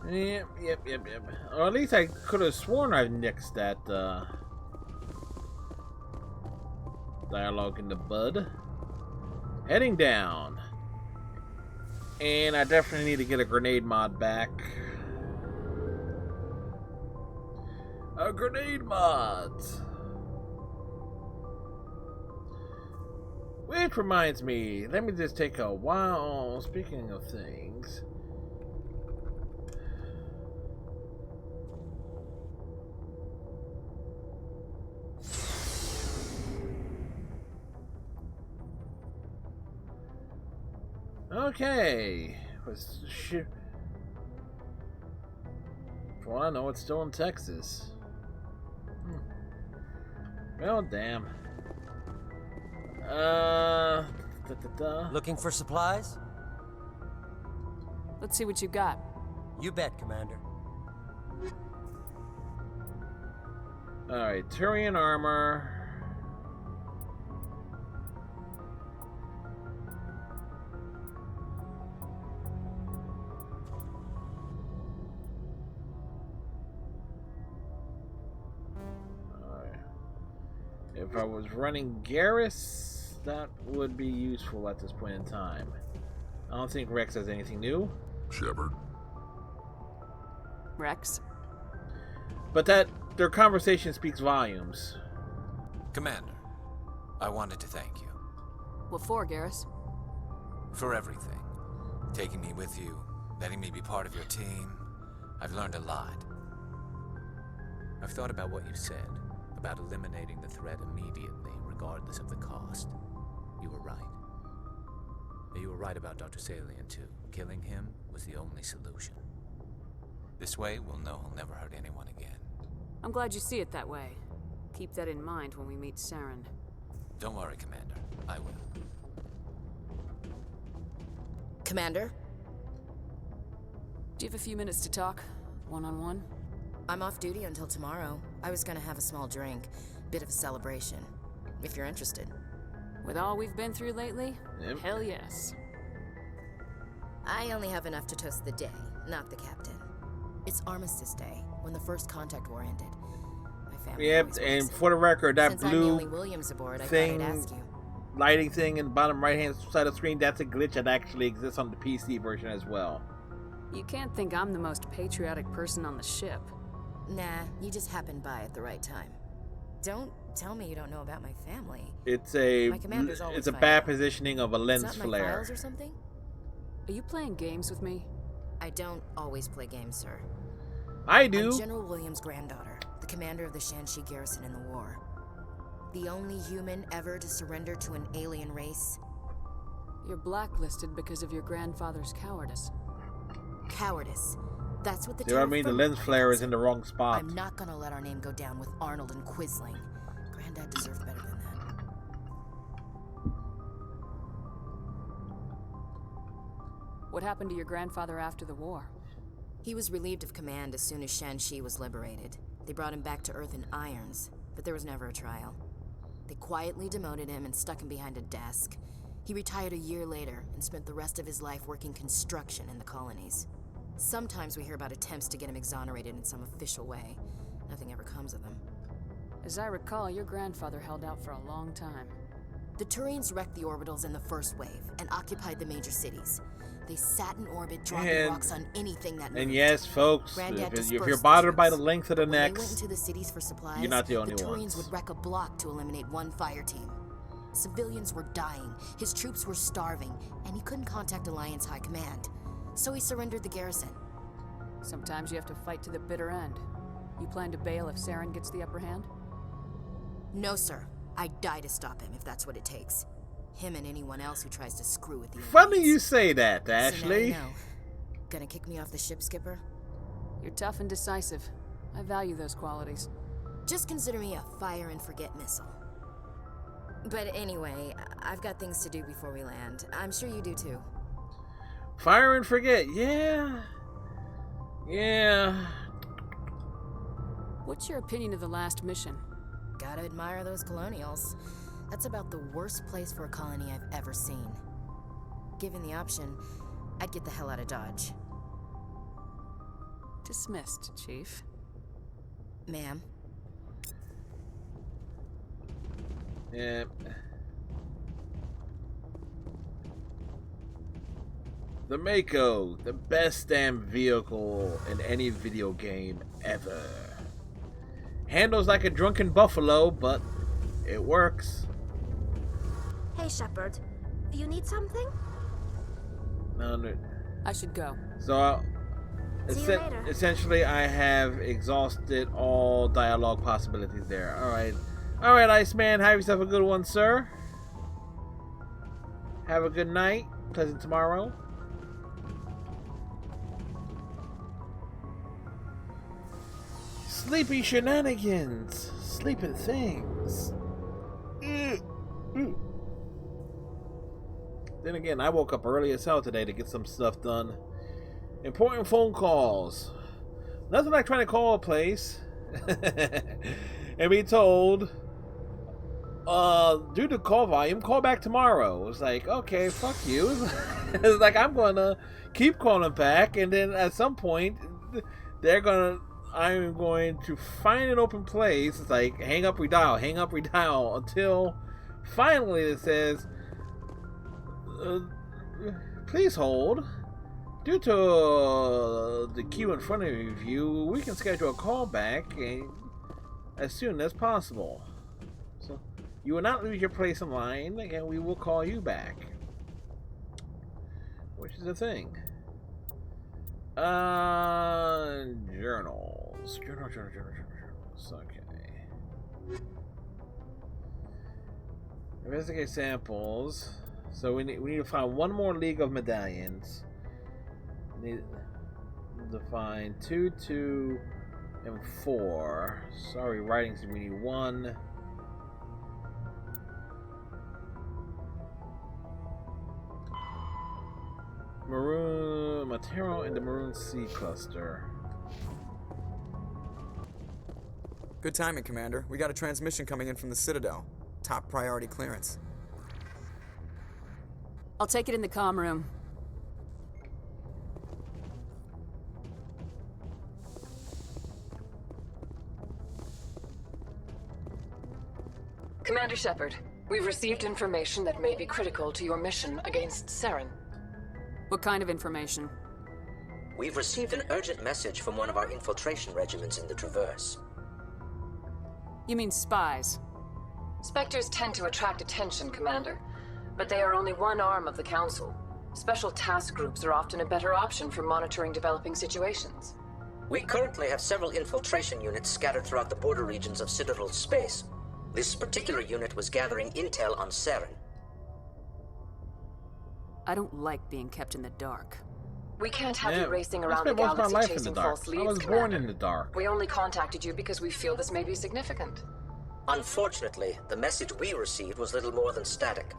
Yep. Or at least I could have sworn I nixed that dialogue in the bud. Heading down. And I definitely need to get a grenade mod back. A grenade mod! Which reminds me, let me just take a while. Speaking of things. Okay. For all I know, it's still in Texas. Well, damn. Looking for supplies? Let's see what you got. You bet, Commander. Alright, Turian armor. If I was running Garrus, that would be useful at this point in time. I don't think Rex has anything new. Shepard. Rex? But that their conversation speaks volumes. Commander, I wanted to thank you. What for, Garrus? For everything. Taking me with you, letting me be part of your team. I've learned a lot. I've thought about what you said. About eliminating the threat immediately, regardless of the cost. You were right. You were right about Dr. Salian, too. Killing him was the only solution. This way, we'll know he'll never hurt anyone again. I'm glad you see it that way. Keep that in mind when we meet Saren. Don't worry, Commander. I will. Commander? Do you have a few minutes to talk? One-on-one? I'm off duty until tomorrow. I was gonna have a small drink. Bit of a celebration. If you're interested. With all we've been through lately? Yep. Hell yes. I only have enough to toast the day, not the captain. It's Armistice Day, when the first contact war ended. My family Yep, always and works for the record, that Since I'm the blue only Williams aboard, I thing, thought I'd ask you. lighting thing in the bottom right-hand side of the screen, that's a glitch that actually exists on the PC version as well. You can't think I'm the most patriotic person on the ship. Nah, you just happened by at the right time. Don't tell me you don't know about my family. It's My commander's always a find bad out. positioning of a It's lens not my flare. files or something? Are you playing games with me? I don't always play games, sir. I do. I'm General Williams' granddaughter, the commander of the Shanxi garrison in the war. The only human ever to surrender to an alien race. You're blacklisted because of your grandfather's cowardice. Cowardice. That's what the See what I mean? The lens flare is in the wrong spot. I'm not gonna let our name go down with Arnold and Quisling. Granddad deserved better than that. What happened to your grandfather after the war? He was relieved of command as soon as Shanxi was liberated. They brought him back to Earth in irons, but there was never a trial. They quietly demoted him and stuck him behind a desk. He retired a year later and spent the rest of his life working construction in the colonies. Sometimes we hear about attempts to get him exonerated in some official way. Nothing ever comes of them. As I recall, your grandfather held out for a long time. The Turians wrecked the orbitals in the first wave and occupied the major cities. They sat in orbit, dropping rocks on anything that moved. And yes, folks, Granddad if dispersed you're the bothered by the troops. length of the When they went necks, into the cities for supplies, you're not the only the Turians ones. would wreck a block to eliminate one fire team. Civilians were dying, his troops were starving, and he couldn't contact Alliance High Command. So he surrendered the garrison. Sometimes you have to fight to the bitter end. You plan to bail if Saren gets the upper hand? No, sir. I'd die to stop him if that's what it takes. Him and anyone else who tries to screw with the Funny you say that, Ashley. So now you know. Gonna kick me off the ship, Skipper? You're tough and decisive. I value those qualities. Just consider me a fire and forget missile. But anyway, I've got things to do before we land. I'm sure you do too. Fire and forget, yeah. Yeah. What's your opinion of the last mission? Gotta admire those colonials. That's about the worst place for a colony I've ever seen. Given the option, I'd get the hell out of Dodge. Dismissed, Chief. Ma'am. Yeah. The Mako, the best damn vehicle in any video game ever. Handles like a drunken buffalo, but it works. Hey, Shepard. You need something? No. I should go. So, See you later. essentially, I have exhausted all dialogue possibilities there. Alright, Iceman, have yourself a good one, sir. Have a good night. Pleasant tomorrow. Sleepy shenanigans. Sleeping things. Then again, I woke up early as hell today to get some stuff done. Important phone calls. Nothing like trying to call a place and be told, due to call volume, call back tomorrow. It's like, okay, fuck you. It's like, I'm gonna keep calling back, and then at some point, I'm going to find an open place. It's like, hang up, redial, until finally it says, please hold. Due to the queue in front of you, we can schedule a call back as soon as possible. So you will not lose your place in line, and we will call you back. Which is a thing. Journals. Journals. Okay. Investigate samples. So we need to find one more League of Medallions. Need to find 2, 2, and 4. Sorry, writings. We need 1. Maroon Matero and the Maroon Sea Cluster. Good timing, Commander. We got a transmission coming in from the Citadel. Top priority clearance. I'll take it in the comm room. Commander Shepard, we've received information that may be critical to your mission against Saren. What kind of information? We've received an urgent message from one of our infiltration regiments in the Traverse. You mean spies? Spectres tend to attract attention, Commander, but they are only one arm of the Council. Special task groups are often a better option for monitoring developing situations. We currently have several infiltration units scattered throughout the border regions of Citadel space. This particular unit was gathering intel on Saren. I don't like being kept in the dark. We can't have you racing around the galaxy chasing false leads, I was born in the dark. We only contacted you because we feel this may be significant. Unfortunately, the message we received was little more than static.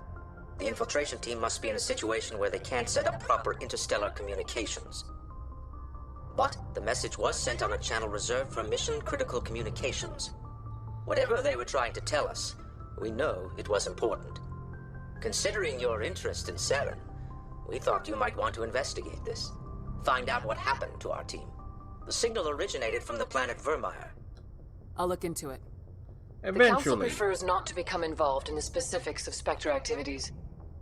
The infiltration team must be in a situation where they can't set up proper interstellar communications. But the message was sent on a channel reserved for mission-critical communications. Whatever they were trying to tell us, we know it was important. Considering your interest in Saren, we thought you might want to investigate this. Find out what happened to our team. The signal originated from the planet Vermeer. I'll look into it. The Council prefers not to become involved in the specifics of Spectre activities.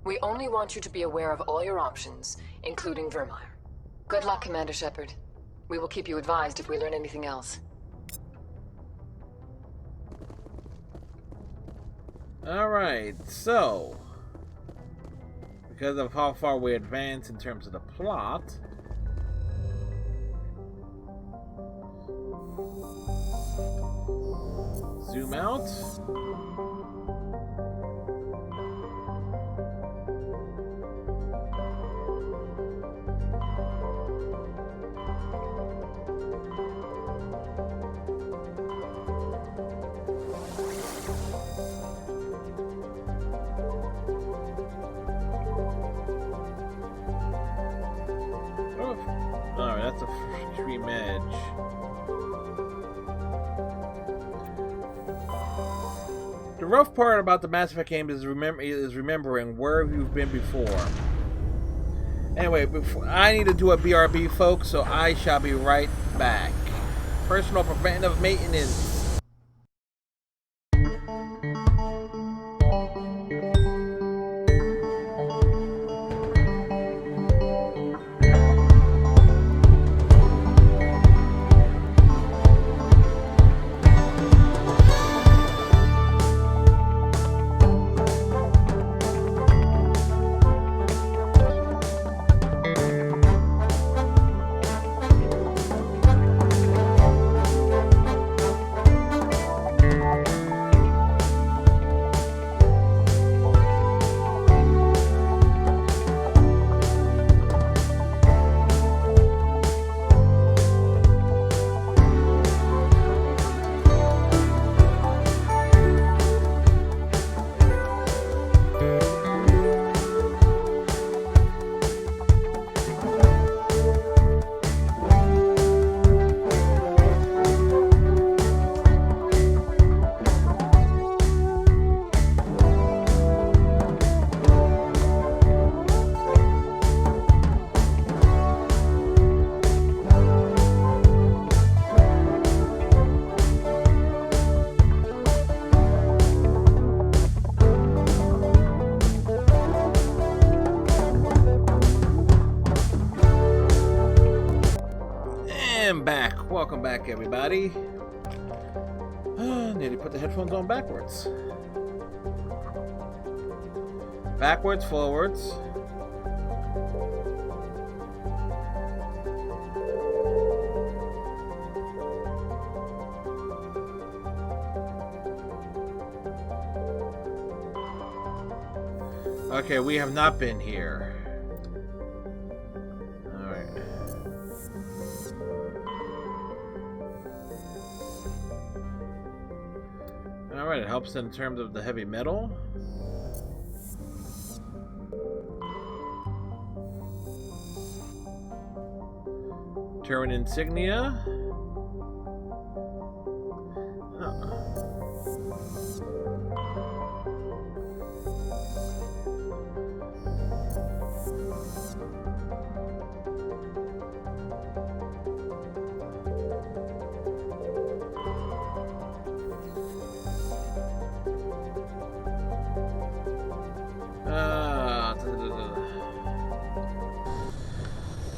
We only want you to be aware of all your options, including Vermeer. Good luck, Commander Shepard. We will keep you advised if we learn anything else. Alright, so because of how far we advance in terms of the plot, zoom out. Alright, that's a stream edge. The rough part about the Mass Effect game is remembering where you've been before. Anyway, I need to do a BRB, folks, so I shall be right back. Personal preventive maintenance. Welcome back, everybody. Nearly put the headphones on backwards. Backwards, forwards. Okay, we have not been here. Alright, it helps in terms of the heavy metal. Terran insignia.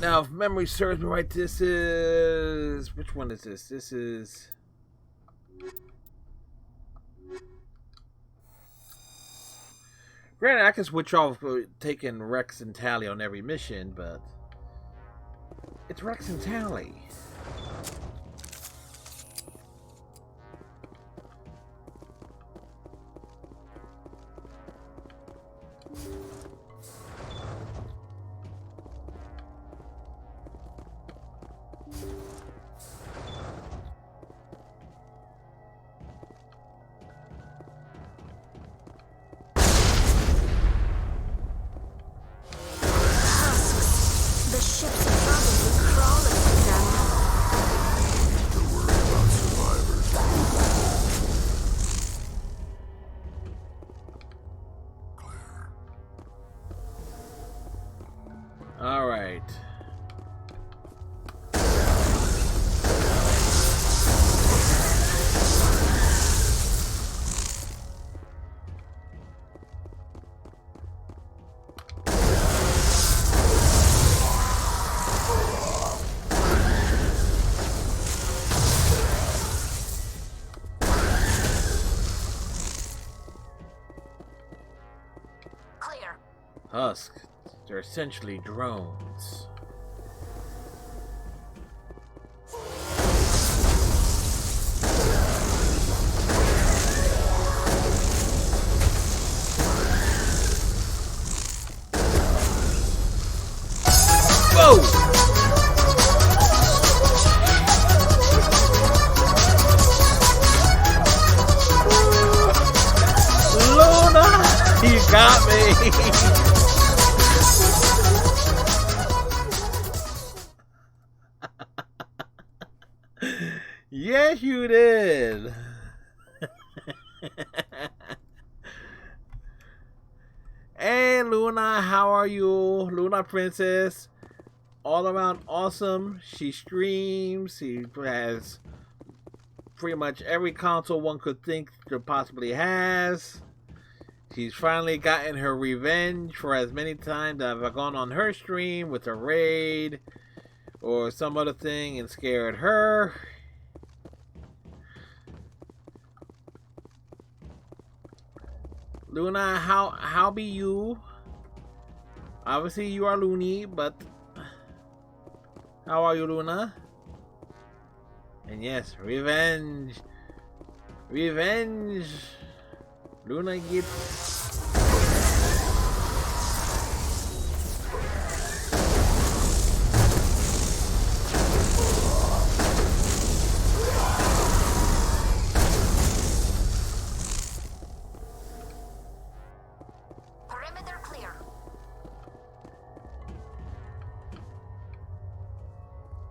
Now, if memory serves me right, this is... Which one is this? This is... Granted, I can switch off taking Rex and Tali on every mission, but... It's Rex and Tali. Husk. They're essentially drones. go! Luna, you got me. Yes, you did. Hey, Luna, how are you? Luna Princess. All around awesome. She streams. She has pretty much every console one could think she possibly has. She's finally gotten her revenge for as many times that I've gone on her stream with a raid or some other thing and scared her. Luna, how be you? Obviously you are loony, but how are you, Luna? And yes, revenge. Revenge. Luna gets... Perimeter clear.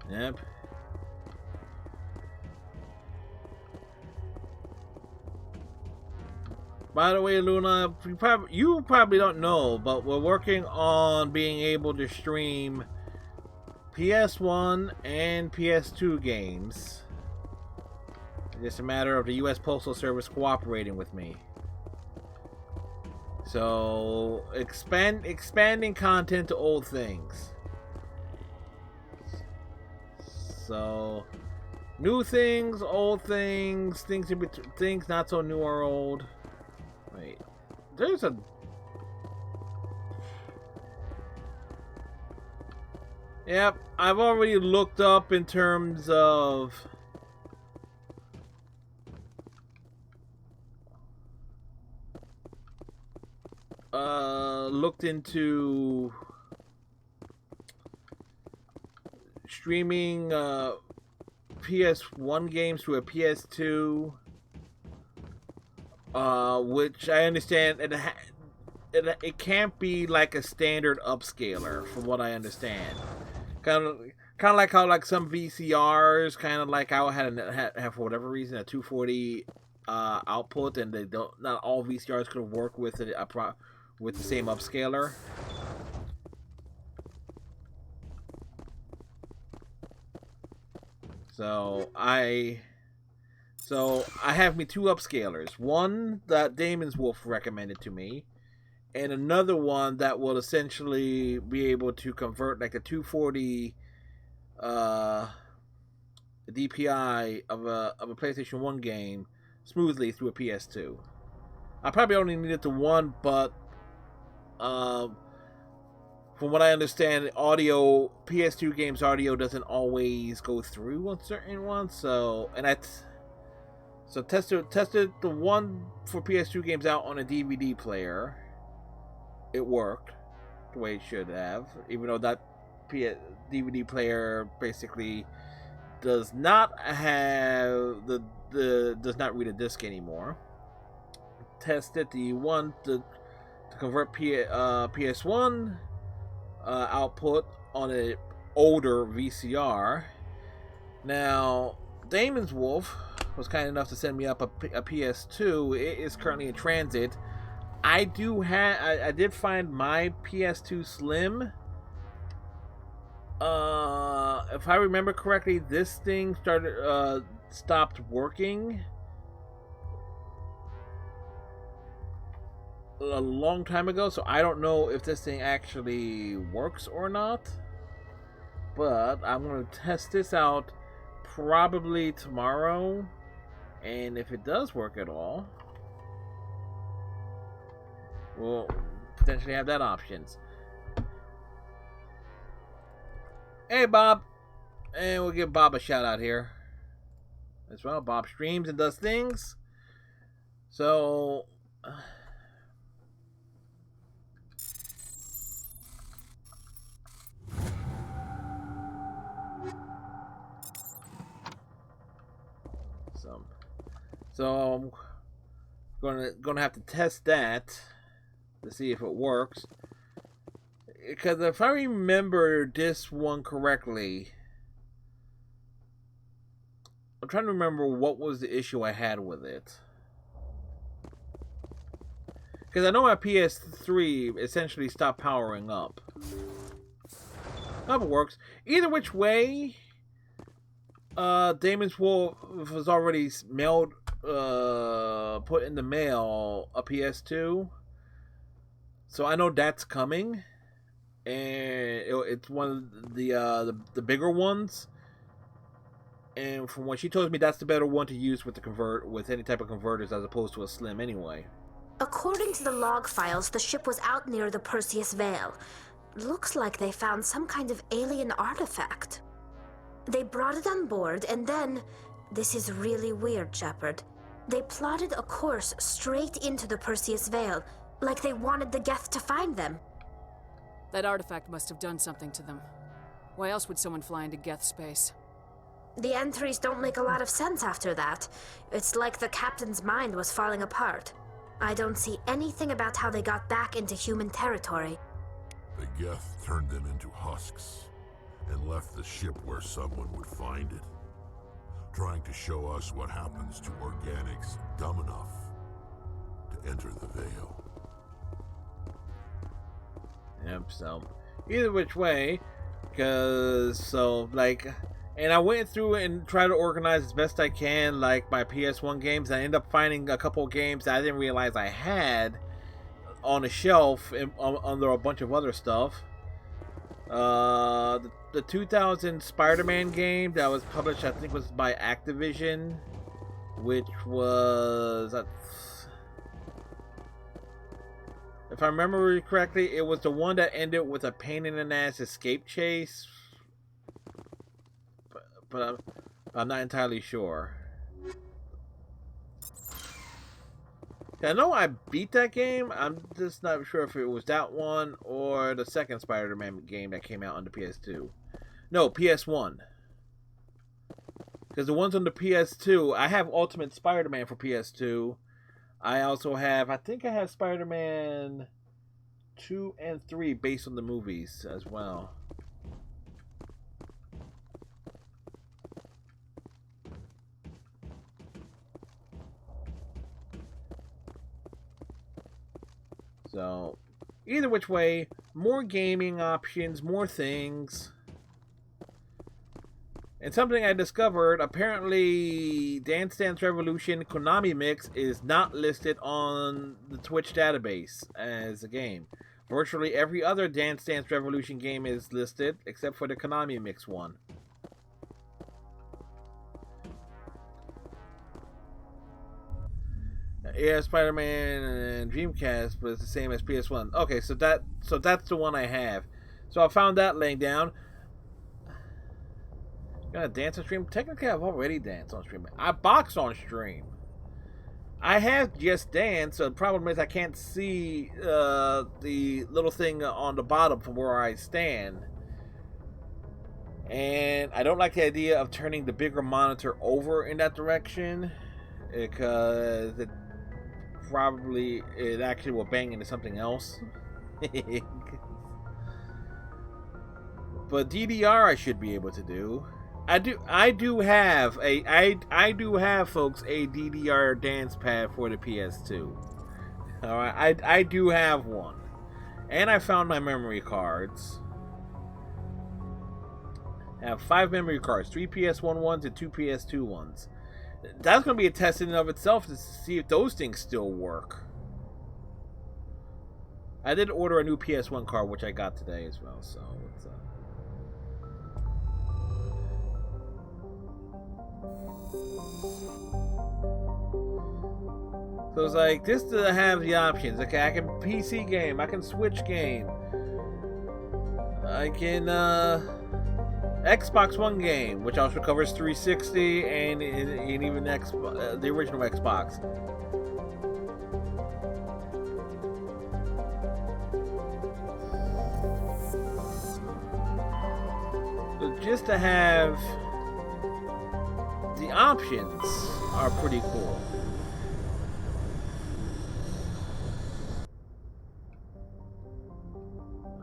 Yep. By the way, Luna, you probably don't know, but we're working on being able to stream PS1 and PS2 games. It's just a matter of the U.S. Postal Service cooperating with me. So, expanding content to old things. So, new things, old things, things not so new or old. Wait, there's a... Yep, I've already looked up in terms of... looked into streaming PS1 games to a PS2, which I understand it can't be like a standard upscaler, from what I understand. Kind of like how like some VCRs, kind of like how I had for whatever reason a 240 output, and not all VCRs could work with it with the same upscaler. So I have me two upscalers. One that Damon's Wolf recommended to me, and another one that will essentially be able to convert like a 240 DPI of a PlayStation 1 game smoothly through a PS2. I probably only needed the one, but from what I understand, audio PS2 games audio doesn't always go through on certain ones. So tested the one for PS2 games out on a DVD player. It worked the way it should have, even though that DVD player basically does not have does not read a disc anymore. Tested the one to convert PS1 output on an older VCR. Now, Damon's Wolf was kind enough to send me up a PS2. It is currently in transit. I did find my PS2 Slim. If I remember correctly, this thing stopped working a long time ago, so I don't know if this thing actually works or not, but I'm going to test this out probably tomorrow, and if it does work at all, we'll potentially have that options. Hey Bob, and we'll give Bob a shout out here as well. Bob streams and does things, so So I'm gonna have to test that to see if it works. Because if I remember this one correctly, I'm trying to remember what was the issue I had with it. Because I know my PS3 essentially stopped powering up. Hope it works. Either which way, Damon's Wolf was already mailed, put in the mail a PS2. So I know that's coming. And it's one of the bigger ones. And from what she told me, that's the better one to use with any type of converters as opposed to a Slim anyway. According to the log files, the ship was out near the Perseus Veil. Looks like they found some kind of alien artifact. They brought it on board, and then... This is really weird, Shepard. They plotted a course straight into the Perseus Veil, like they wanted the Geth to find them. That artifact must have done something to them. Why else would someone fly into Geth space? The entries don't make a lot of sense after that. It's like the captain's mind was falling apart. I don't see anything about how they got back into human territory. The Geth turned them into husks and left the ship where someone would find it, trying to show us what happens to organics dumb enough to enter the Veil. Yep, so either which way, and I went through and tried to organize as best I can, like my PS1 games. I ended up finding a couple of games that I didn't realize I had on a shelf under a bunch of other stuff. The 2000 Spider-Man game that was published, I think, was by Activision, which was, if I remember correctly, it was the one that ended with a pain in the ass escape chase. But I'm not entirely sure. I know I beat that game. I'm just not sure if it was that one or the second Spider-Man game that came out on the PS2. No, PS1. Because the ones on the PS2, I have Ultimate Spider-Man for PS2. I also have, I think I have Spider-Man 2 and 3 based on the movies as well. So, either which way, more gaming options, more things. And something I discovered, apparently Dance Dance Revolution Konami Mix is not listed on the Twitch database as a game. Virtually every other Dance Dance Revolution game is listed, except for the Konami Mix one. Yeah, Spider-Man and Dreamcast, but it's the same as PS1. Okay, so that's the one I have. So I found that laying down. Gonna dance on stream? Technically, I've already danced on stream. I box on stream. I have Just Dance. So the problem is I can't see the little thing on the bottom from where I stand. And I don't like the idea of turning the bigger monitor over in that direction, because it actually will bang into something else. But DDR I should be able to do. I do have, folks, a DDR dance pad for the PS2. Alright, I do have one. And I found my memory cards. I have 5 memory cards, 3 PS1 ones and 2 PS2 ones. That's going to be a test in and of itself to see if those things still work. I did order a new PS1 card, which I got today as well, so it's So it's like, this to have the options. Okay, I can PC game, I can Switch game, I can Xbox One game, which also covers 360 and even the original Xbox. So just to have the options are pretty cool.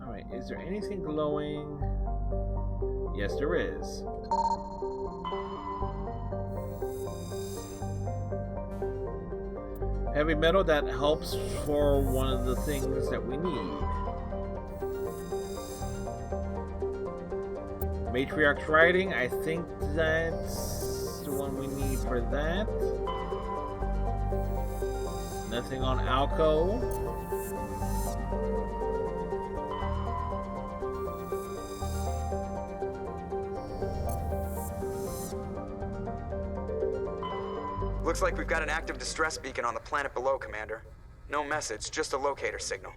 Alright, is there anything glowing? Yes, there is. Heavy metal that helps for one of the things that we need. Matriarch's writing, I think that's the one we need for that. Nothing on Alco. Looks like we've got an active distress beacon on the planet below, Commander. No message, just a locator signal.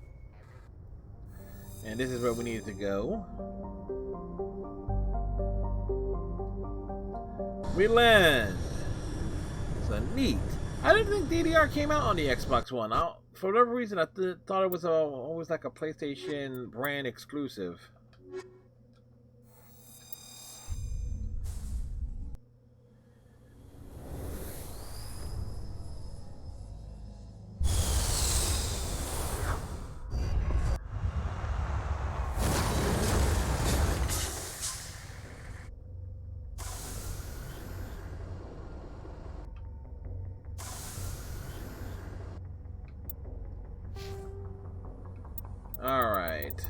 And this is where we need to go. We land. So neat. I didn't think DDR came out on the Xbox One. For whatever reason, I thought it was always like a PlayStation brand exclusive. Alright.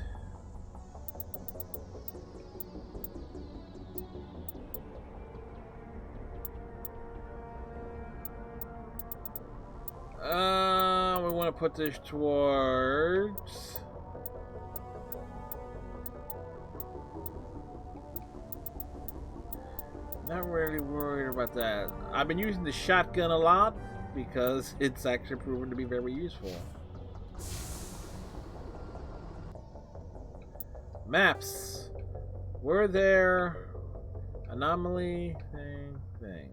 We want to put this towards... Not really worried about that. I've been using the shotgun a lot because it's actually proven to be very useful. Maps. Were there anomaly thing? Okay.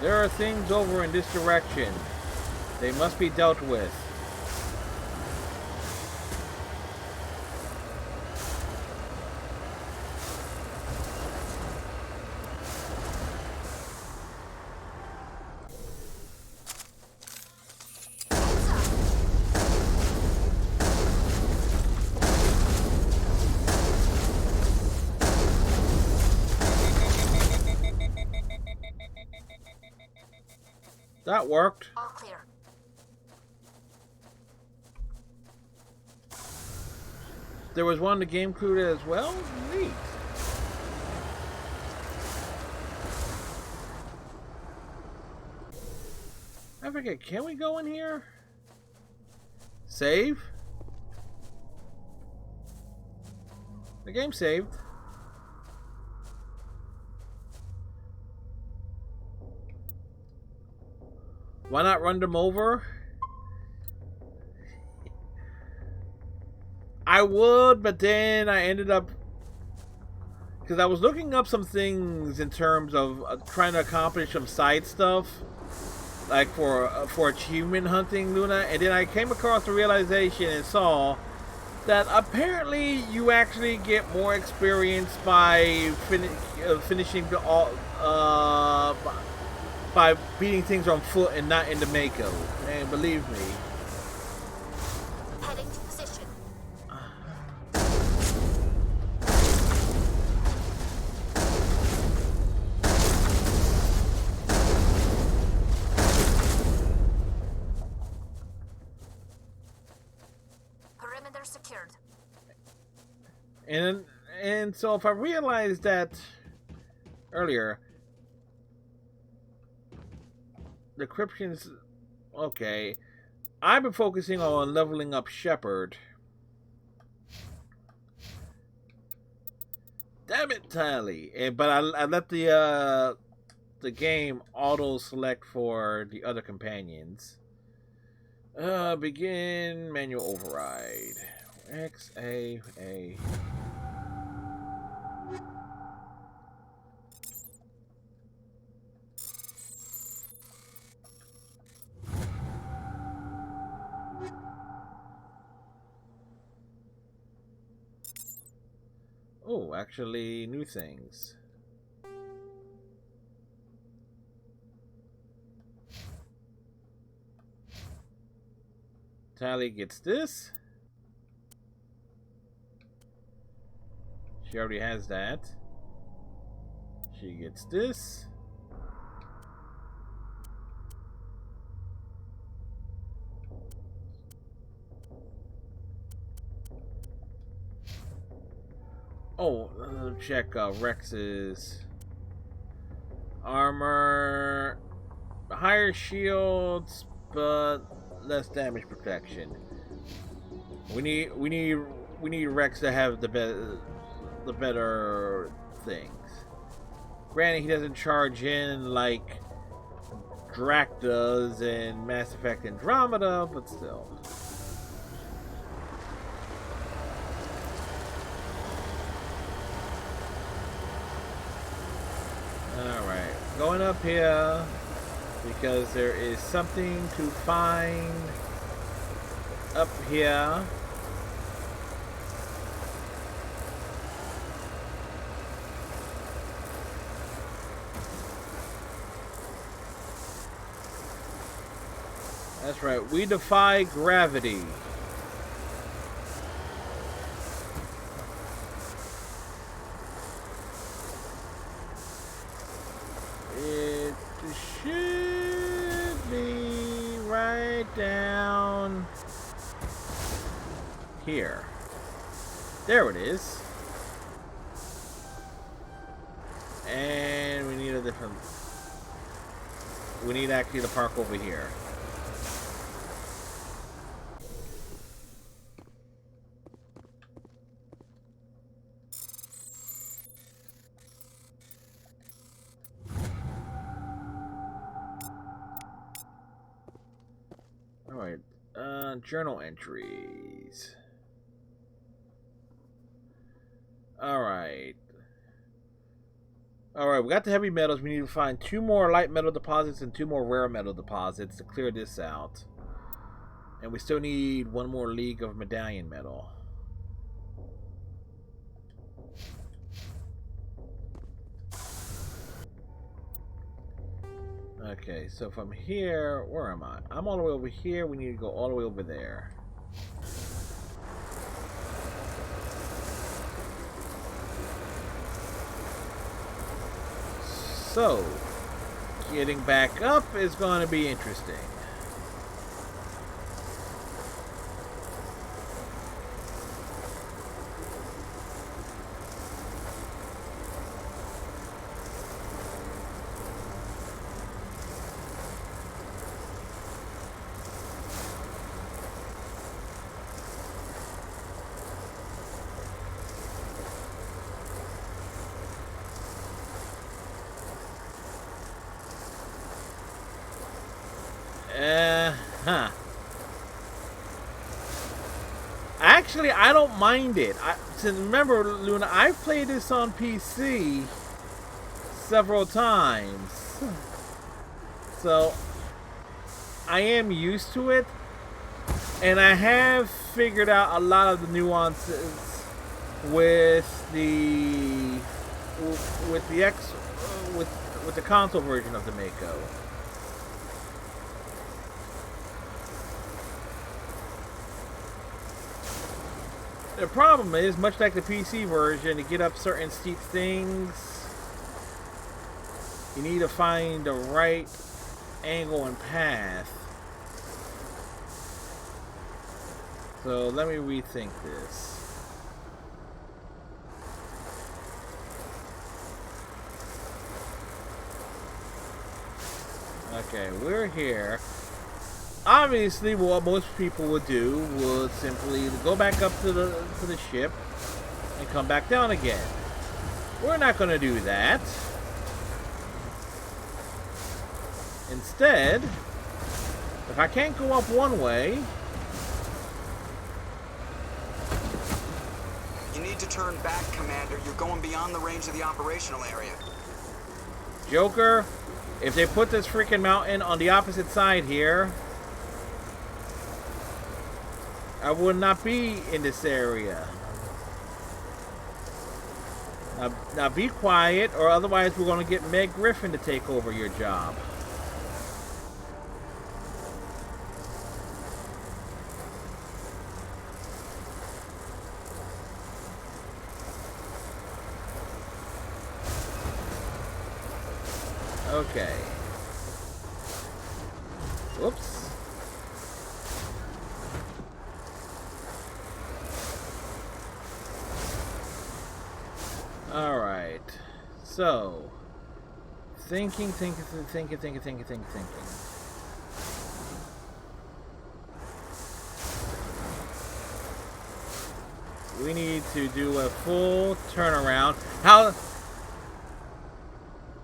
There are things over in this direction. They must be dealt with. That worked. All clear. There was one in the game crew as well? Neat. I forget, can we go in here? Save? The game saved. Why not run them over? I would, but then I ended up... Because I was looking up some things in terms of trying to accomplish some side stuff. Like for achievement hunting, Luna. And then I came across the realization and saw that apparently you actually get more experience by finishing all... by beating things on foot and not in the Mako. And believe me. Heading to position. Perimeter secured. And so if I realized that earlier, decryption's okay. I've been focusing on leveling up Shepard. Damn it, Tally! But I let the game auto select for the other companions. Begin manual override. XA. Oh, actually, new things. Tally gets this. She already has that. She gets this. Oh, check Rex's armor. Higher shields, but less damage protection. We need Rex to have the better things. Granted, he doesn't charge in like Drac does in Mass Effect Andromeda, but still. Alright, going up here because there is something to find up here. That's right, we defy gravity. It should be right down here. There it is. And we need a different... We need actually to park over here. Alright, journal entries. Alright, we got the heavy metals. We need to find 2 more light metal deposits and 2 more rare metal deposits to clear this out. And we still need 1 more league of medallion metal. Okay, so from here, where am I? I'm all the way over here. We need to go all the way over there. So, getting back up is going to be interesting. Actually, I don't mind it. Remember, Luna, I've played this on PC several times. So, I am used to it. And I have figured out a lot of the nuances with the console version of the Mako. The problem is, much like the PC version, to get up certain steep things, you need to find the right angle and path. So let me rethink this. Okay, we're here. Obviously, what most people would do would simply go back up to the ship and come back down again. We're not going to do that. Instead, if I can't go up one way... You need to turn back, Commander. You're going beyond the range of the operational area. Joker, if they put this freaking mountain on the opposite side here... I would not be in this area. Now be quiet, or otherwise we're going to get Meg Griffin to take over your job. Okay. Whoops. Alright. So. Thinking. We need to do a full turnaround. How?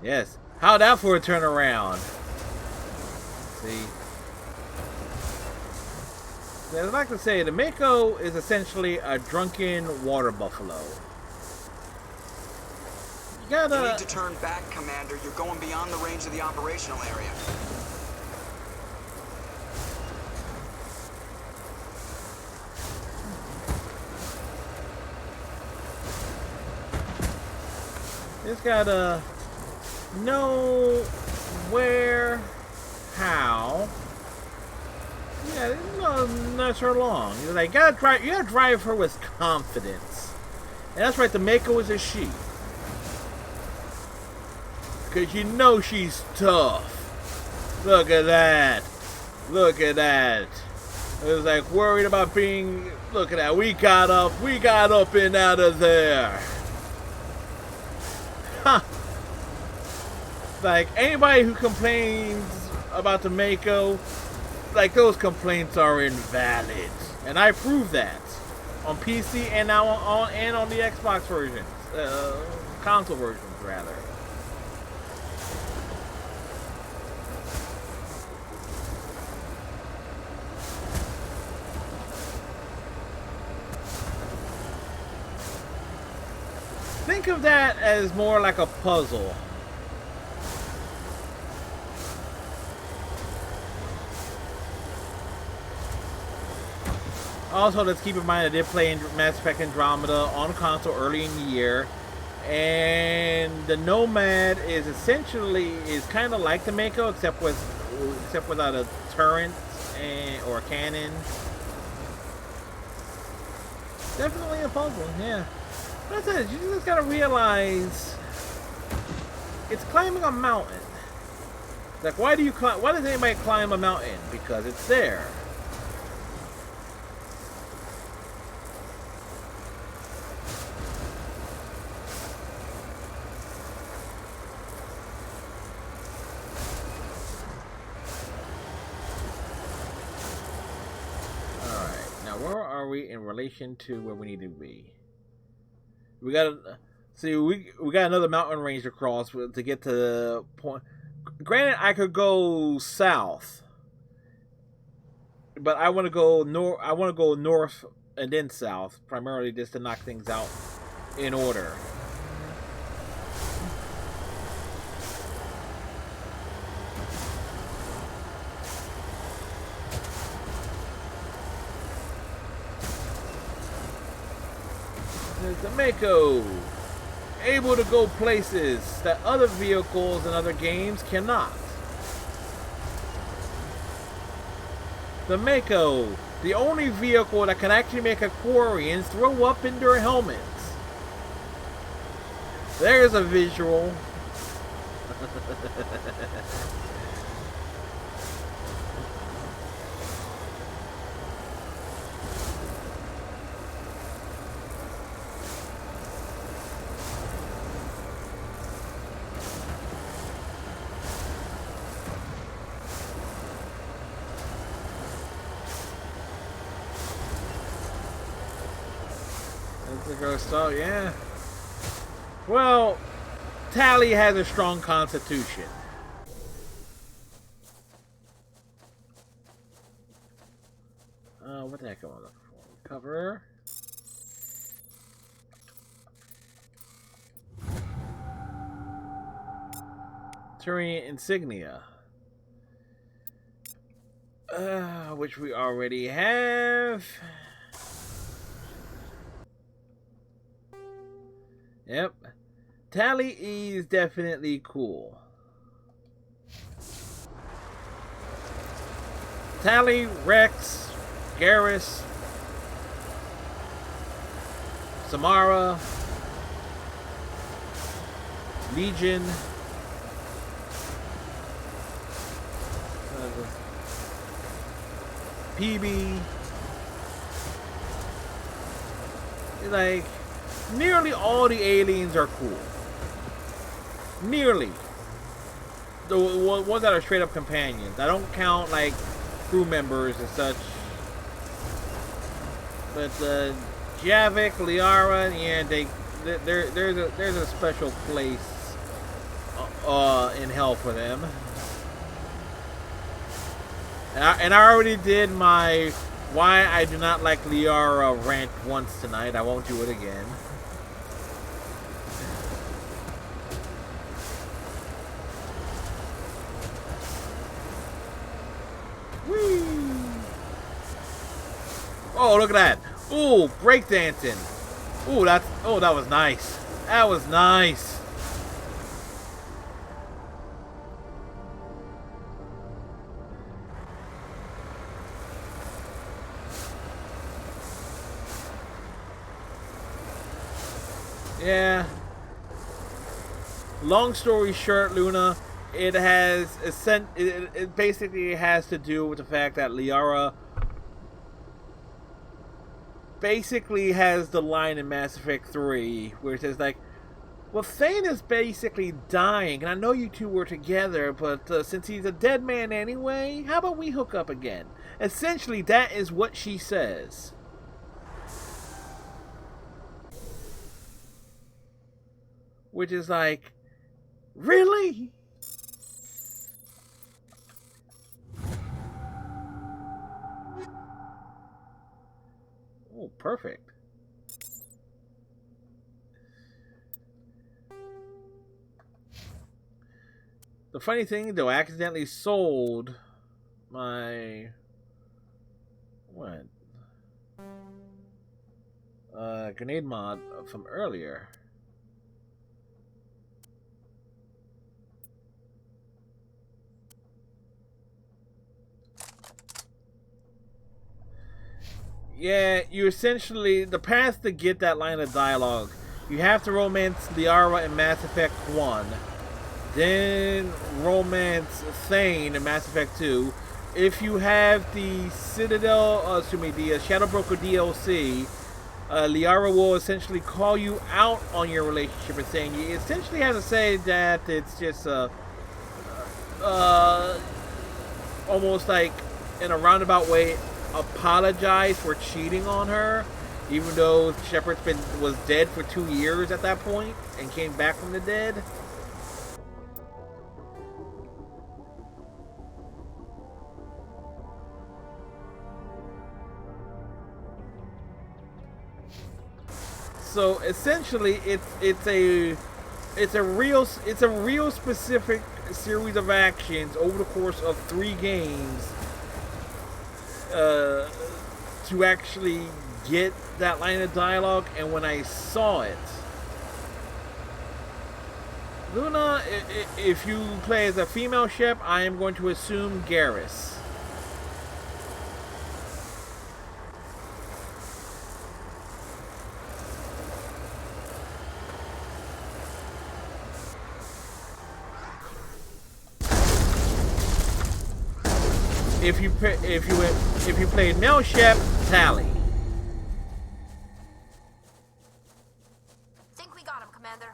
Yes. How that for a turnaround? See. I'd like to say the Mako is essentially a drunken water buffalo. You need to turn back, Commander. You're going beyond the range of the operational area. Just gotta know where, how. Yeah, no, not so long. You're like, you gotta drive her with confidence. And that's right, the Mako is a she. Because you know she's tough. Look at that. Look at that. It was like worried about being... Look at that. We got up and out of there. Huh. Like, anybody who complains about the Mako, like, those complaints are invalid. And I proved that. On PC and now on the Xbox versions. Console versions, rather. Think of that as more like a puzzle. Also, let's keep in mind I did play Mass Effect Andromeda on console early in the year, and the Nomad is kind of like the Mako, except without a turret or a cannon. Definitely a puzzle, yeah. That's it. You just gotta realize it's climbing a mountain. Like, why does anybody climb a mountain? Because it's there. Alright, now where are we in relation to where we need to be? We got another mountain range to cross to get to the point. Granted, I could go south, but I want to go north. I want to go north and then south, primarily just to knock things out in order. There's the Mako, able to go places that other vehicles and other games cannot. The Mako, the only vehicle that can actually make Aquarians throw up in their helmets. There's a visual. So yeah. Well, Tali has a strong constitution. What the heck am I looking for? Cover. Turian insignia. Which we already have. Yep. Tally is definitely cool. Tally, Rex, Garrus, Samara, Legion, PB, like, nearly all the aliens are cool. Nearly. The ones that are straight up companions. I don't count, like, crew members and such. But, Javik, Liara, yeah, there's a special place, in hell for them. And I already did my why I do not like Liara rant once tonight. I won't do it again. Whee! Oh, look at that. Ooh, breakdancing. Ooh, that was nice. That was nice. Yeah. Long story short, Luna, it basically has to do with the fact that Liara basically has the line in Mass Effect 3 where it says, like, well, Thane is basically dying, and I know you two were together, but since he's a dead man anyway, how about we hook up again? Essentially, that is what she says. Which is like, really? Oh, perfect. The funny thing, though, I accidentally sold my grenade mod from earlier. Yeah, you essentially, the path to get that line of dialogue, you have to romance Liara in Mass Effect 1, then romance Thane in Mass Effect 2. If you have the Citadel, the Shadow Broker DLC, Liara will essentially call you out on your relationship and saying, you essentially have to say that it's just almost like in a roundabout way, apologize for cheating on her, even though Shepard was dead for 2 years at that point and came back from the dead. So essentially, it's a real specific series of actions over the course of 3 games. To actually get that line of dialogue, and when I saw it, Luna, if you play as a female Shep, I am going to assume Garrus. If you played male Shep, Tally. Think we got him, Commander.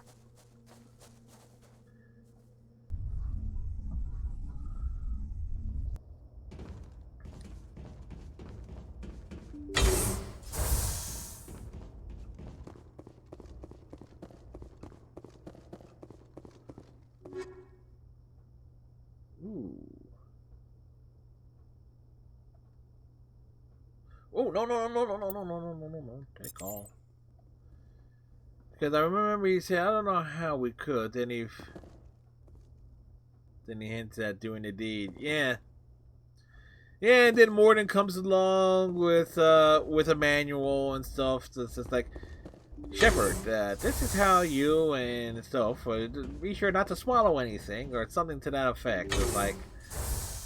Ooh. Oh, no. Take all. Because I remember he said, I don't know how we could. Then he hints at doing the deed. Yeah. Yeah, and then Mordin comes along with a manual and stuff. So it's just like, Shepard, this is how you and stuff, be sure not to swallow anything, or something to that effect. It's like,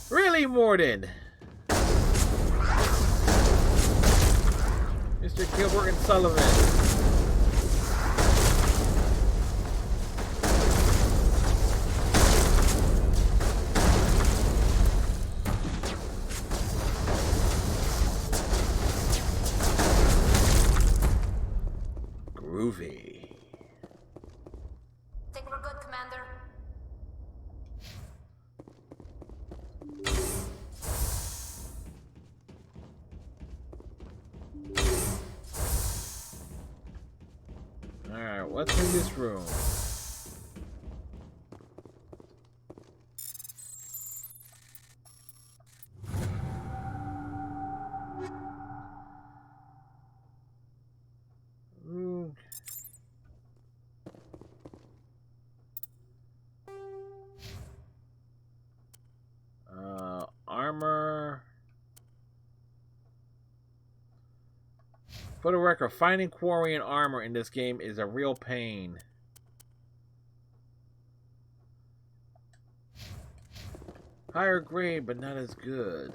really, Mordin? Mr. Gilbert and Sullivan. Groovy. Think we're good, Commander? Alright, what's in this room? Armor. For the record, finding Quarian armor in this game is a real pain. Higher grade, but not as good.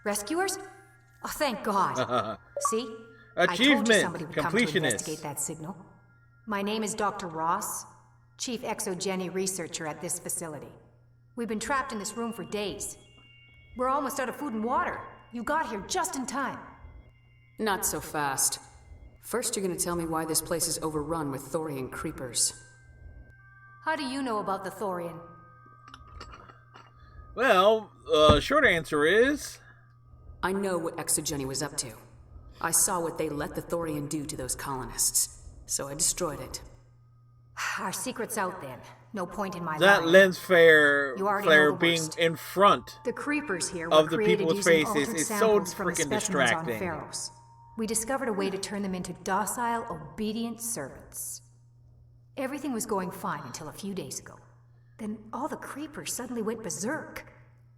Rescuers? Oh, thank God. See? Achievement. I told you somebody would come to Completionist. investigate that signal. My name is Dr. Ross, Chief Exogeny Researcher at this facility. We've been trapped in this room for days. We're almost out of food and water. You got here just in time. Not so fast. First, you're gonna tell me why this place is overrun with Thorian creepers. How do you know about the Thorian? Well, short answer is... I know what Exogeny was up to. I saw what they let the Thorian do to those colonists, so I destroyed it. Our secret's out then. No point in my that lying. lens flare know the being worst. in front The creepers here were of the created people's using faces altered is so samples from the freaking specimens distracting. on Pharos. We discovered a way to turn them into docile, obedient servants. Everything was going fine until a few days ago. Then all the creepers suddenly went berserk.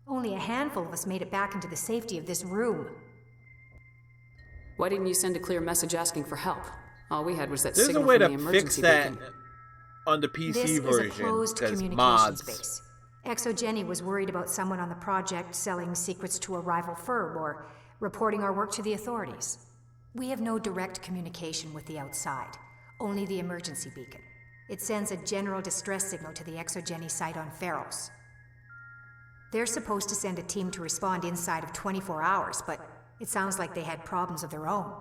Only a handful of us made it back into the safety of this room. Why didn't you send a clear message asking for help? All we had was that There's a signal way from to the fix emergency that beacon. on the PC This version. is a closed Because communications mods. base. Exogeny was worried about someone on the project selling secrets to a rival firm or reporting our work to the authorities. We have no direct communication with the outside, only the emergency beacon. It sends a general distress signal to the Exogeny site on Pharos. They're supposed to send a team to respond inside of 24 hours, but it sounds like they had problems of their own.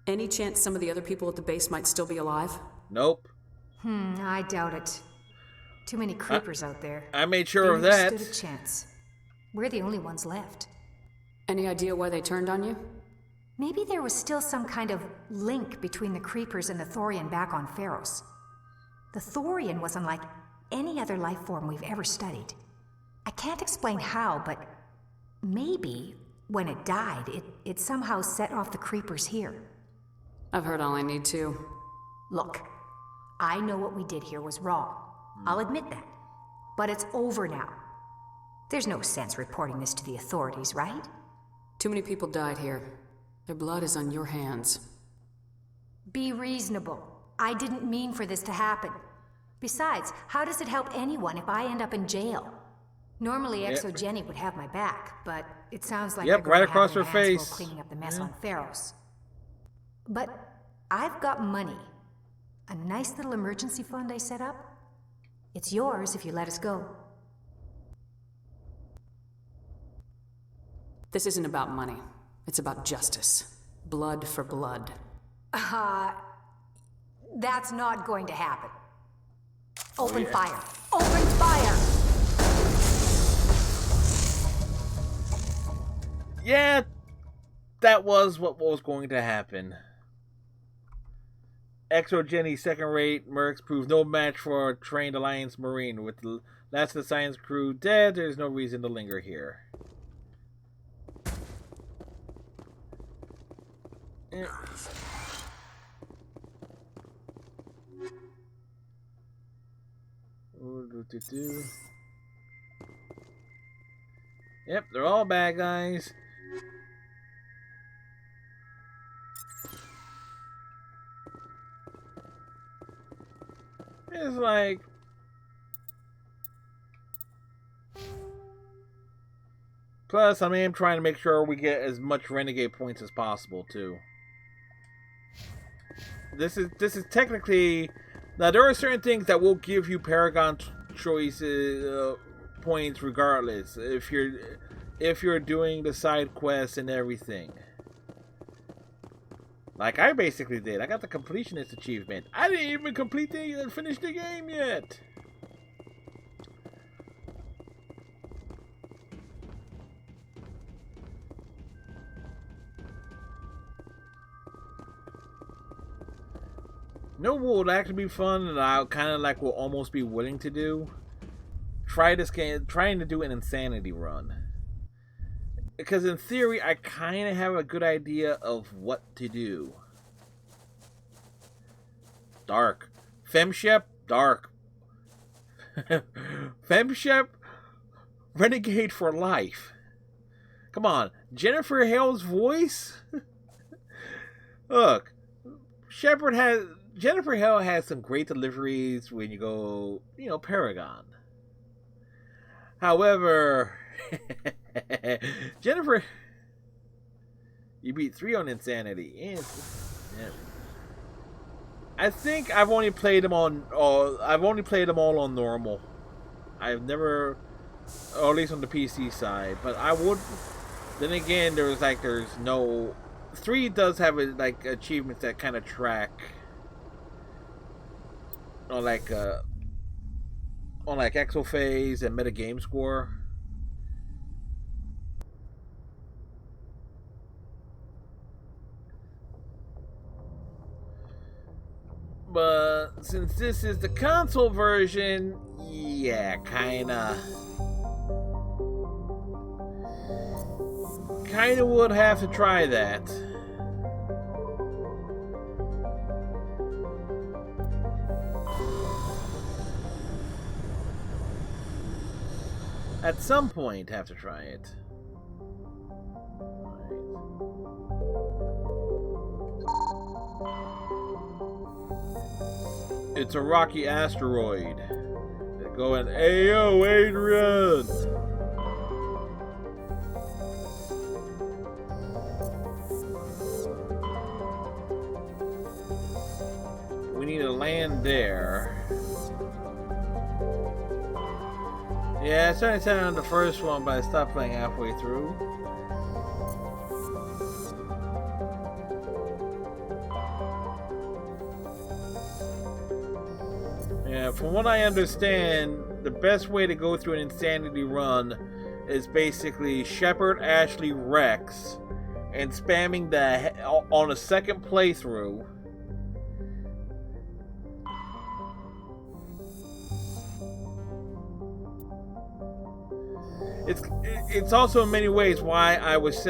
Any chance some of the other people at the base might still be alive? Nope. I doubt it. Too many creepers out there. I made sure of They never that. stood a chance. We're the only ones left. Any idea why they turned on you? Maybe there was still some kind of link between the creepers and the Thorian back on Pharos. The Thorian was unlike any other life form we've ever studied. I can't explain how, but maybe when it died, it somehow set off the creepers here. I've heard all I need to. Look, I know what we did here was wrong. I'll admit that. But it's over now. There's no sense reporting this to the authorities, right? Too many people died here. Their blood is on your hands. Be reasonable. I didn't mean for this to happen. Besides, how does it help anyone if I end up in jail? Normally, Exogeny would have my back, but it sounds like Yep, they're going right to across have her their hands face. full cleaning up the mess on Pharos. But I've got money. A nice little emergency fund I set up. It's yours if you let us go. This isn't about money. It's about justice. Blood for blood. That's not going to happen. Open yeah. fire. Open fire! Yeah, that was what was going to happen. Exo Jenny's second-rate mercs proved no match for a trained Alliance Marine. With the last of the science crew dead, there's no reason to linger here. Yep, they're all bad guys. It's like... Plus, I am trying to make sure we get as much Renegade points as possible, too. This is technically... Now, there are certain things that will give you Paragon choices points regardless. If you're doing the side quests and everything. Like I basically did. I got the completionist achievement. I didn't even finish the game yet. No, what would actually be fun, and I kind of like will almost be willing to do. Trying to do an insanity run. Because in theory, I kind of have a good idea of what to do. Dark. Femshep, dark. Femshep, renegade for life. Come on, Jennifer Hale's voice? Look, Jennifer Hale has some great deliveries when you go, Paragon. However, Jennifer, you beat 3 on Insanity. Yeah. I think I've only played them all on normal. I've never, or at least on the PC side. But I would. Then again, there's no. 3 does have achievements that kind of track. On Exophase and Metagame Score. But since this is the console version, yeah, kinda would have to try that. At some point, have to try it. It's a rocky asteroid. They're going, "Ayo, Adrian!" We need to land there. Yeah, I started sounding on the first one, but I stopped playing halfway through. Yeah, from what I understand, the best way to go through an Insanity run is basically Shepard, Ashley, Rex, and spamming the on a second playthrough. It's also in many ways why I was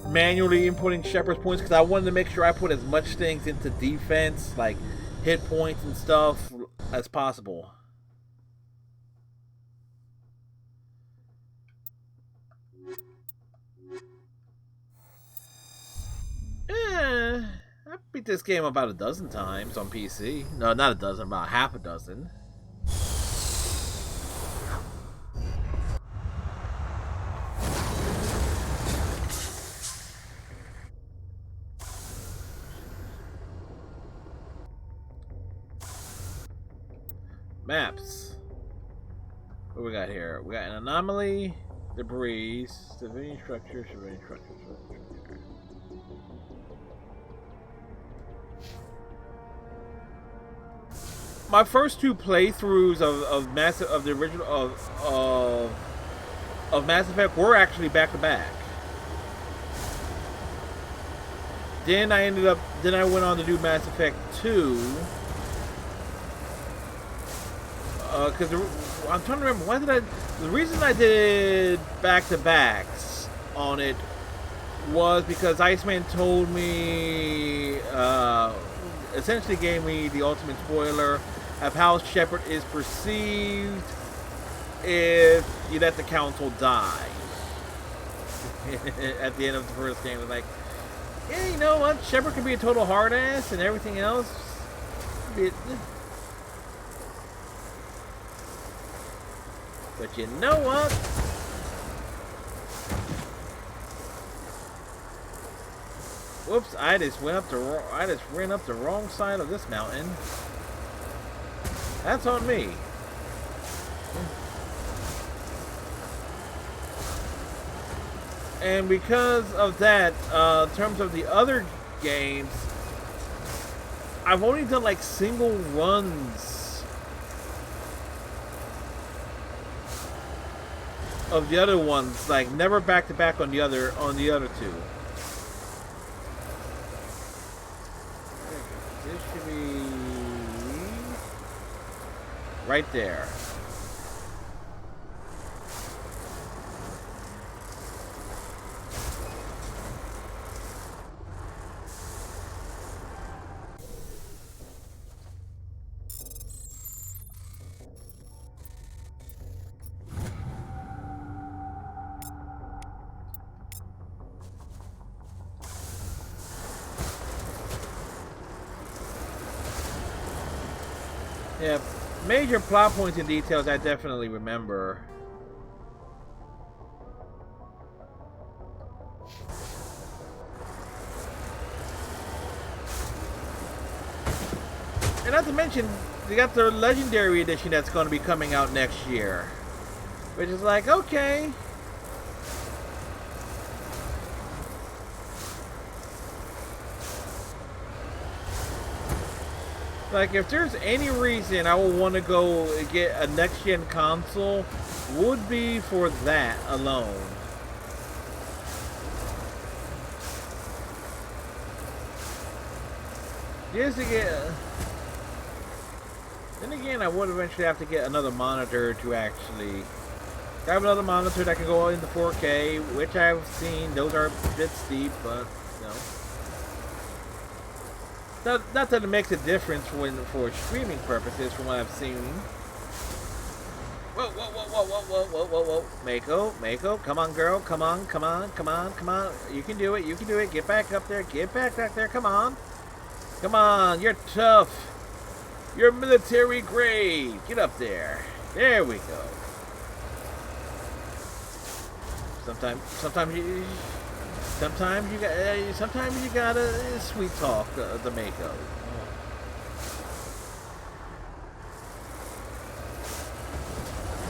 manually inputting Shepard's points, because I wanted to make sure I put as much things into defense, like hit points and stuff, as possible. I beat this game about a dozen times on PC. No, not a dozen, about half a dozen. Maps. What we got here? We got an anomaly, debris, civilian structure, civilian structure. My first 2 playthroughs of the original of of Mass Effect were actually back to back. Then I went on to do Mass Effect 2. Because I'm trying to remember, the reason I did back-to-backs on it was because Iceman told me, essentially gave me the ultimate spoiler of how Shepard is perceived if you let the Council die. At the end of the first game, it was like, yeah, you know what? Shepard can be a total hard ass and everything else. But you know what? Whoops! I just ran up the wrong side of this mountain. That's on me. And because of that, in terms of the other games, I've only done like single runs of the other ones, like never back to back on the other two. This should be right there. Yeah, major plot points and details I definitely remember. And not to mention, they got the Legendary Edition that's going to be coming out next year. Which is like, okay. Like, if there's any reason I would want to go get a next-gen console, would be for that alone. Just to get... Then again, I would eventually have to get another monitor to actually... I have another monitor that can go into 4K, which I've seen. Those are a bit steep, but, you know. Not that it makes a difference for streaming purposes, from what I've seen. Whoa, whoa, whoa, whoa, whoa, whoa, whoa, whoa, whoa. Mako, come on, girl. Come on, come on, come on, come on. You can do it, you can do it. Get back up there, get back there, come on. Come on, you're tough. You're military grade. Get up there. There we go. Sometimes you gotta sweet talk the Mako.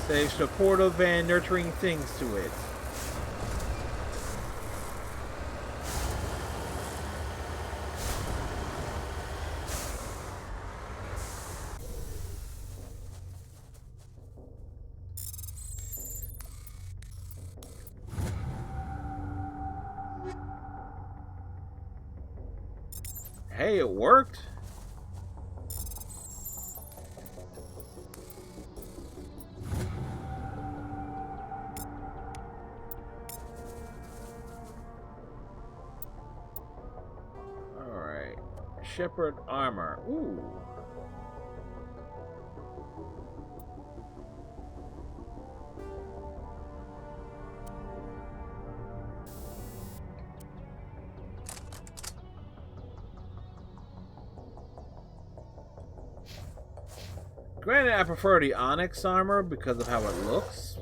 Say supportive and nurturing things to it. Hey, it worked. All right, Shepard armor. Ooh. Granted, I prefer the Onyx armor because of how it looks.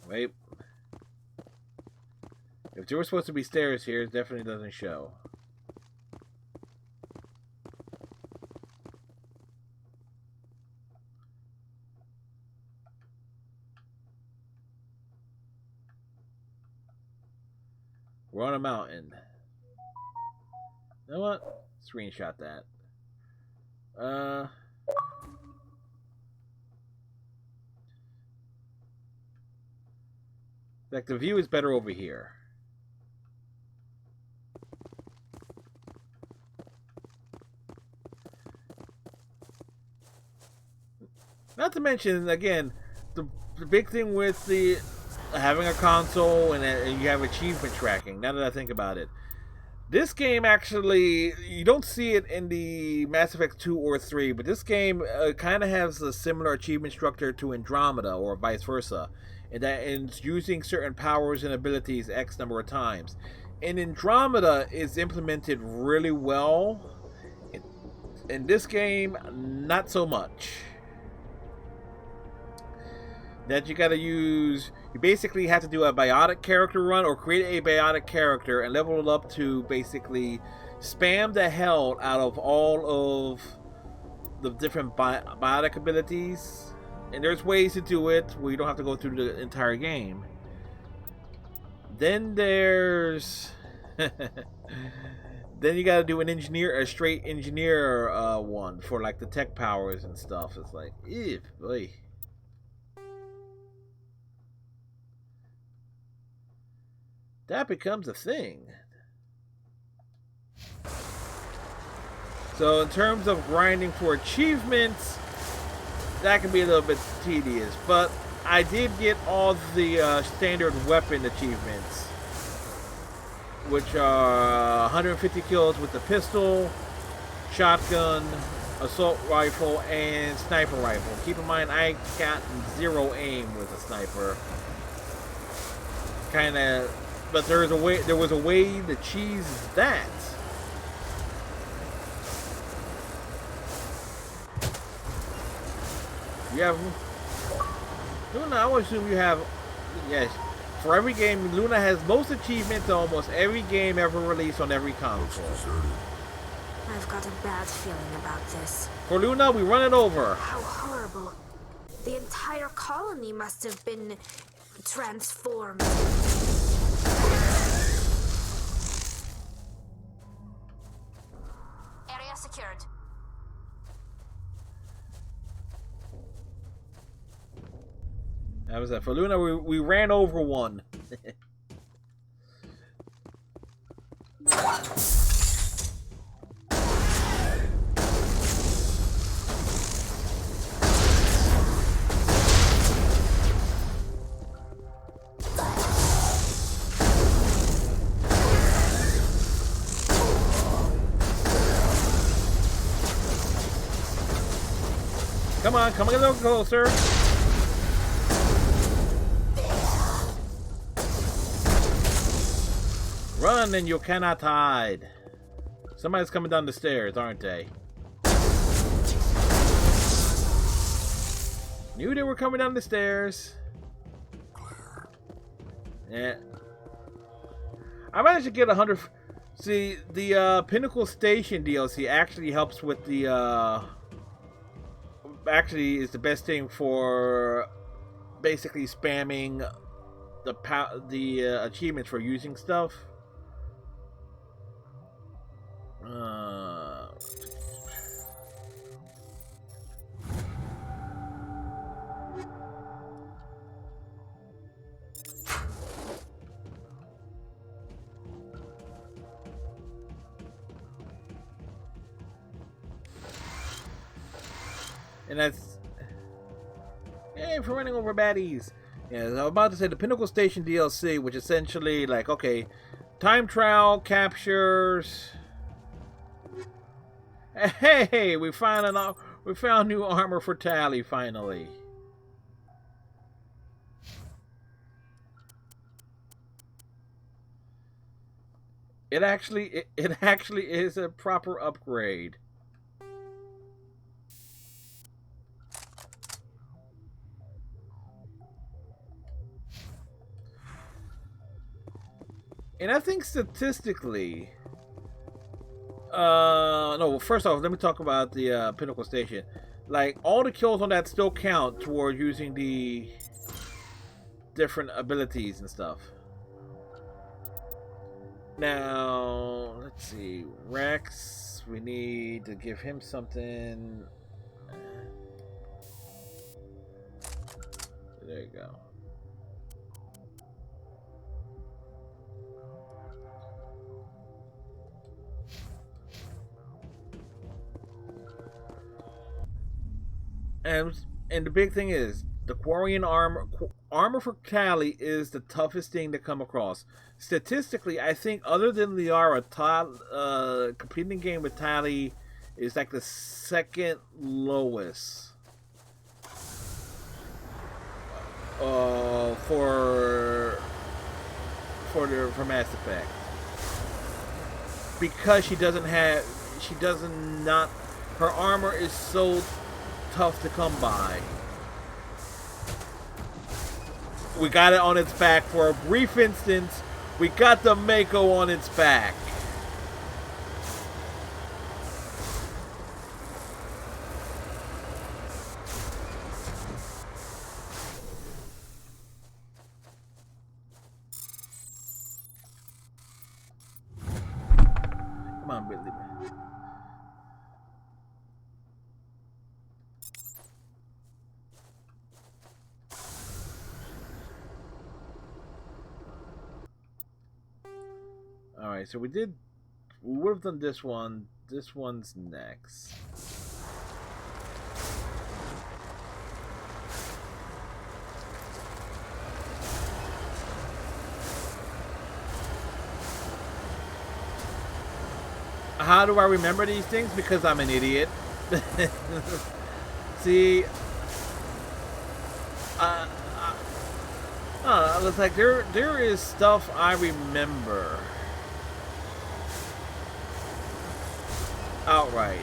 Wait. If there were supposed to be stairs here, it definitely doesn't show. We're on a mountain. You know what? Screenshot that. Like the view is better over here. Not to mention, again, the big thing with the having a console and you have achievement tracking. Now that I think about it, this game actually, you don't see it in the Mass Effect 2 or 3, but this game kind of has a similar achievement structure to Andromeda or vice versa, in that it's using certain powers and abilities X number of times. In Andromeda, it's implemented really well. In this game, not so much. That you gotta use, you basically have to do a biotic character run or create a biotic character and level it up to basically spam the hell out of all of the different biotic abilities. And there's ways to do it where you don't have to go through the entire game. Then there's then you gotta do an engineer, a straight engineer one for like the tech powers and stuff. It's like, ew, boy. That becomes a thing. So in terms of grinding for achievements, that can be a little bit tedious, but I did get all the standard weapon achievements, which are 150 kills with the pistol, shotgun, assault rifle, and sniper rifle. Keep in mind, I got 0 aim with a sniper. But there was a way to cheese that. You have Luna. I would assume you have, yes. For every game, Luna has most achievements to almost every game ever released on every console. I've got a bad feeling about this. For Luna, we run it over. How horrible. The entire colony must have been transformed. Area secured. That was that. For Luna, we ran over one. Come a little closer. Run and you cannot hide. Somebody's coming down the stairs, aren't they? Knew they were coming down the stairs. Yeah. I managed to get 100. See, the Pinnacle Station DLC actually helps with the actually is the best thing for basically spamming the achievements for using stuff. And that's for running over baddies. Yeah, I was about to say the Pinnacle Station DLC, which essentially like, okay, time trial captures. Hey, we found new armor for Tali finally. It actually is a proper upgrade. And I think statistically, no, first off, let me talk about the Pinnacle Station. Like, all the kills on that still count toward using the different abilities and stuff. Now, let's see. Rex, we need to give him something. There you go. And the big thing is, the Quarian armor for Tali is the toughest thing to come across. Statistically, I think other than Liara, completing the game with Tali is like the second lowest for Mass Effect, because she doesn't not, her armor is so tough to come by. We got it on its back for a brief instance. We got the Mako on its back. Come on, Billy. Alright, so we would have done this one. This one's next. How do I remember these things? Because I'm an idiot. See, it's like there is stuff I remember outright.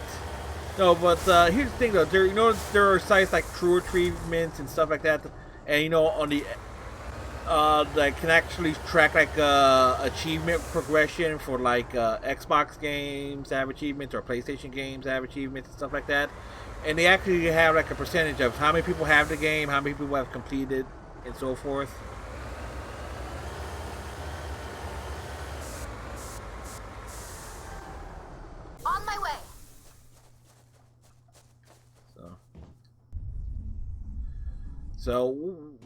No, but here's the thing though. There are sites like True Achievements and stuff like that, and on the that can actually track like achievement progression for like Xbox games that have achievements or PlayStation games that have achievements and stuff like that. And they actually have like a percentage of how many people have the game, how many people have completed, and so forth. On my way. So,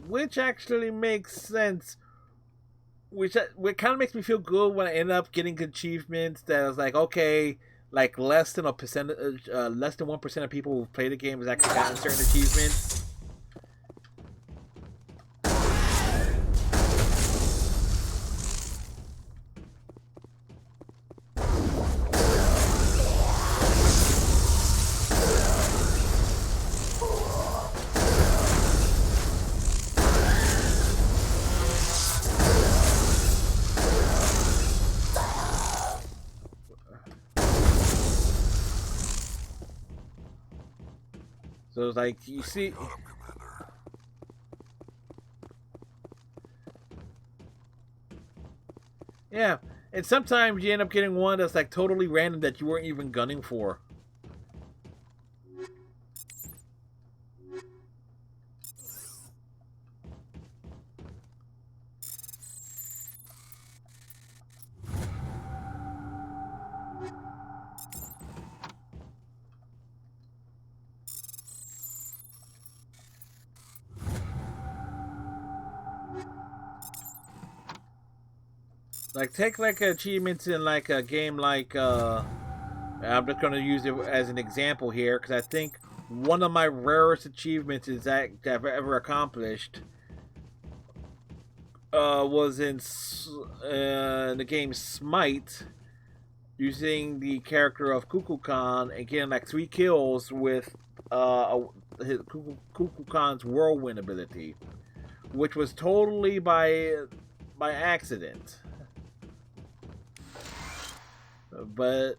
which actually makes sense. Which kind of makes me feel good when I end up getting achievements that I was like, okay, like less than 1% of people who play the game has actually gotten certain achievements. So it's like, you see... Yeah, and sometimes you end up getting one that's like totally random that you weren't even gunning for. Like, take like achievements in like a game like I'm just gonna use it as an example here because I think one of my rarest achievements is that I've ever accomplished was in the game Smite, using the character of Kukulkan and getting like 3 kills with Kukulkan's whirlwind ability, which was totally by accident. But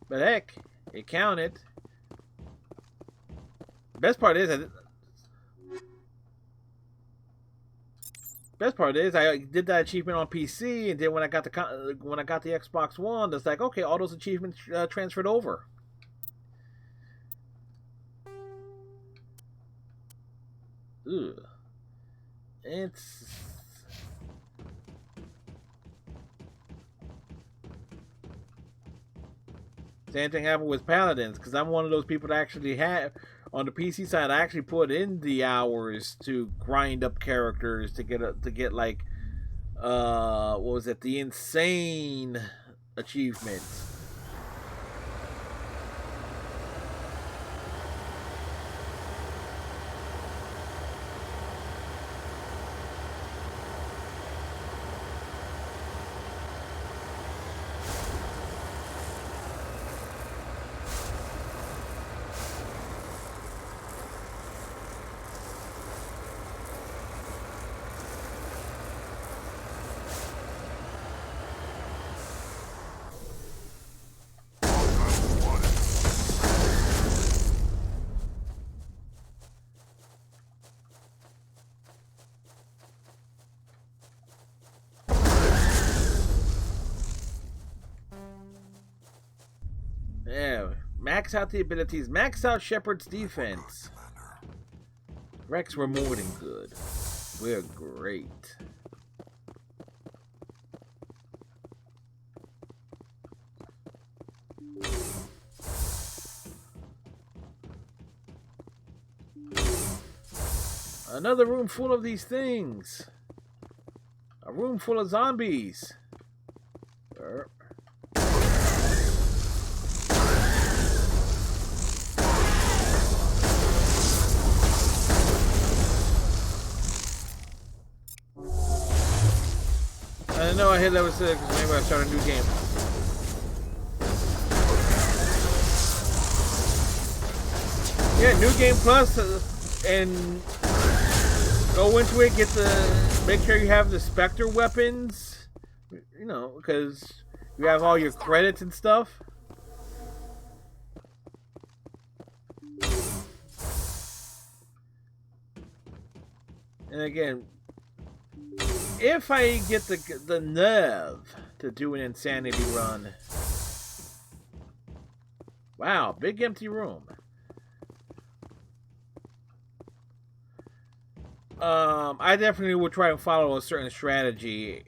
heck, it counted. Best part is I did that achievement on PC, and then when I got the Xbox One, it's like, okay, all those achievements transferred over. Ugh. It's Same thing happened with Paladins, because I'm one of those people that actually have, on the PC side, I actually put in the hours to grind up characters to get like, what was it, the insane achievements. Yeah, max out the abilities, max out Shepard's defense. Rex, we're more than good. We're great. Another room full of these things. A room full of zombies. I know I hit level 6 because maybe I start a new game. Yeah, new game plus, and go into it. Make sure you have the Spectre weapons. You know, because you have all your credits and stuff. And again, if I get the nerve to do an insanity run. Wow, big empty room. I definitely would try and follow a certain strategy.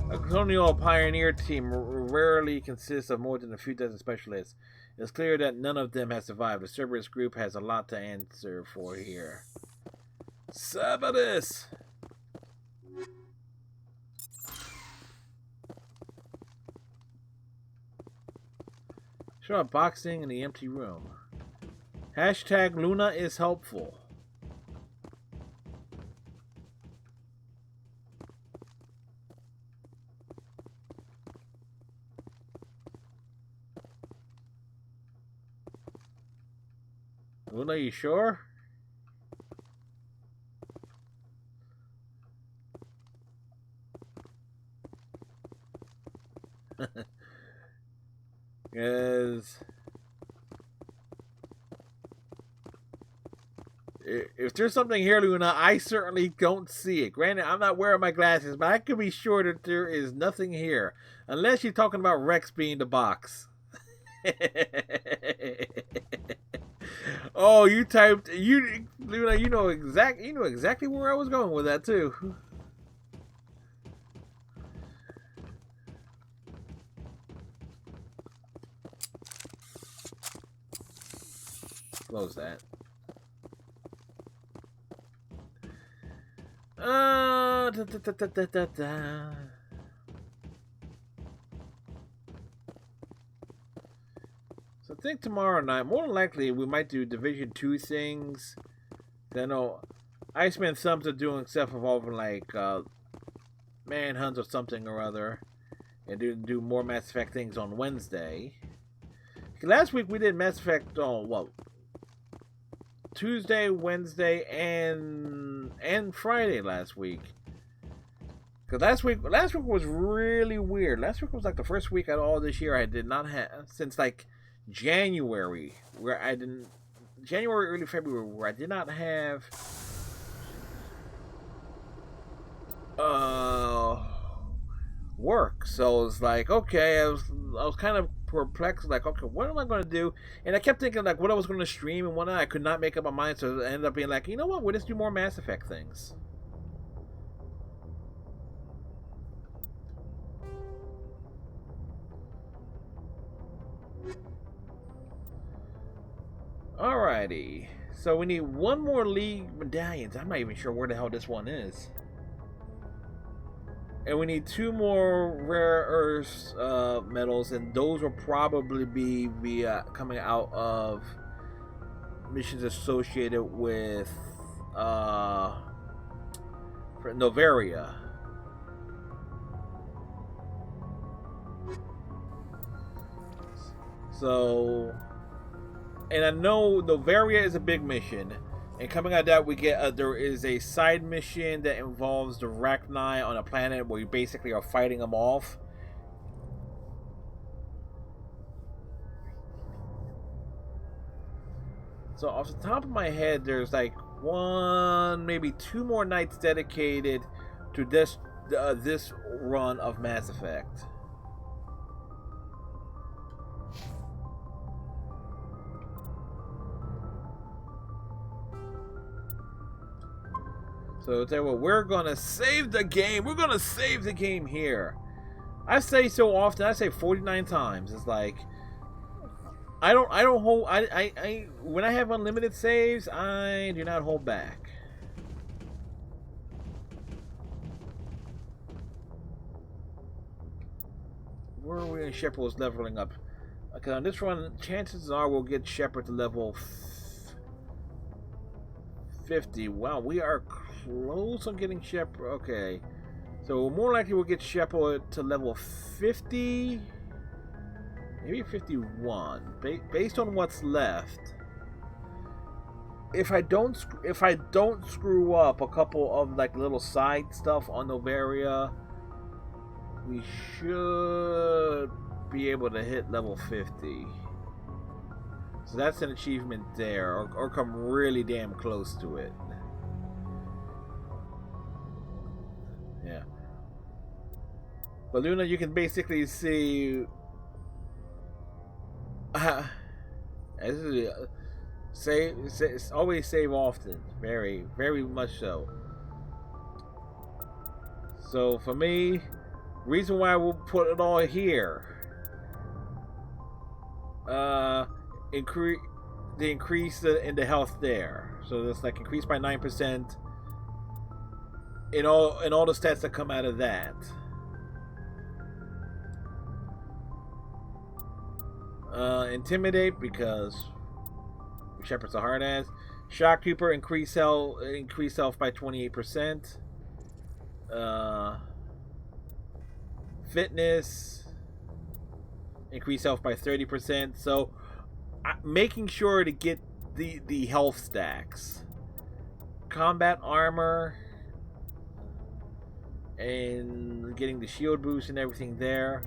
A colonial pioneer team rarely consists of more than a few dozen specialists. It's clear that none of them has survived. The Cerberus group has a lot to answer for here. Cerberus! Show up boxing in the empty room. Hashtag Luna is helpful. Luna, you sure? Because if there's something here, Luna, I certainly don't see it. Granted, I'm not wearing my glasses, but I can be sure that there is nothing here. Unless you're talking about Rex being the box. Oh, you typed Luna, you know exactly where I was going with that too. Close that. So I think tomorrow night, more than likely, we might do Division 2 things. I know Iceman Thumbs are doing stuff involving like manhunts or something or other, and do more Mass Effect things on Wednesday. Last week we did Mass Effect on what? Tuesday, Wednesday, and Friday last week. Because last week was really weird. Last week was like the first week at all this year I did not have, since like January, where I didn't, January, early February, where I did not have work. So it was like, okay, I was kind of perplexed, like, okay, what am I going to do? And I kept thinking like what I was going to stream and what I could not make up my mind. So I ended up being like, you know what, we'll just do more Mass Effect things. Alrighty, so we need one more League medallions. I'm not even sure where the hell this one is. And we need 2 more rare earth metals, and those will probably be via coming out of missions associated with Noveria. So, and I know Noveria is a big mission, and coming out of that we get there is a side mission that involves the Rachni on a planet where you basically are fighting them off. So off the top of my head, there's like 1, maybe 2 more nights dedicated to this run of Mass Effect. So tell you what, we're gonna save the game. We're gonna save the game here. I say so often. I say 49 times. It's like I don't hold. I when I have unlimited saves, I do not hold back. Where are we in Shepard's leveling up? Okay, on this one, chances are we'll get Shepard to level 50. Wow, we are close on getting Shepard. Okay, so more likely we'll get Shepard to level 50, maybe 51, based on what's left. If I don't screw up a couple of like little side stuff on Noveria, we should be able to hit level 50. So that's an achievement there, or come really damn close to it. Yeah. But Luna, you can basically see always save often. Very, very much so. So for me, reason why we'll put it all here, increase in the health there. So it's like increased by 9% in all the stats that come out of that. Intimidate, because Shepard's a hard ass. Shock Trooper, increase health by 28%. Fitness, increase health by 30%. So making sure to get the health stacks. Combat armor, and getting the shield boost and everything there.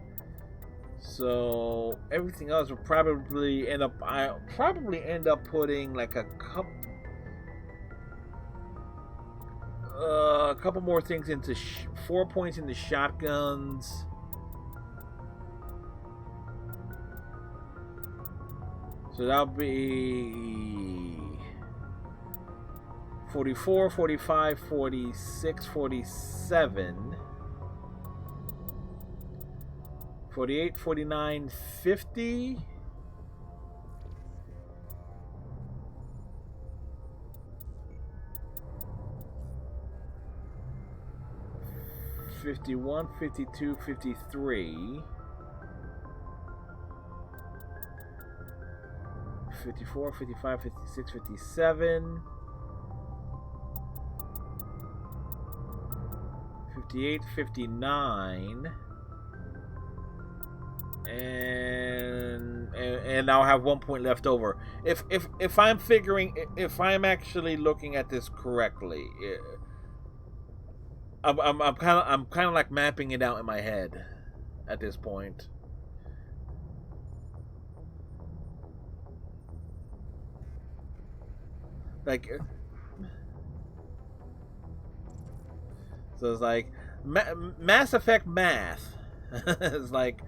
So everything else will probably end up. I'll probably end up putting like a couple more things into 4 points into shotguns. So that'll be 44, 45, 46, 47, 48, 49, 50. 51, 52, 53. 54, 55, 56, 57. 58, 59. And I'll have 1 point left over. If I'm actually looking at this correctly, I'm kind of like mapping it out in my head at this point. Like, so it's like Mass Effect math. It's like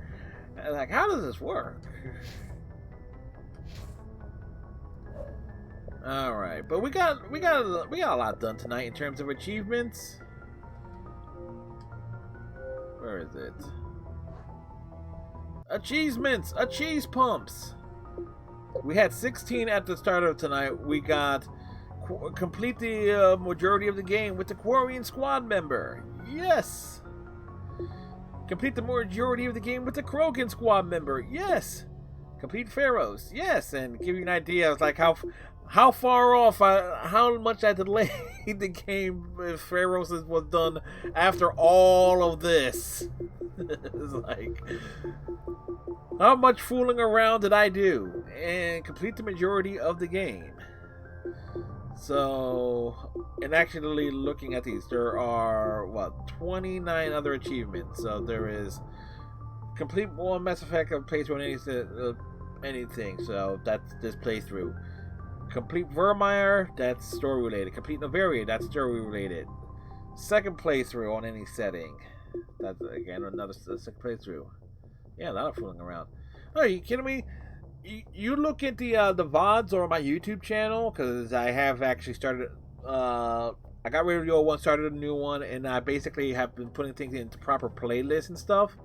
how does this work? All right, but we got a lot done tonight in terms of achievements. Where is it? Achievements, cheese pumps. We had 16 at the start of tonight. We got complete the majority of the game with the Quarian squad member. Yes. Complete the majority of the game with the Krogan squad member. Yes. Complete Pharaohs. Yes, and give you an idea of like how far off, how much I delayed the game if Pharaohs was done after all of this. It's like, how much fooling around did I do? And complete the majority of the game. So, and actually looking at these, there are, 29 other achievements. So there is complete one Mass Effect playthrough on anything. So that's this playthrough. Complete Vermeer, that's story related. Complete Noveria, that's story related. Second playthrough on any setting. That's again another second playthrough. Yeah, a lot of fooling around. Oh, are you kidding me? You look at the VODs on my YouTube channel, because I have actually started. I got rid of the old one, started a new one, and I basically have been putting things into proper playlists and stuff.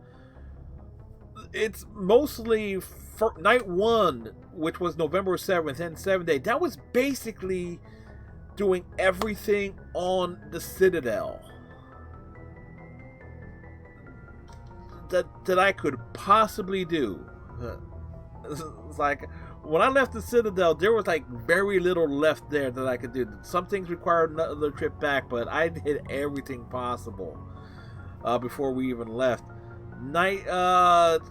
It's mostly for night 1, which was November 7th, and 7th day. That was basically doing everything on the Citadel that I could possibly do. It's like when I left the Citadel, there was like very little left there that I could do. Some things required another trip back, but I did everything possible before we even left. The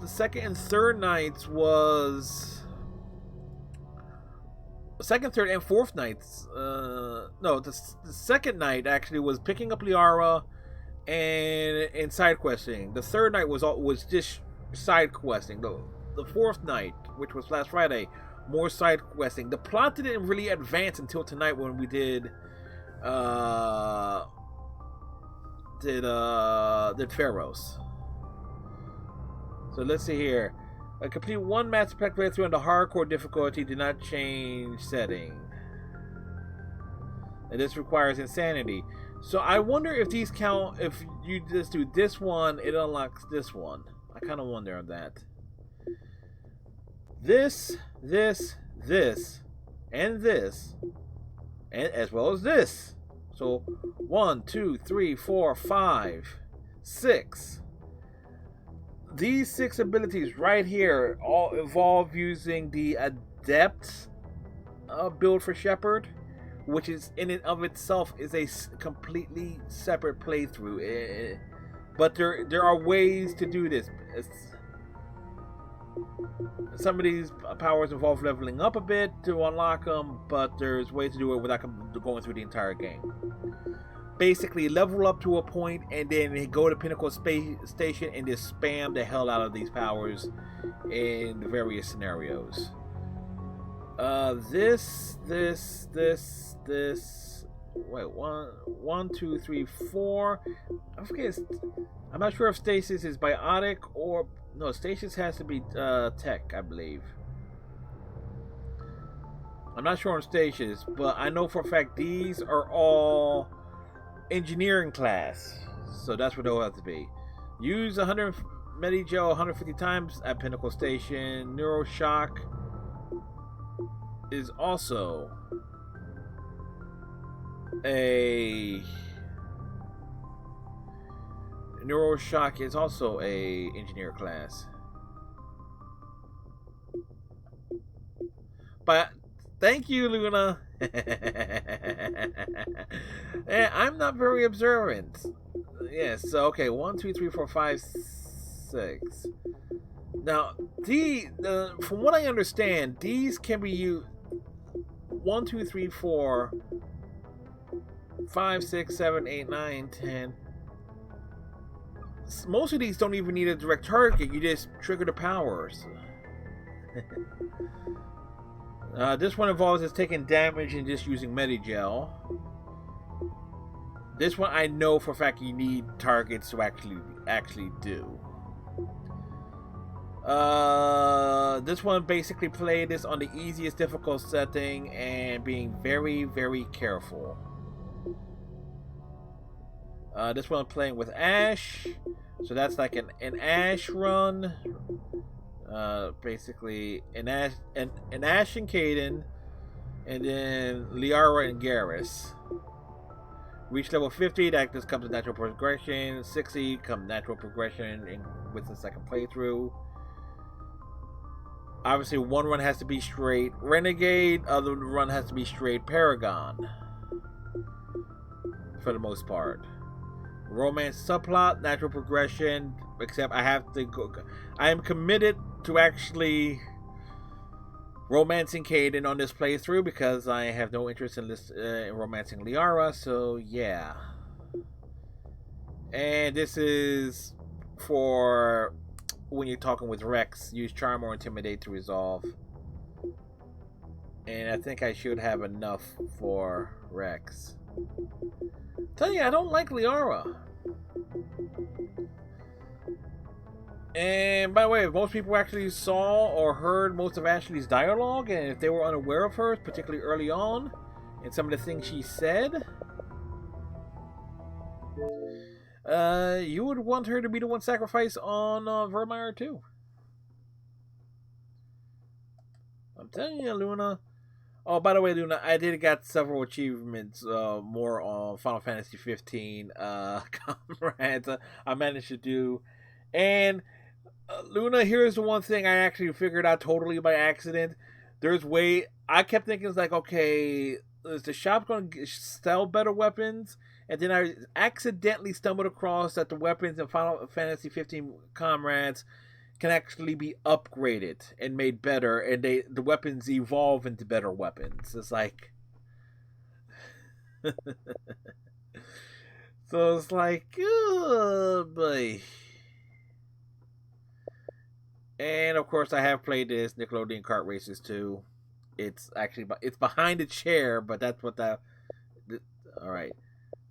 second and third nights was second, third, and fourth nights. No, the second night actually was picking up Liara and side questing. The third night was just side questing. The fourth night, which was last Friday, more side questing. The plot didn't really advance until tonight when we did Pharaohs. So let's see here. Complete one Mass Effect playthrough on the hardcore difficulty, did not change setting. And this requires insanity. So I wonder if these count, if you just do this one, it unlocks this one. I kind of wonder on that. This, and this, and as well as this. So 1, 2, 3, 4, 5, 6. These 6 abilities right here all evolve using the Adept build for Shepard, which is in and of itself is a completely separate playthrough. But there are ways to do this. Some of these powers involve leveling up a bit to unlock them, but there's ways to do it without going through the entire game. Basically, level up to a point and then go to Pinnacle Station and just spam the hell out of these powers in the various scenarios. This. Wait, 1, 2, 3, 4. I forget. I'm not sure if stasis is biotic or no. Stasis has to be tech, I believe. I'm not sure on stasis, but I know for a fact these are all engineering class, so that's what they'll have to be. Use 100 Medigel 150 times at Pinnacle Station. Neuroshock is also a engineer class. But thank you, Luna. I'm not very observant. Yes, so okay, 1, 2, 3, 4, 5, 6. Now, from what I understand, these can be used 1, 2, 3, 4. 5, 6, 7, 8, 9, 10. Most of these don't even need a direct target. You just trigger the powers. This one involves us taking damage and just using Medigel. This one I know for a fact you need targets to actually do. This one basically play this on the easiest difficult setting and being very, very careful. This one playing with Ash, so that's like an Ash run. Basically an Ash and Kaden, and then Liara and Garrus. Reach level 50, that just comes with natural progression. 60 comes natural progression with the second playthrough. Obviously, one run has to be straight Renegade, other run has to be straight Paragon. For the most part. Romance subplot, natural progression, except I have to go. I am committed to actually romancing Kaden on this playthrough because I have no interest in this in romancing Liara, so yeah. And this is for when you're talking with Rex, use Charm or Intimidate to resolve. And I think I should have enough for Rex. Tell you, I don't like Liara. And by the way, if most people actually saw or heard most of Ashley's dialogue, and if they were unaware of her, particularly early on, and some of the things she said, you would want her to be the one sacrificed on Virmire too. I'm telling you, Luna. Oh, by the way, Luna, I did got several achievements more on Final Fantasy 15 comrades I managed to do. And Luna, here's the one thing I actually figured out totally by accident. I kept thinking, it's like, okay, is the shop going to sell better weapons? And then I accidentally stumbled across that the weapons in Final Fantasy 15 comrades can actually be upgraded and made better, and the weapons evolve into better weapons. It's like so it's like, oh boy. And of course I have played this Nickelodeon Kart Racers 2. It's actually behind the chair, but that's what alright.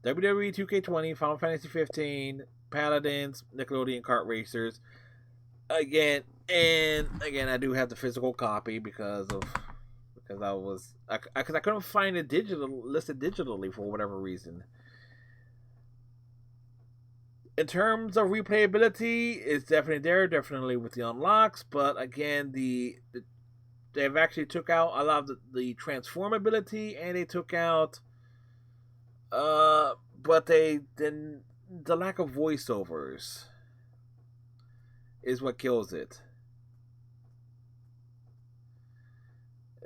WWE 2K20, Final Fantasy 15, Paladins, Nickelodeon Kart Racers. Again, I do have the physical copy because I couldn't find it listed digitally for whatever reason. In terms of replayability, it's definitely there, definitely with the unlocks, but again, they've actually took out a lot of the transformability, and they took out but the lack of voiceovers is what kills it.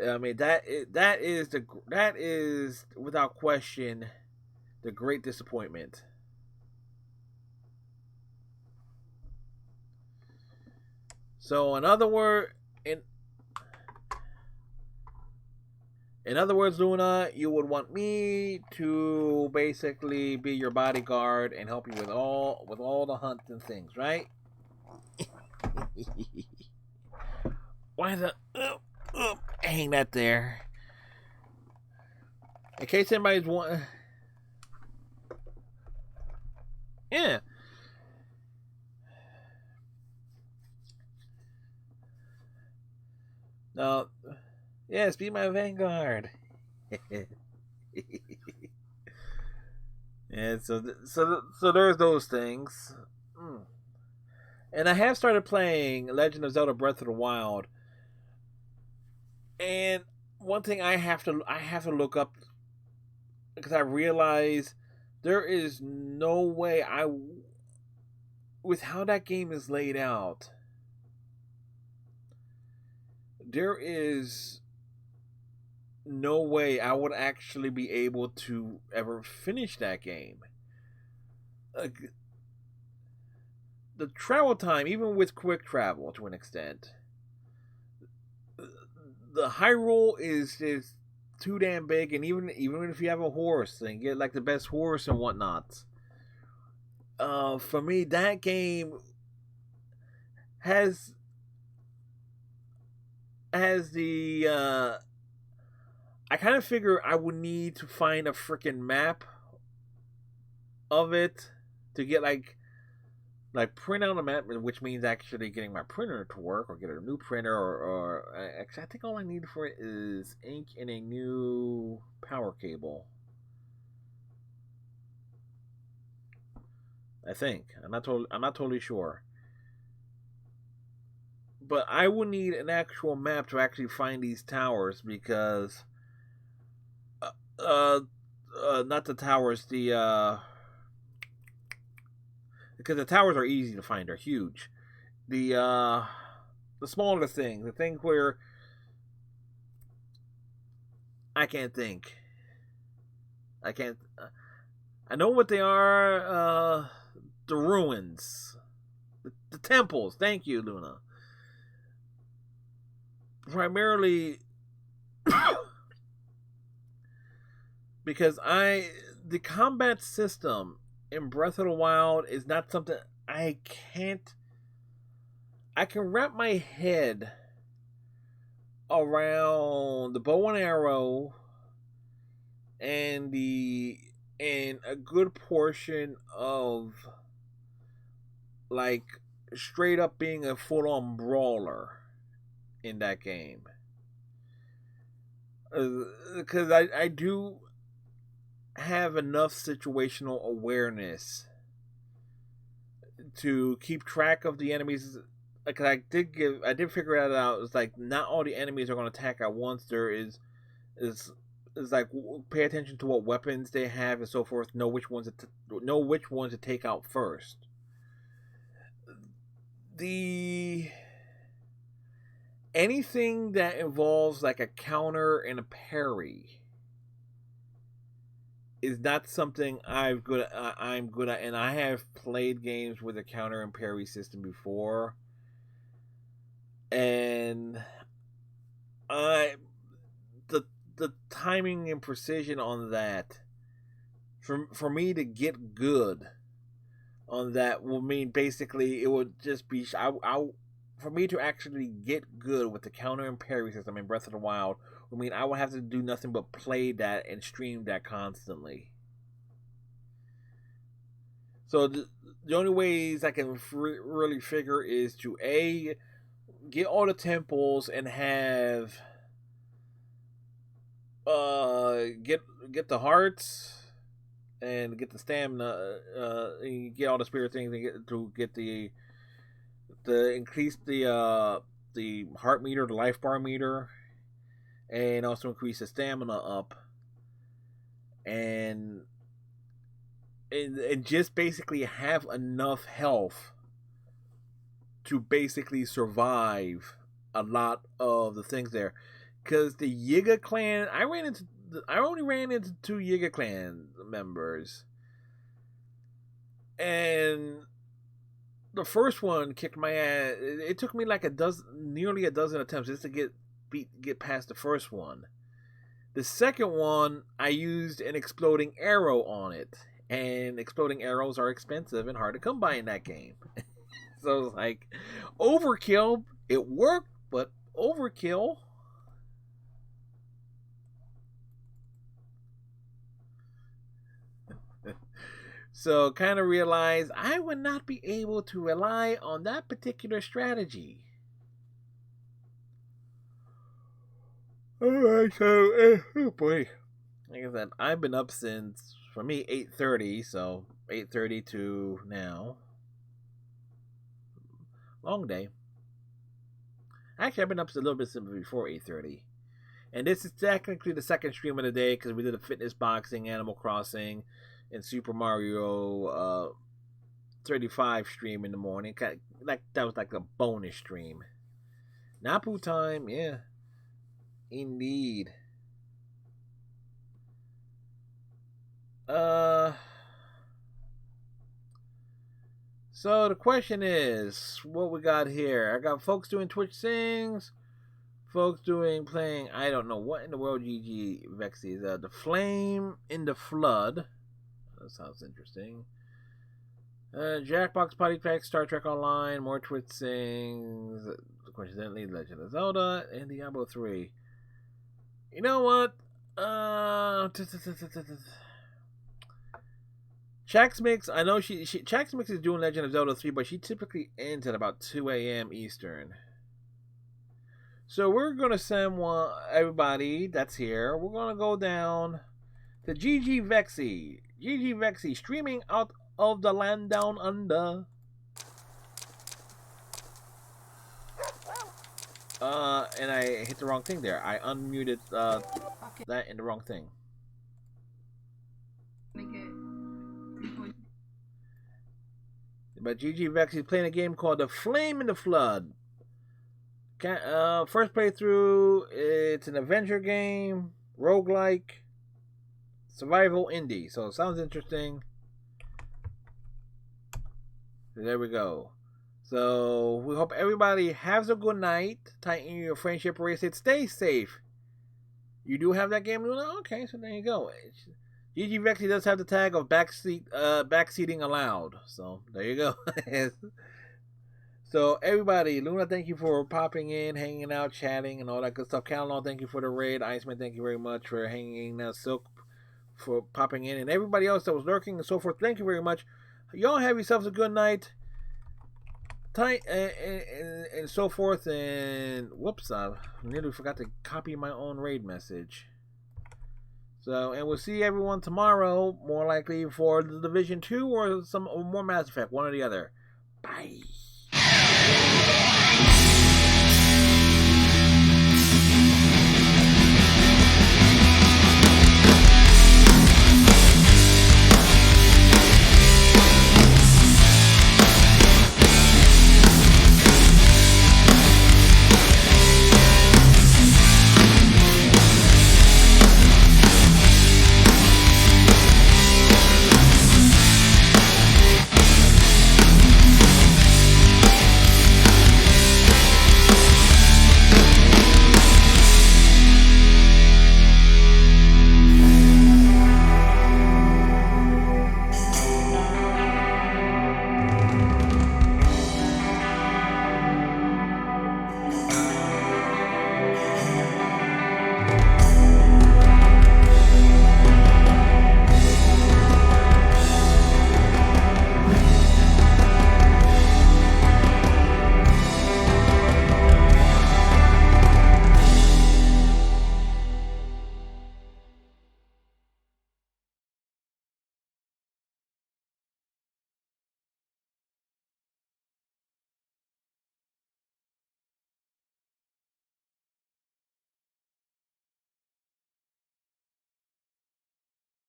I mean, that is without question the great disappointment. So in other words, Luna, you would want me to basically be your bodyguard and help you with all the hunts and things, right? Why hang that there? In case anybody's yeah. No. Yes, be my vanguard. Yeah, so there's those things. And I have started playing Legend of Zelda Breath of the Wild. And one thing I have to look up, because I realize there is no way with how that game is laid out, there is no way I would actually be able to ever finish that game. The travel time, even with quick travel to an extent, the Hyrule is too damn big, and even if you have a horse, and get like the best horse and whatnot. For me, that game has the I kind of figure I would need to find a freaking map of it to get like print out a map, which means actually getting my printer to work, or get a new printer, or actually I think all I need for it is ink and a new power cable. I think I'm not totally sure, but I would need an actual map to actually find these towers, because not the towers, because the towers are easy to find, they're huge. The smaller thing, the thing where I can't think. I know what they are. The ruins, the temples. Thank you, Luna. Primarily because the combat system in Breath of the Wild is not something I can wrap my head around the bow and arrow and a good portion of like straight up being a full-on brawler in that game, because I do have enough situational awareness to keep track of the enemies. Like I did figure that out. It's like not all the enemies are going to attack at once. There is like pay attention to what weapons they have and so forth. Know which ones to take out first. Anything that involves like a counter and a parry is not something I'm good at, and I have played games with a counter and parry system before, and the timing and precision on that, for me to get good on that, will mean basically it would just be for me to actually get good with the counter and parry system in Breath of the Wild, I mean, I would have to do nothing but play that and stream that constantly. So the only ways I can really figure is to get all the temples and have get the hearts and get the stamina, and get all the spirit things, and get the increase the heart meter, the life bar meter, and also increase the stamina up, and just basically have enough health to basically survive a lot of the things there. Because the Yiga clan, I only ran into 2 Yiga clan members, and the first one kicked my ass. It took me like nearly a dozen attempts just to get past the first one. The second one, I used an exploding arrow on it, and exploding arrows are expensive and hard to come by in that game. So it was like overkill. It worked, but overkill. So kind of realized I would not be able to rely on that particular strategy. Alright, so, oh boy. Like I said, I've been up since, for me, 8:30, so 8:30 to now. Long day. Actually, I've been up a little bit before 8:30. And this is technically the second stream of the day, because we did a fitness boxing, Animal Crossing, and Super Mario 35 stream in the morning. That was like a bonus stream. Napu time, yeah. Indeed. So the question is, what we got here? I got folks doing Twitch things. folks playing, I don't know what in the world GG Vexy is. The Flame in the Flood. That sounds interesting. Jackbox Potty Pack, Star Trek Online, more Twitch Sings, coincidentally, Legend of Zelda, and Diablo 3. You know what? Chax Mix, I know Chax Mix is doing Legend of Zelda 3, but she typically ends at about 2 a.m. Eastern. So we're going to send everybody that's here, we're going to go down to GG Vexy. GG Vexy, streaming out of the land down under. And I hit the wrong thing there. I unmuted that in the wrong thing. But GG Vex is playing a game called The Flame in the Flood. First playthrough, it's an adventure game, roguelike, survival indie. So it sounds interesting. There we go. So we hope everybody has a good night. Tighten your friendship bracelet. Stay safe. You do have that game? Okay, so there you go. GG Vexy does have the tag of backseating allowed. So there you go. So everybody, Luna, thank you for popping in, hanging out, chatting, and all that good stuff. Calon, thank you for the raid. Iceman, thank you very much for hanging out. Silk for popping in, and everybody else that was lurking and so forth. Thank you very much. Y'all have yourselves a good night. And so forth. And whoops, I nearly forgot to copy my own raid message. So, and we'll see everyone tomorrow, more likely for the Division 2 or more Mass Effect, one or the other. Bye.